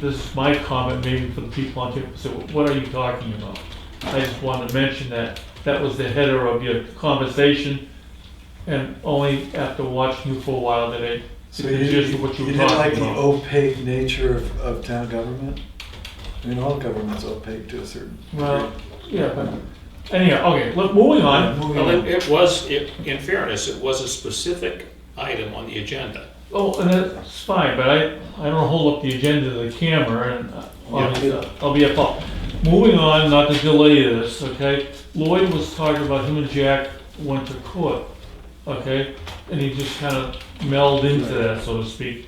this is my comment maybe for the people on table, so what are you talking about? I just wanted to mention that that was the header of your conversation, and only after watching you for a while did I so get the gist of what you were didn't like talking the about. opaque nature of town government? I mean, all government's opaque to a certain degree. Well, yeah, but anyhow, okay, look, moving on. Well, it was, in fairness, it was a specific item on the agenda. Oh, and that's fine, but I don't hold up the agenda to the camera, and obviously I'll be a fault. Moving on, not to delay this, okay? Lloyd was talking about him and Jack went to court, okay? And he just kind of melded into that, so to speak.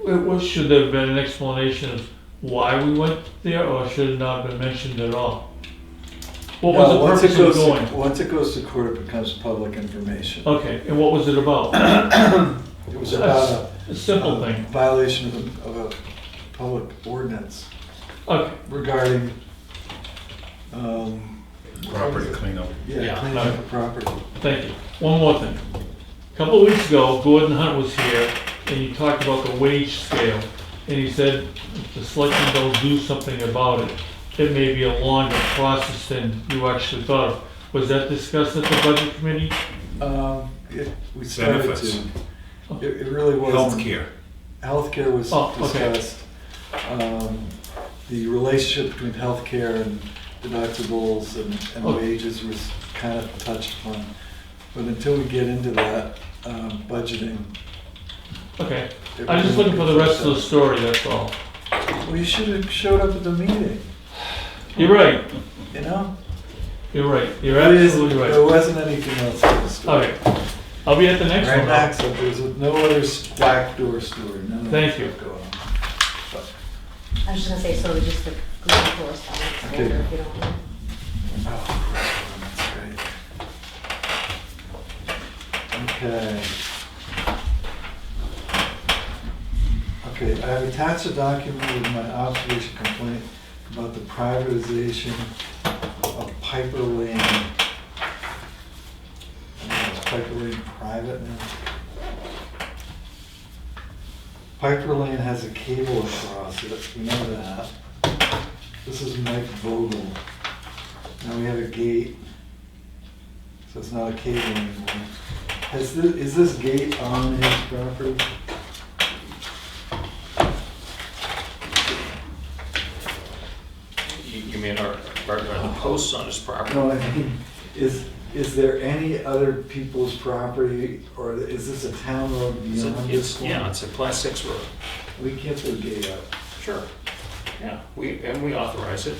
What should there have been an explanation of why we went there, or should it not have been mentioned at all? What was No, the once purpose it of goes going? Once it goes to court, it becomes public information. Okay, and what was it about? It was about A simple a thing. violation of a public ordinance Okay, regarding, Property cleanup. Yeah. cleaning up the property. thank you. One more thing. A couple of weeks ago, Gordon Hunt was here, and he talked about the wage scale. And he said, if the selectmen don't do something about it, it may be a longer process than you actually thought of. Was that discussed at the budget committee? We started Benefits. to. It really wasn't. Healthcare. Healthcare was Oh, okay. discussed. The relationship between healthcare and deductibles and Oh. wages was kind of touched upon. But until we get into that, budgeting. Okay, I'm just looking for the rest of the story, that's all. Well, you should have showed up at the meeting, You're right, you know? you're right, you're There absolutely right. wasn't anything else in the story. Okay, I'll be at the next Right one. back, so there's no other backdoor story, none of Thank that you. stuff going on. I was just gonna say, so just the Google correspondence Okay. folder, if you don't mind. Oh, that's great. Okay. Okay, I have attached a document with my observation complaint about the privatization of Piper Lane. Is Piper Lane private now? Piper Lane has a cable across it, we know that. This is Mike Vogel. Now we have a gate, so it's not a cable anymore. Is this gate on his property? You mean are the posts on his property? No, I mean, is there any other people's property, or is this a town road beyond this one? Yeah, it's a class 6 road. We can't put a gate up, Sure. Yeah, we authorize it.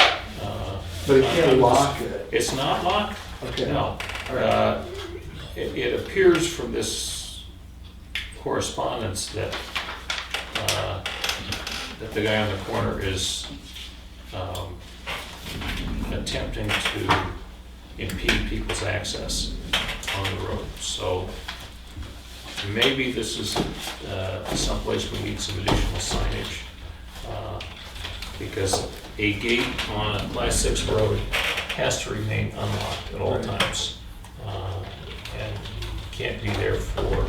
but it can't lock it. It's not locked? Okay. No. All right. It appears from this correspondence that the guy on the corner is attempting to impede people's access on the road. So maybe this is someplace we need some additional signage, because a gate on a class 6 road has to remain unlocked at all Right. times, and can't be there for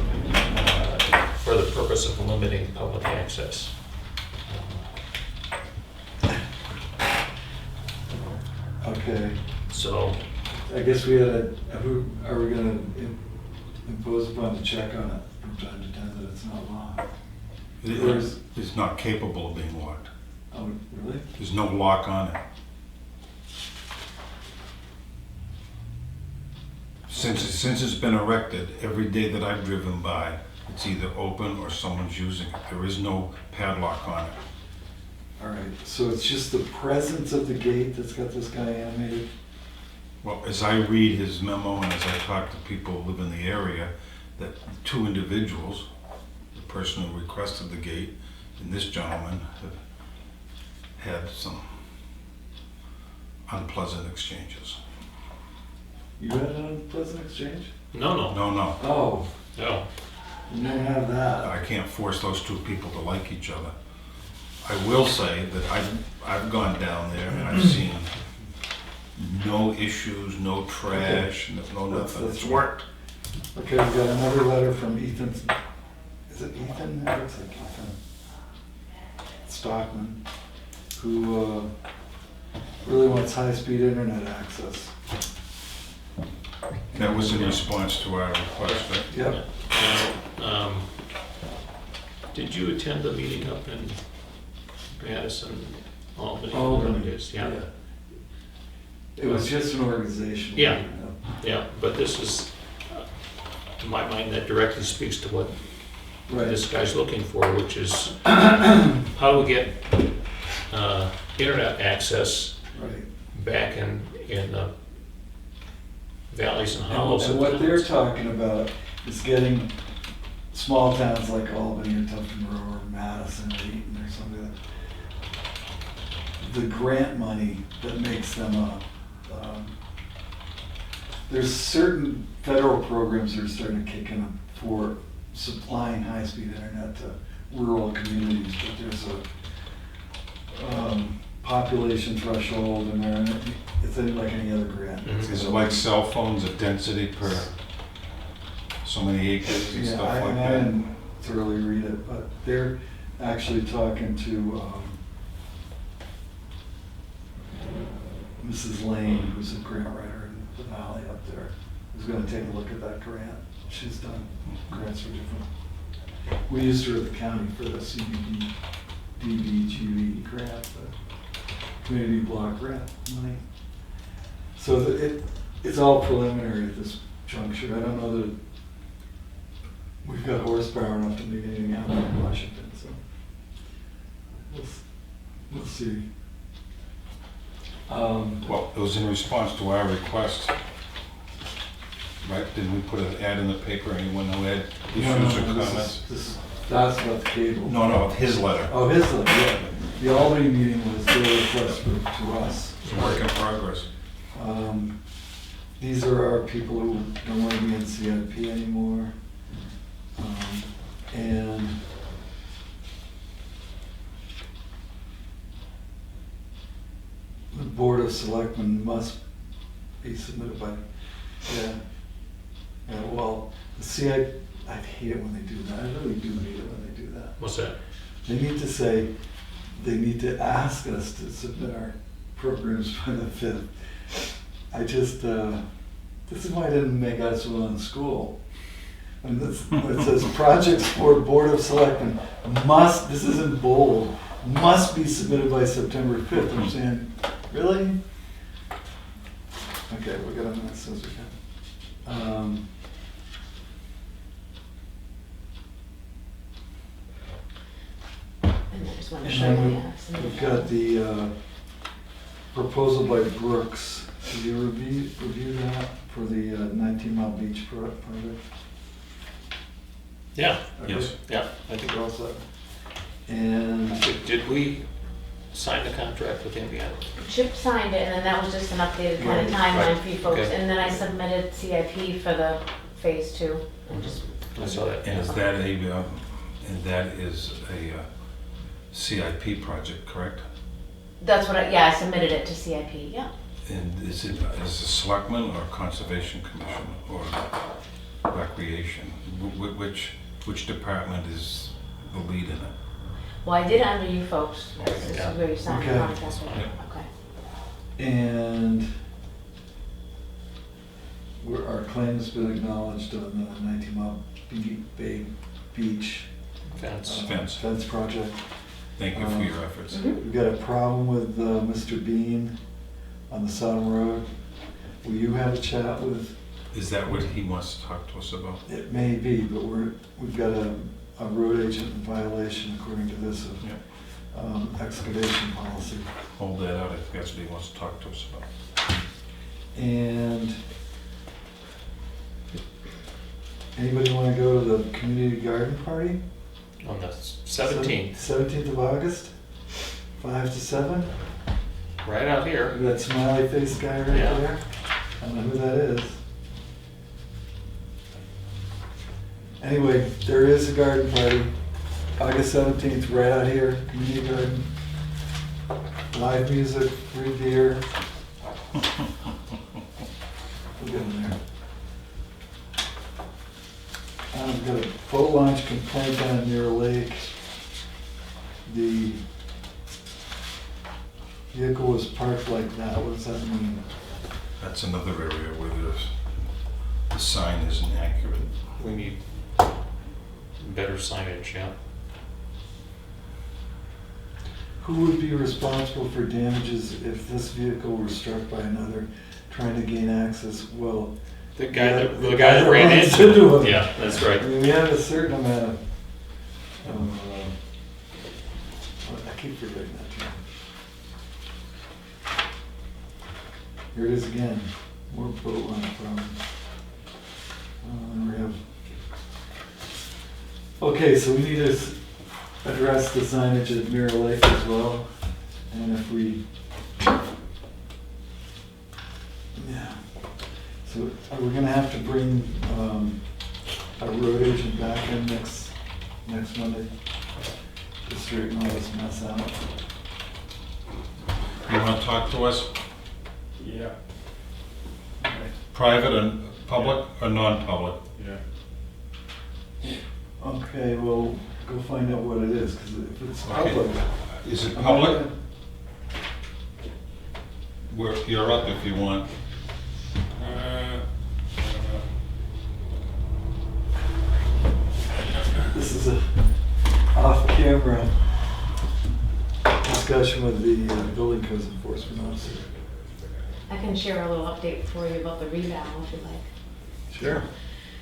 the purpose of limiting public access. Okay, So I guess we had who, are we gonna impose upon to check on it from time to time that it's not locked? It's not capable of being locked. Oh, really? There's no lock on it. Since it's been erected, every day that I've driven by, it's either open or someone's using it. There is no padlock on it. All right, so it's just the presence of the gate that's got this guy animated? Well, as I read his memo and as I talk to people who live in the area, that two individuals, the person who requested the gate and this gentleman, have had some unpleasant exchanges. You had an unpleasant exchange? No, No, Oh, no. you don't have that. I can't force those two people to like each other. I will say that I've gone down there and I've seen no issues, no trash, no nothing. That's It's worked. Okay, we've got another letter from Ethan, is it Ethan? It looks like Ethan Stockman, who really wants high-speed internet access. That was in response to our request, right? Yep. Now, did you attend the meeting up in Madison, Albany? whatever it is? Yeah. It was just an organization. Yeah. Yeah, but this is, to my mind, that directly speaks to what Right. this guy's looking for, which is how do we get internet access Right. back in the valleys and hollows. And of what they're towns. talking about is getting small towns like Albany or Tufton Row or Madison or Eaton or something like that. The grant money that makes them there's certain federal programs that are starting to kick in for supplying high-speed internet to rural communities, but there's a population threshold and there, it's like any other grant. Mhm. Is it like cell phones, a density per so many acres and Yeah, stuff like I that? didn't thoroughly read it, but they're actually talking to Mrs. Lane, who's a grant writer in the valley up there, who's gonna take a look at that grant. She's done grants for different, we used her at the county for the CBD, DBGV grant, the community block grant money. So it's all preliminary at this juncture. I don't know that we've got horsepower enough to make anything happen in Washington, so we'll see. Well, it was in response to our request, right? Didn't we put an ad in the paper, anyone who had issues or comments? That's about the cable. No, his letter. Oh, his letter, yeah. The Albany meeting was their request to us. It's a work in progress. These are our people who don't want to be in CIP anymore. And the Board of Selectmen must be submitted by, yeah. Well, the CIP, I hate it when they do that. I really do hate it when they do that. What's that? They need to say, they need to ask us to submit our programs by the 5th. I just, this is why I didn't make us well in school. When it says projects for Board of Selectmen must, this is in bold, must be submitted by September 5th. I'm saying, really? Okay, we got a minute, says we can. And I just want to And show you. then yeah, we've got the proposal by Brooks. Did you review that for the 19 Mile Beach project? Yeah, Okay. Yes. yeah, I think. We're all set. And Did we sign the contract with him yet? Chip signed it, and then that was just an updated kind of timeline for you folks. Okay. And then I submitted CIP for the phase 2. And just, I saw that. And is that a CIP project, correct? that's what I submitted it to CIP, yeah. And is it a selectman or conservation commission or recreation? Which department is the lead in it? Well, I did it under you folks. This is Yeah. where you signed the Okay. contract. Okay. And our claim's been acknowledged on the 19 Mile Bay Beach Fence. Fence. project. Thank you for your efforts. Mhm. We've got a problem with Mr. Bean on the Sodom Road. Will you have a chat with, Is that what he wants to talk to us about? it may be, but we've got a road agent in violation according to this of excavation policy. Hold that out, I think that's what he wants to talk to us about. And anybody want to go to the community garden party? On the 17th, 17th of August, 5 to 7. right out here. That smiley face guy right Yeah. there. I don't know who that is. Anyway, there is a garden party, August 17th, right out here, community garden. Live music, free beer. We'll get in there. I've got a boat launch complaint down near a lake. The vehicle was parked like that. What does that mean? That's another area where the sign isn't accurate. We need better signage, yeah. Who would be responsible for damages if this vehicle were struck by another trying to gain access? Well, The guy that, the the guy that ran runs into him. it. Yeah, that's right. I mean, we have a certain amount of, I keep forgetting that term. Here it is again, more boat line problems. We have. Okay, so we need to address the signage at Mirror Lake as well, and if we, yeah. So are we gonna have to bring our road agent back in next Monday to straighten all this mess out? You want to talk to us? Yeah. Private and public or non-public? Yeah. Okay, well, go find out what it is, because if it's Okay. public. Is it public? You're up if you want. This is a off-camera discussion with the building codes enforcement officer. I can share a little update for you about the rebound if you'd like. Sure.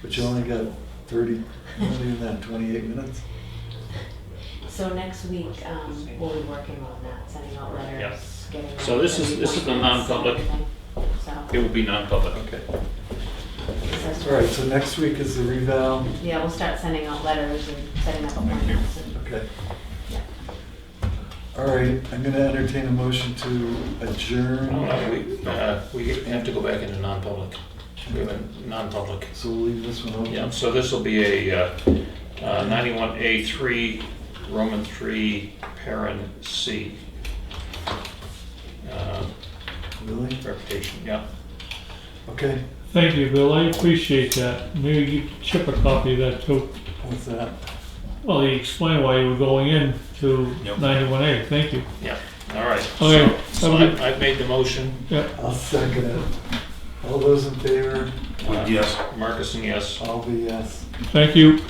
But you only got 30, not even that, 28 minutes? So next week, we'll be working on that, sending out letters, Yeah. getting. So this is the non-public. So, It will be non-public, okay. that's All right, so next week is the reval. Yeah, we'll start sending out letters and setting up appointments and, Okay. yeah. All right, I'm gonna entertain a motion to adjourn. We have to go back into non-public. We have a non-public. So we'll leave this one open. Yeah, so this will be a 91A3, Roman 3, parent C. Really? Reputation, yeah. Okay, Thank you, Bill, I appreciate that. Maybe give Chip a copy of that too. what's that? Well, he explained why you were going in to Yep. 91A, thank you. Yeah, all right. Okay. So I've made the motion. Yeah, I'll second it. All those in favor? Yes. Marcus and yes. I'll be yes. thank you.